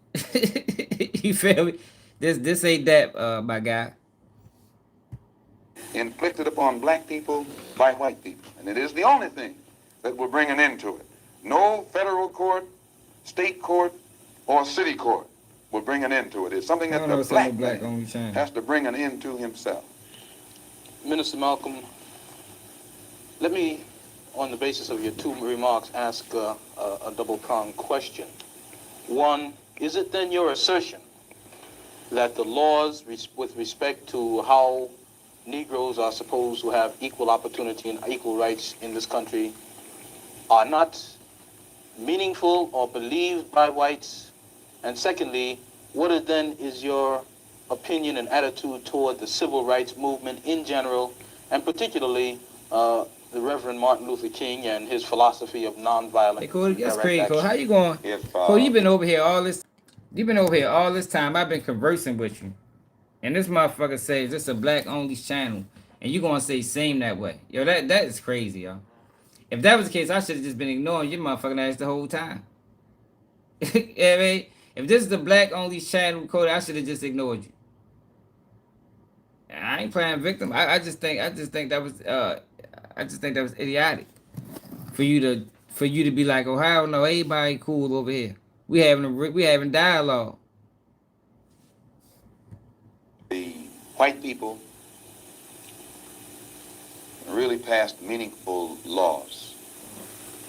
You feel me? This ain't that, my guy. Inflicted upon black people by white people. And it is the only thing that will bring an end to it. No federal court, state court, or city court will bring an end to it. It's something that the black man has to bring an end to himself. Minister Malcolm, let me, on the basis of your two remarks, ask a double-pronged question. One, is it then your assertion that the laws with respect to how Negroes are supposed to have equal opportunity and equal rights in this country are not meaningful or believed by whites? And secondly, what then is your opinion and attitude toward the civil rights movement in general, and particularly the Reverend Martin Luther King and his philosophy of nonviolent? Hey, Cole, that's crazy, Cole. How you going? Cole, you've been over here all this. You've been over here all this time. I've been conversing with you, and this motherfucker says this is a black only channel, and you gonna say same that way? Yo, that is crazy, yo. If that was the case, I should have just been ignoring your motherfucking ass the whole time. Yeah, I mean, if this is the black only channel, Cody, I should have just ignored you. I ain't playing victim. I just think that was idiotic for you to be like, oh, hell no, everybody cool over here. We having dialogue. The white people really passed meaningful laws.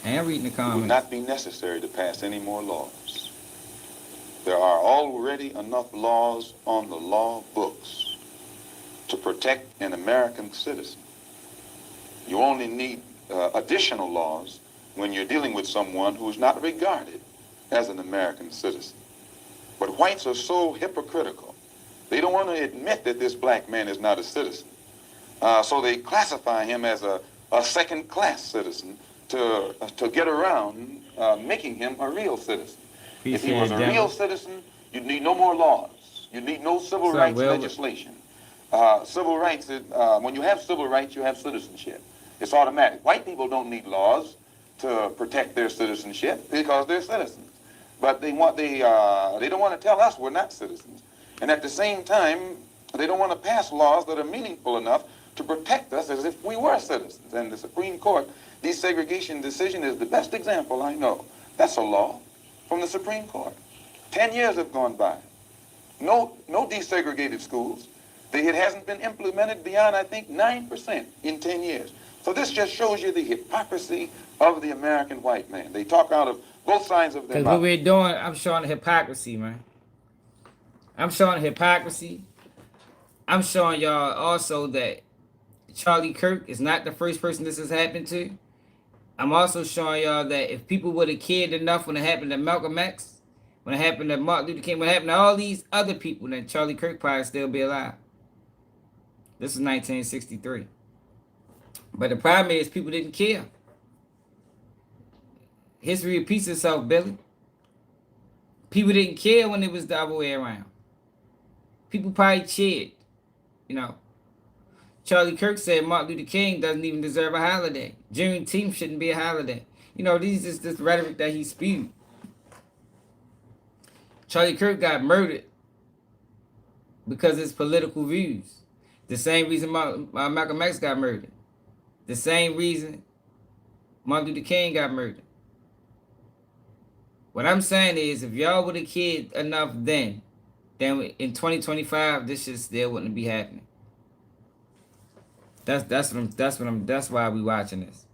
And reading the comments. It would not be necessary to pass any more laws. There are already enough laws on the law books to protect an American citizen. You only need additional laws when you're dealing with someone who is not regarded as an American citizen. But whites are so hypocritical. They don't want to admit that this black man is not a citizen. So they classify him as a second-class citizen to get around making him a real citizen. If he was a real citizen, you'd need no more laws. You'd need no civil rights legislation. Civil rights, when you have civil rights, you have citizenship. It's automatic. White people don't need laws to protect their citizenship because they're citizens. But they don't want to tell us we're not citizens. And at the same time, they don't want to pass laws that are meaningful enough to protect us as if we were citizens. And the Supreme Court desegregation decision is the best example I know. That's a law from the Supreme Court. 10 years have gone by. No desegregated schools. It hasn't been implemented beyond, I think, 9% in 10 years. So this just shows you the hypocrisy of the American white man. They talk out of both sides of their mouth. Because what we're doing, I'm showing the hypocrisy, man. I'm showing the hypocrisy. I'm showing y'all also that Charlie Kirk is not the first person this has happened to. I'm also showing y'all that if people would have cared enough when it happened to Malcolm X, when it happened to Martin Luther King, when it happened to all these other people, then Charlie Kirk probably still be alive. This is 1963. But the problem is people didn't care. History repeats itself, Billy. People didn't care when it was the other way around. People probably cheered, you know. Charlie Kirk said Martin Luther King doesn't even deserve a holiday. Juneteenth shouldn't be a holiday. You know, these is this rhetoric that he spewed. Charlie Kirk got murdered because of his political views. The same reason Malcolm X got murdered. The same reason Martin Luther King got murdered. What I'm saying is, if y'all would have cared enough then in 2025, this shit still wouldn't be happening. That's why we watching this.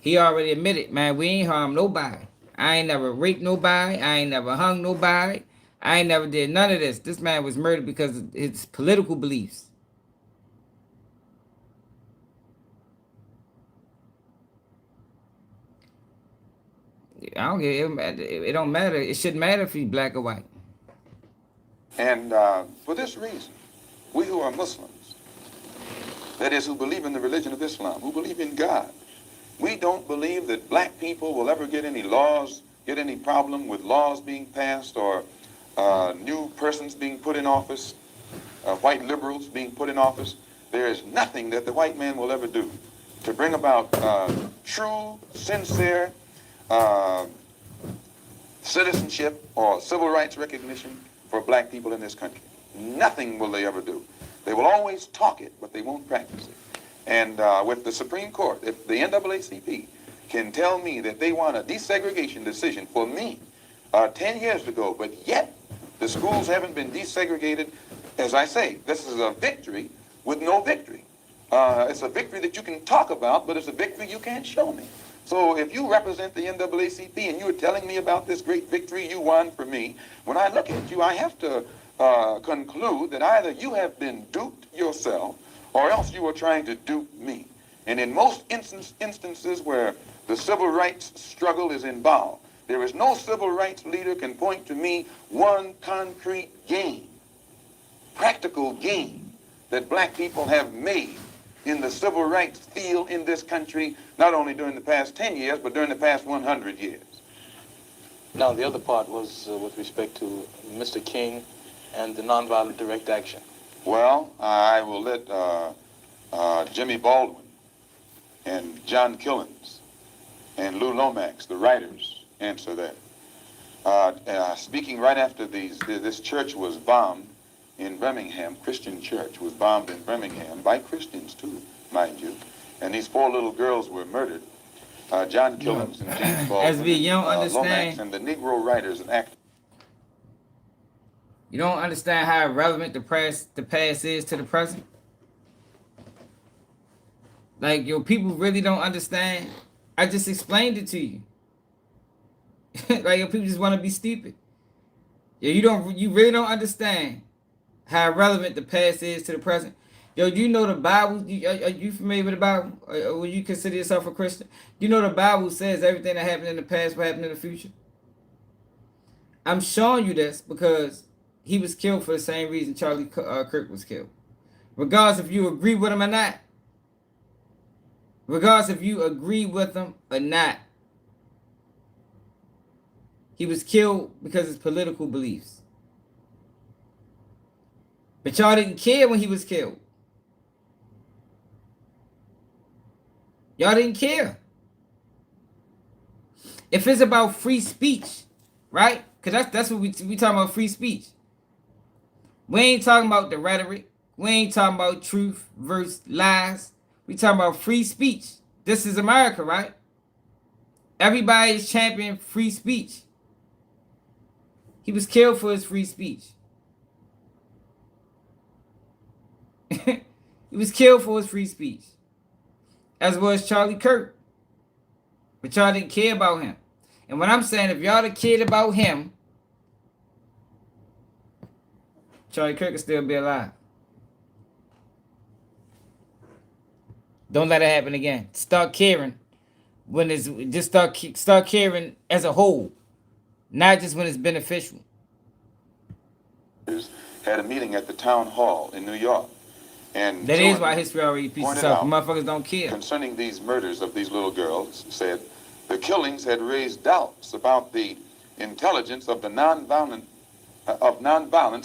He already admitted, man, we ain't harmed nobody. I ain't never raped nobody. I ain't never hung nobody. I ain't never did none of this. This man was murdered because of his political beliefs. I don't get it. It don't matter. It shouldn't matter if he's black or white. And for this reason, we who are Muslims, that is, who believe in the religion of Islam, who believe in God, we don't believe that black people will ever get any laws, get any problem with laws being passed or new persons being put in office, white liberals being put in office. There is nothing that the white man will ever do to bring about true, sincere citizenship or civil rights recognition for black people in this country. Nothing will they ever do. They will always talk it, but they won't practice it. And with the Supreme Court, if the NAACP can tell me that they want a desegregation decision for me 10 years ago, but yet the schools haven't been desegregated, as I say, this is a victory with no victory. It's a victory that you can talk about, but it's a victory you can't show me. So if you represent the NAACP and you're telling me about this great victory you won for me, when I look at you, I have to conclude that either you have been duped yourself or else you are trying to dupe me. And in most instances where the civil rights struggle is involved, there is no civil rights leader can point to me one concrete gain, practical gain, that black people have made in the civil rights field in this country, not only during the past 10 years, but during the past 100 years. Now, the other part was with respect to Mr. King and the nonviolent direct action. Well, I will let Jimmy Baldwin and John Killens and Lou Lomax, the writers, answer that. Speaking right after this church was bombed in Birmingham, Christian church was bombed in Birmingham by Christians too, mind you, and these 4 little girls were murdered. John Killens and James Baldwin, you don't understand. Lomax, and the Negro writers and actors. You don't understand how irrelevant the past is to the present? Like, your people really don't understand? I just explained it to you. Like, your people just want to be stupid. Yeah, you really don't understand how irrelevant the past is to the present. Yo, you know the Bible? Are you familiar with the Bible? Or will you consider yourself a Christian? You know the Bible says everything that happened in the past will happen in the future. I'm showing you this because he was killed for the same reason Charlie Kirk was killed. Regardless if you agree with him or not. Regardless if you agree with him or not. He was killed because of his political beliefs. But y'all didn't care when he was killed. Y'all didn't care. If it's about free speech, right? Because that's what we talking about, free speech. We ain't talking about the rhetoric. We ain't talking about truth versus lies. We talking about free speech. This is America, right? Everybody is championing free speech. He was killed for his free speech. He was killed for his free speech. As was Charlie Kirk. But y'all didn't care about him. And what I'm saying, if y'all had cared about him, Charlie Kirk could still be alive. Don't let it happen again. Start caring when it's just start caring as a whole, not just when it's beneficial. Had a meeting at the town hall in New York, and that is why history already repeats itself. Motherfuckers don't care. Concerning these murders of these little girls, said the killings had raised doubts about the intelligence of the nonviolence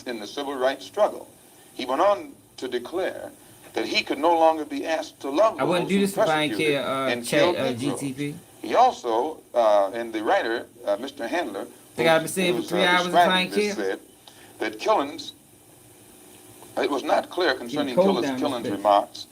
in the civil rights struggle. He went on to declare that he could no longer be asked to love I wouldn't do this if I ain't care, and killed GTP. He also, and the writer, Mr. Handler, they got to be saved for 3 hours if I ain't care. Said that Killens, it was not clear concerning Killens' remarks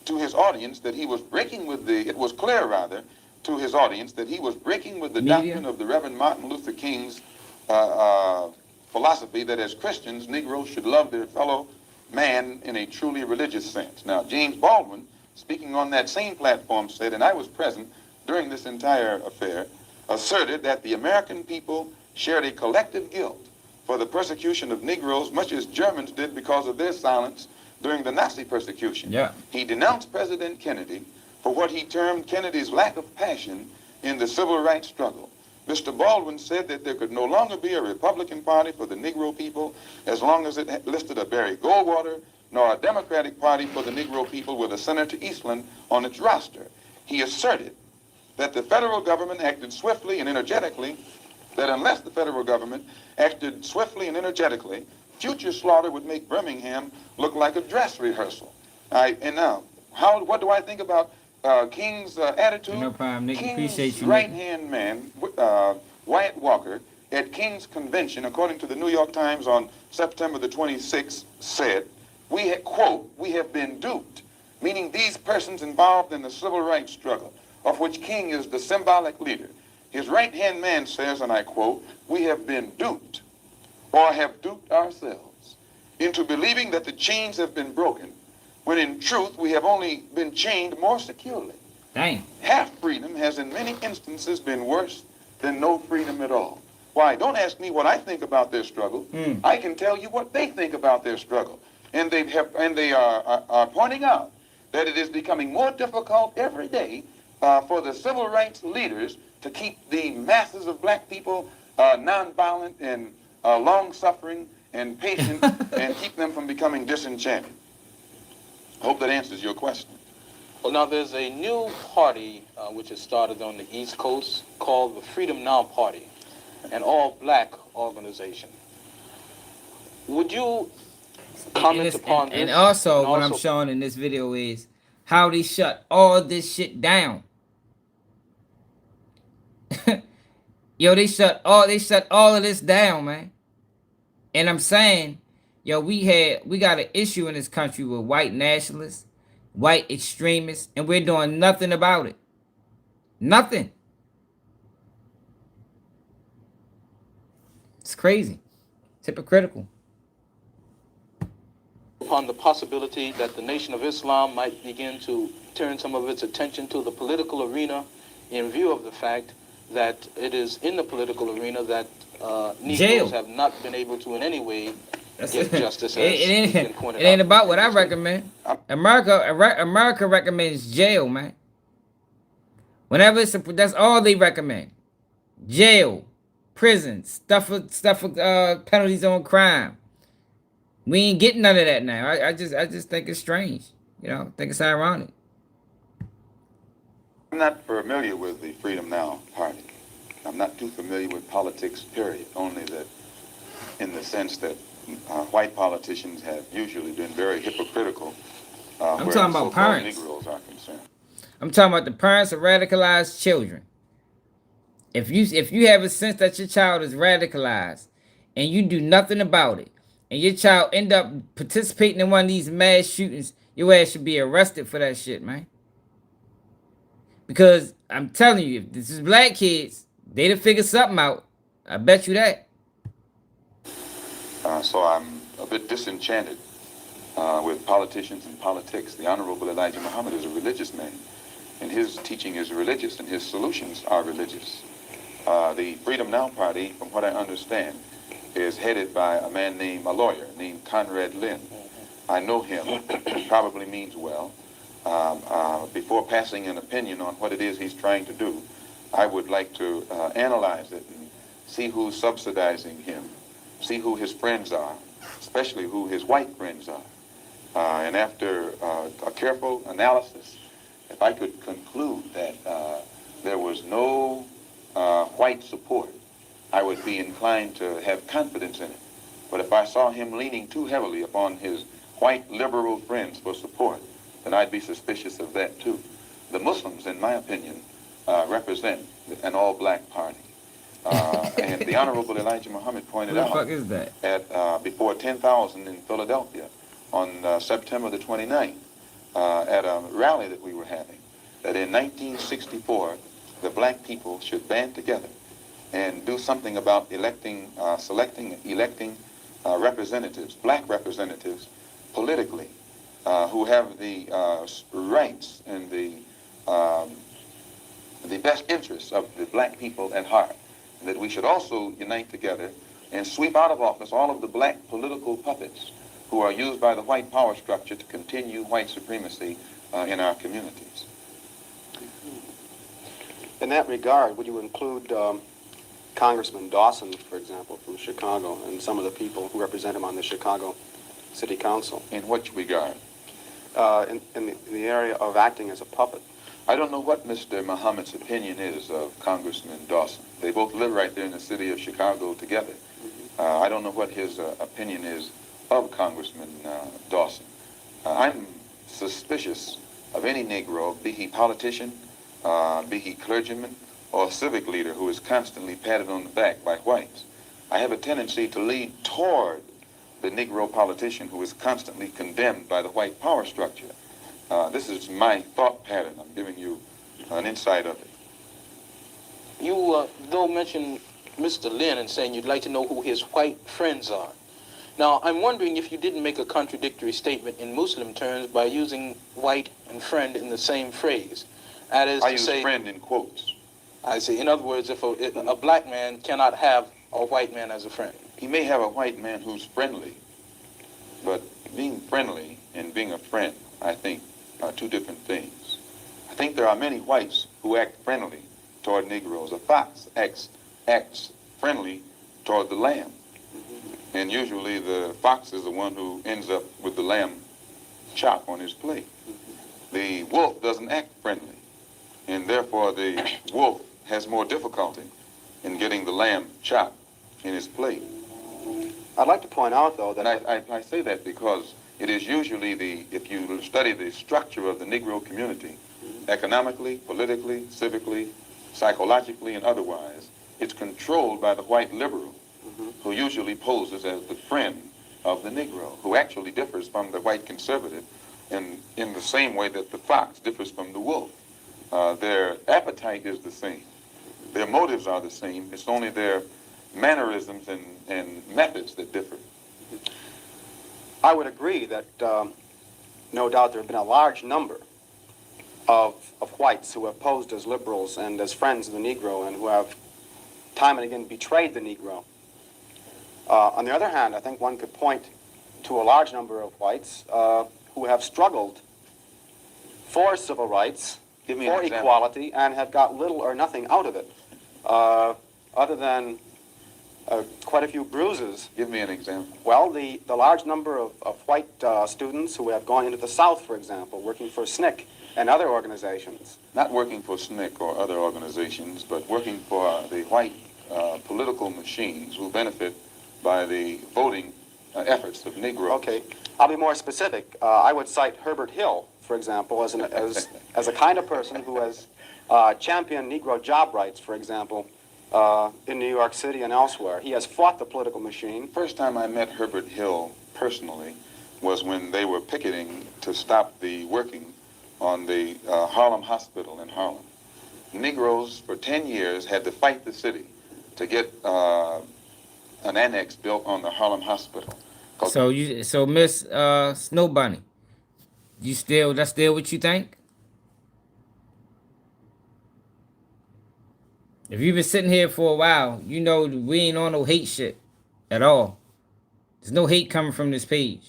to his audience that he was breaking with it was clear rather to his audience that he was breaking with the doctrine of the Reverend Martin Luther King's philosophy that as Christians, Negroes should love their fellow man in a truly religious sense. Now, James Baldwin, speaking on that same platform, said, and I was present during this entire affair, asserted that the American people shared a collective guilt for the persecution of Negroes, much as Germans did because of their silence during the Nazi persecution. Yeah. He denounced President Kennedy for what he termed Kennedy's lack of passion in the civil rights struggle. Mr. Baldwin said that there could no longer be a Republican Party for the Negro people as long as it listed a Barry Goldwater, nor a Democratic Party for the Negro people with a Senator Eastland on its roster. He asserted that the federal government acted swiftly and energetically, that unless the federal government acted swiftly and energetically, future slaughter would make Birmingham look like a dress rehearsal. And now, what do I think about King's attitude? No problem, Nick. Appreciate King's you, Nick. right-hand man, Wyatt Walker, at King's convention, according to the New York Times on September the 26th, said, quote, we have been duped, meaning these persons involved in the civil rights struggle, of which King is the symbolic leader. His right-hand man says, and I quote, we have been duped, or have duped ourselves, into believing that the chains have been broken, when in truth we have only been chained more securely. Dang. Half freedom has in many instances been worse than no freedom at all. Why, don't ask me what I think about their struggle. I can tell you what they think about their struggle. And they are pointing out that it is becoming more difficult every day for the civil rights leaders to keep the masses of black people nonviolent and long-suffering and patient and keep them from becoming disenchanted. I hope that answers your question. Well, now there's a new party which has started on the East Coast called the Freedom Now Party, an all-black organization. Would you comment upon this? And also, what I'm showing in this video is how they shut all this shit down. Yo, they shut all of this down, man. And I'm saying, yo, we got an issue in this country with white nationalists, white extremists, and we're doing nothing about it. Nothing. It's crazy. It's hypocritical. Upon the possibility that the Nation of Islam might begin to turn some of its attention to the political arena in view of the fact that it is in the political arena that Negroes have not been able to in any way get justice. It ain't about what I recommend. America recommends jail, man. Whenever that's all they recommend. Jail, prison, stuff for penalties on crime. We ain't getting none of that now. I just think it's strange. You know, I think it's ironic. I'm not familiar with the Freedom Now Party. I'm not too familiar with politics, period. Only that in the sense that white politicians have usually been very hypocritical. I'm talking about parents. Negroes are concerned. I'm talking about the parents of radicalized children. If you have a sense that your child is radicalized and you do nothing about it, and your child end up participating in one of these mass shootings, your ass should be arrested for that shit, man. Because I'm telling you, if this is black kids, they'd have figured something out. I bet you that. So I'm a bit disenchanted with politicians and politics. The Honorable Elijah Muhammad is a religious man, and his teaching is religious, and his solutions are religious. The Freedom Now Party, from what I understand, is headed by a lawyer named Conrad Lynn. I know him. He probably means well. Before passing an opinion on what it is he's trying to do, I would like to analyze it and see who's subsidizing him, see who his friends are, especially who his white friends are. And after a careful analysis, if I could conclude that there was no white support, I would be inclined to have confidence in it. But if I saw him leaning too heavily upon his white liberal friends for support, then I'd be suspicious of that too. The Muslims, in my opinion, represent an all-black party. And the Honorable Elijah Muhammad pointed out what the fuck is that? At before 10,000 in Philadelphia on September the 29th at a rally that we were having, that in 1964 the black people should band together and do something about electing representatives, black representatives, politically, who have the rights and the best interests of the black people at heart. And that we should also unite together and sweep out of office all of the black political puppets who are used by the white power structure to continue white supremacy in our communities. In that regard, would you include Congressman Dawson, for example, from Chicago, and some of the people who represent him on the Chicago City Council? In what regard? In the area of acting as a puppet. I don't know what Mr. Muhammad's opinion is of Congressman Dawson. They both live right there in the city of Chicago together. I don't know what his opinion is of Congressman Dawson. I'm suspicious of any Negro, be he politician, be he clergyman, or civic leader who is constantly patted on the back by whites. I have a tendency to lean toward the Negro politician who is constantly condemned by the white power structure. This is my thought pattern. I'm giving you an insight of it. You, though, mentioned Mr. Lynn and saying you'd like to know who his white friends are. Now, I'm wondering if you didn't make a contradictory statement in Muslim terms by using white and friend in the same phrase. That is I to use say, friend in quotes. I see. In other words, if a black man cannot have a white man as a friend. He may have a white man who's friendly, but being friendly and being a friend, I think, are two different things. I think there are many whites who act friendly toward Negroes. A fox acts friendly toward the lamb. And usually the fox is the one who ends up with the lamb chop on his plate. The wolf doesn't act friendly, and therefore the wolf has more difficulty in getting the lamb chop in his plate. I'd like to point out, though, that... I say that because it is usually if you study the structure of the Negro community, economically, politically, civically, psychologically, and otherwise, it's controlled by the white liberal, who usually poses as the friend of the Negro, who actually differs from the white conservative in the same way that the fox differs from the wolf. Their appetite is the same. Their motives are the same. It's only their mannerisms and methods that differ. I would agree that no doubt there have been a large number of whites who have posed as liberals and as friends of the Negro and who have time and again betrayed the Negro. On the other hand, I think one could point to a large number of whites who have struggled for civil rights, for equality, and have got little or nothing out of it, other than quite a few bruises. Give me an example. Well, the large number of white students who have gone into the South, for example, working for SNCC and other organizations. Not working for SNCC or other organizations, but working for the white political machines who benefit by the voting efforts of Negroes. Okay, I'll be more specific. I would cite Herbert Hill, for example, as a kind of person who has championed Negro job rights, for example, in New York City and elsewhere. He has fought the political machine. First time I met Herbert Hill personally was when they were picketing to stop the working on the Harlem Hospital in Harlem. Negroes for 10 years had to fight the city to get an annex built on the Harlem Hospital. So Miss Snow Bunny, that's still what you think? If you've been sitting here for a while, you know we ain't on no hate shit at all. There's no hate coming from this page.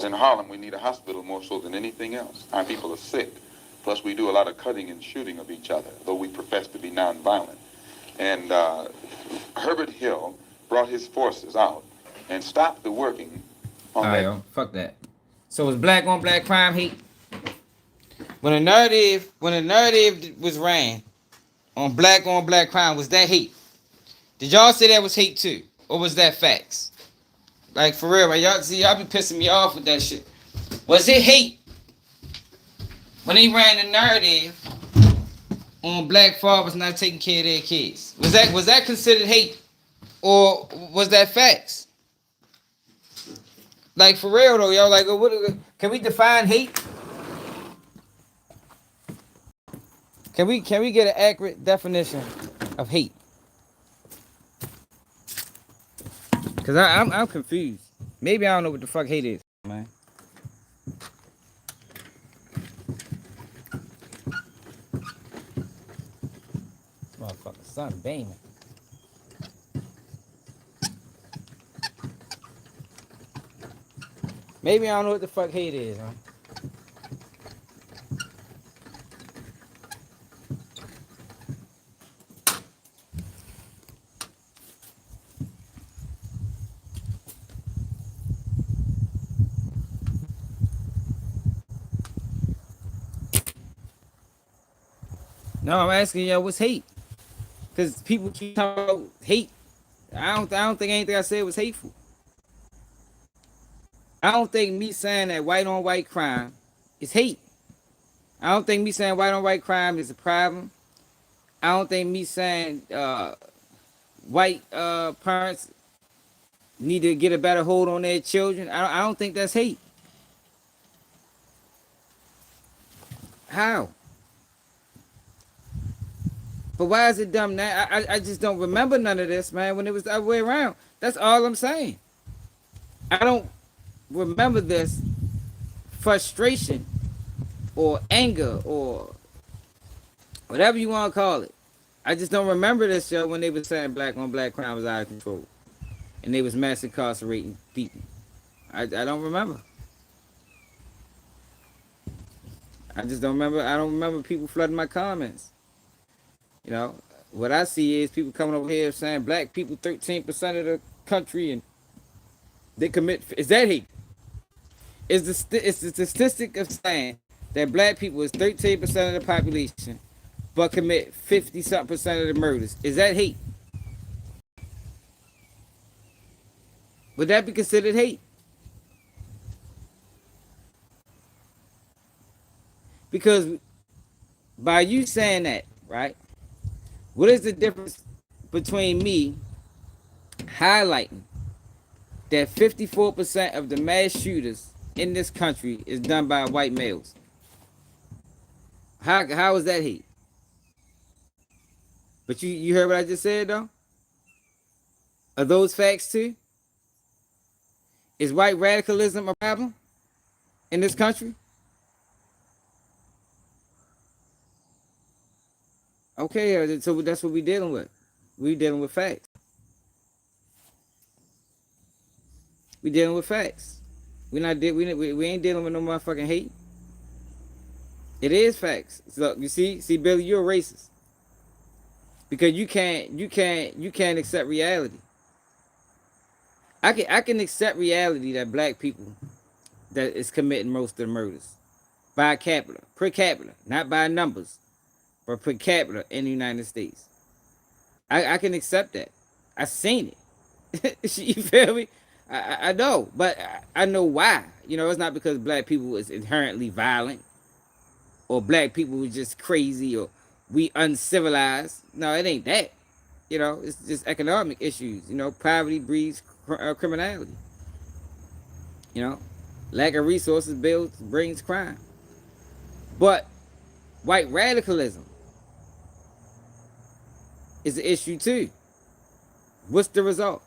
In Harlem, we need a hospital more so than anything else. Our people are sick. Plus, we do a lot of cutting and shooting of each other, though we profess to be nonviolent. And Herbert Hill brought his forces out and stopped the working on that. Yo, fuck that. So is black on black crime hate? When the narrative was ran on black crime, was that hate? Did y'all say that was hate too? Or was that facts? Like for real, right? Y'all be pissing me off with that shit. Was it hate? When they ran the narrative on black fathers not taking care of their kids. Was that considered hate? Or was that facts? Like for real though, y'all, like can we define hate? Can we get an accurate definition of hate? Cause I'm confused. Maybe I don't know what the fuck hate is, man. Motherfucker, sun beaming. Maybe I don't know what the fuck hate is, huh? No, I'm asking y'all what's hate? Because people keep talking about hate. I don't think anything I said was hateful. I don't think me saying that white on white crime is hate. I don't think me saying white on white crime is a problem. I don't think me saying white parents need to get a better hold on their children. I don't think that's hate. How? But why is it dumb now? I just don't remember none of this, man, when it was the other way around. That's all I'm saying. I don't remember this frustration or anger or whatever you want to call it. I just don't remember this show when they were saying black on black crime was out of control and they was mass incarcerating people. I don't remember. I just don't remember. I don't remember people flooding my comments. You know, what I see is people coming over here saying black people 13% of the country and they commit. Is that hate? It's the statistic of saying that black people is 13% of the population, but commit 50-something% of the murders. Is that hate? Would that be considered hate? Because by you saying that, right? What is the difference between me highlighting that 54% of the mass shooters in this country is done by white males? How is that hate? But you heard what I just said though? Are those facts too? Is white radicalism a problem in this country? Okay, so that's what we dealing with. We dealing with facts. We dealing with facts. We ain't dealing with no motherfucking hate. It is facts. Look, you see, Billy, you're a racist because you can't accept reality. I can accept reality that black people that is committing most of the murders by capita, per capita, not by numbers, but per capita in the United States. I can accept that. I seen it. You feel me? I know, but I know why. You know, it's not because black people is inherently violent or black people is just crazy or we uncivilized. No, it ain't that. You know, it's just economic issues. You know, poverty breeds criminality. You know, lack of resources brings crime. But white radicalism is an issue too. What's the result?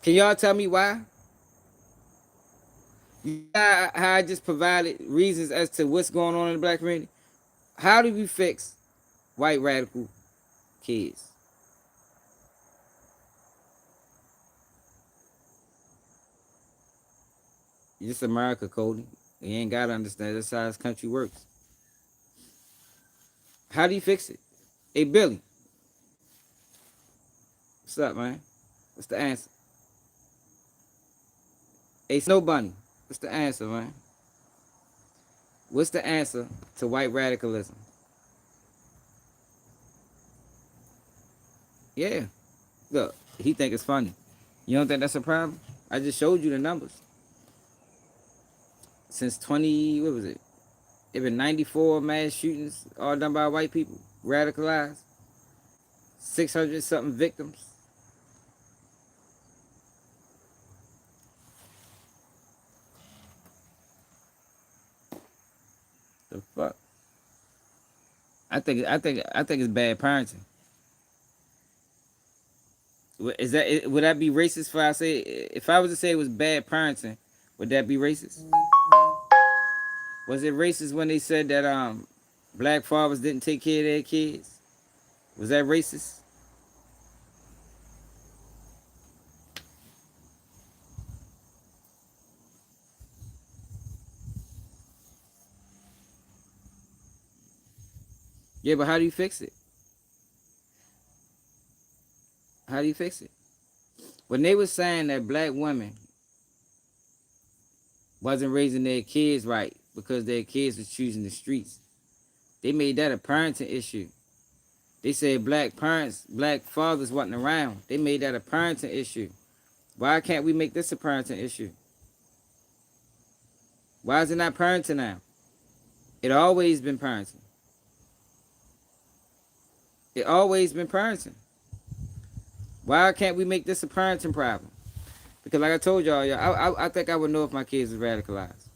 Can y'all tell me why? How I just provided reasons as to what's going on in the black community. How do we fix white radical kids? It's America, Cody. You ain't gotta understand that's how this country works. How do you fix it? Hey Billy, what's up, man? What's the answer? Hey Snow Bunny, what's the answer, man? What's the answer to white radicalism? Yeah. Look, he think it's funny. You don't think that's a problem? I just showed you the numbers. Since what was it? There been 94 mass shootings, all done by white people, radicalized. 600 something victims. The fuck? I think it's bad parenting. Would that be racist if I was to say it was bad parenting, would that be racist? Was it racist when they said that black fathers didn't take care of their kids? Was that racist? Yeah, but how do you fix it? How do you fix it? When they were saying that black women wasn't raising their kids right because their kids was choosing the streets, they made that a parenting issue. They said black parents, black fathers wasn't around. They made that a parenting issue. Why can't we make this a parenting issue? Why is it not parenting now? It always been parenting. It always been parenting. Why can't we make this a parenting problem? Because like I told y'all, I think I would know if my kids was radicalized.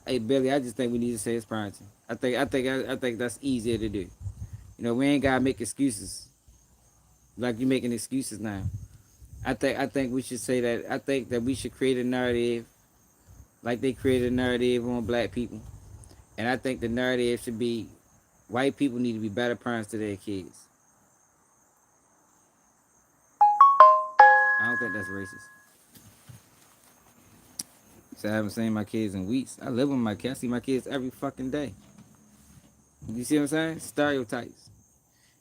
Hey Billy, I just think we need to say it's parenting. I think that's easier to do. You know, we ain't gotta make excuses. Like you making excuses now. I think we should say that. I think that we should create a narrative, like they created a narrative on black people, and I think the narrative should be, white people need to be better parents to their kids. I don't think that's racist. So I haven't seen my kids in weeks. I live with my kids. I see my kids every fucking day. You see what I'm saying? Stereotypes.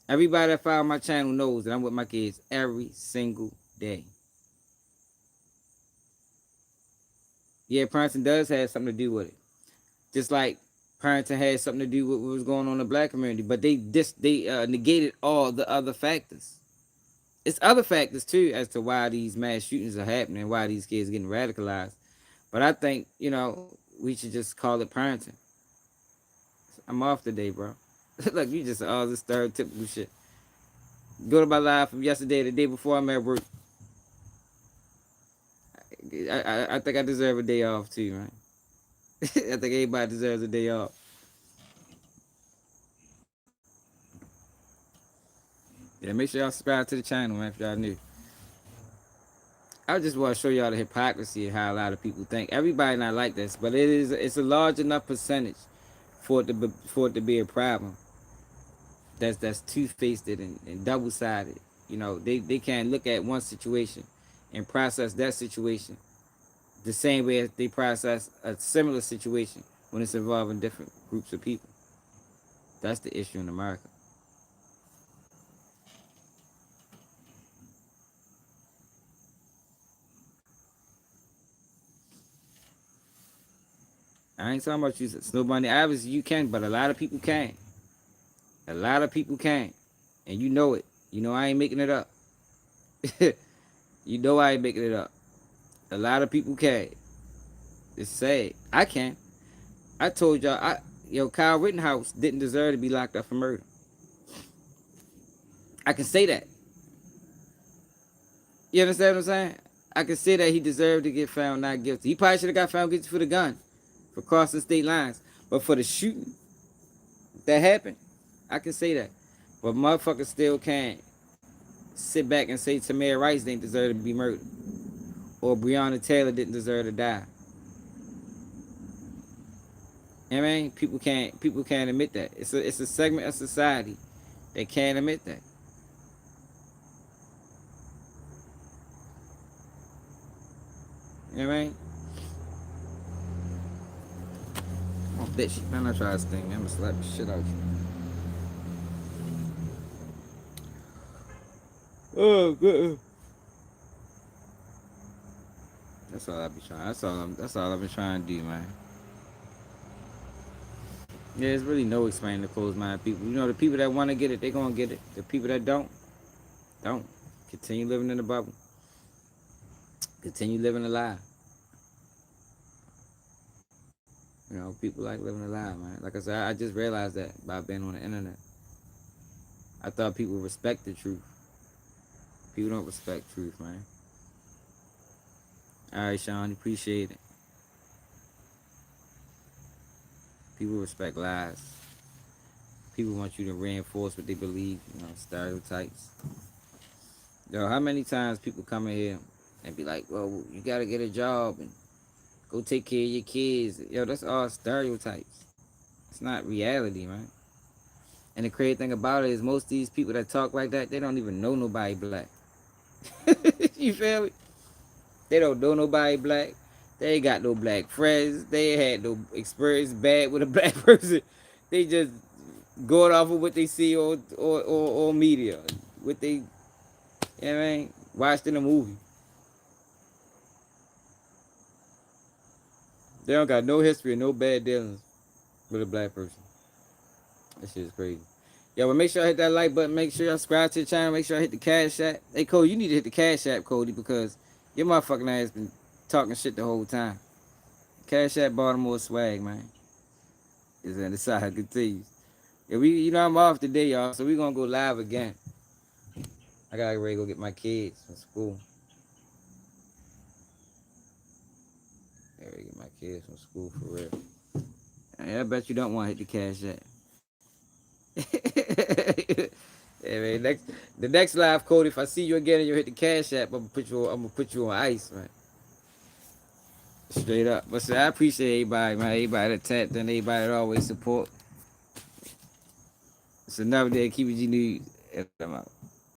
Everybody that follows my channel knows that I'm with my kids every single day. Yeah, parenting does have something to do with it. Just like parenting has something to do with what was going on in the black community. But they negated all the other factors. It's other factors too as to why these mass shootings are happening, why these kids are getting radicalized. But I think, you know, we should just call it parenting. I'm off today, bro. Look, you just all this stereotypical shit. Go to my live from yesterday, the day before I'm at work. I think I deserve a day off too, man. I think everybody deserves a day off. Yeah, make sure y'all subscribe to the channel, man, if y'all new. I just want to show y'all the hypocrisy of how a lot of people think. Everybody not like this, but it's a large enough percentage for it to be a problem. That's two-faced and double-sided. You know, they can't look at one situation and process that situation the same way as they process a similar situation when it's involving different groups of people. That's the issue in America. I ain't talking about you, Snow Bunny. Obviously, you can, but a lot of people can't. A lot of people can't. And you know it. You know I ain't making it up. You know I ain't making it up. A lot of people can't. It's sad. I can. I told y'all, Kyle Rittenhouse didn't deserve to be locked up for murder. I can say that. You understand what I'm saying? I can say that he deserved to get found not guilty. He probably should have got found guilty for the gun, for crossing state lines. But for the shooting that happened, I can say that. But motherfuckers still can't sit back and say Tamir Rice didn't deserve to be murdered. Or Breonna Taylor didn't deserve to die. You know what I mean? People can't admit that. It's a segment of society that can't admit that. You know what I mean? Oh, bitch, man, I try this thing, man. I'm gonna slap the shit out you. Oh, good. That's all I be trying. That's all I've been trying to do, man. Yeah, there's really no explaining to closed-minded people. You know, the people that want to get it, they're gonna get it. The people that don't. Continue living in the bubble. Continue living a lie. You know, people like living a lie, man. Like I said, I just realized that by being on the internet. I thought people respect the truth. People don't respect truth, man. All right, Sean, appreciate it. People respect lies. People want you to reinforce what they believe, you know, stereotypes. Yo, how many times people come in here and be like, well, you gotta get a job and go take care of your kids. Yo, that's all stereotypes. It's not reality, man. And the crazy thing about it is most of these people that talk like that, they don't even know nobody black. You feel me? They don't know nobody black. They ain't got no black friends. They ain't had no experience bad with a black person. They just going off of what they see on media. What they, you know what I mean? Watched in a movie. They don't got no history and no bad dealings with a black person. That shit is crazy. Yeah, but make sure I hit that like button. Make sure I subscribe to the channel. Make sure I hit the Cash App. Hey, Cody, you need to hit the Cash App, Cody, because your motherfucking ass been talking shit the whole time. Cash App Baltimore swag, man. Is in the side continues. Yeah, I'm off today, y'all, so we gonna go live again. I gotta ready to go get my kids from school. I gotta get my kids from school for real. I bet you don't want to hit the Cash App. Yeah, man. The next live, Cody. If I see you again and you hit the Cash App, I'm gonna put you on ice, man. Straight up. But I appreciate everybody, man. Everybody that tapped and everybody that always support. It's another day of Keeping G News. I'm out.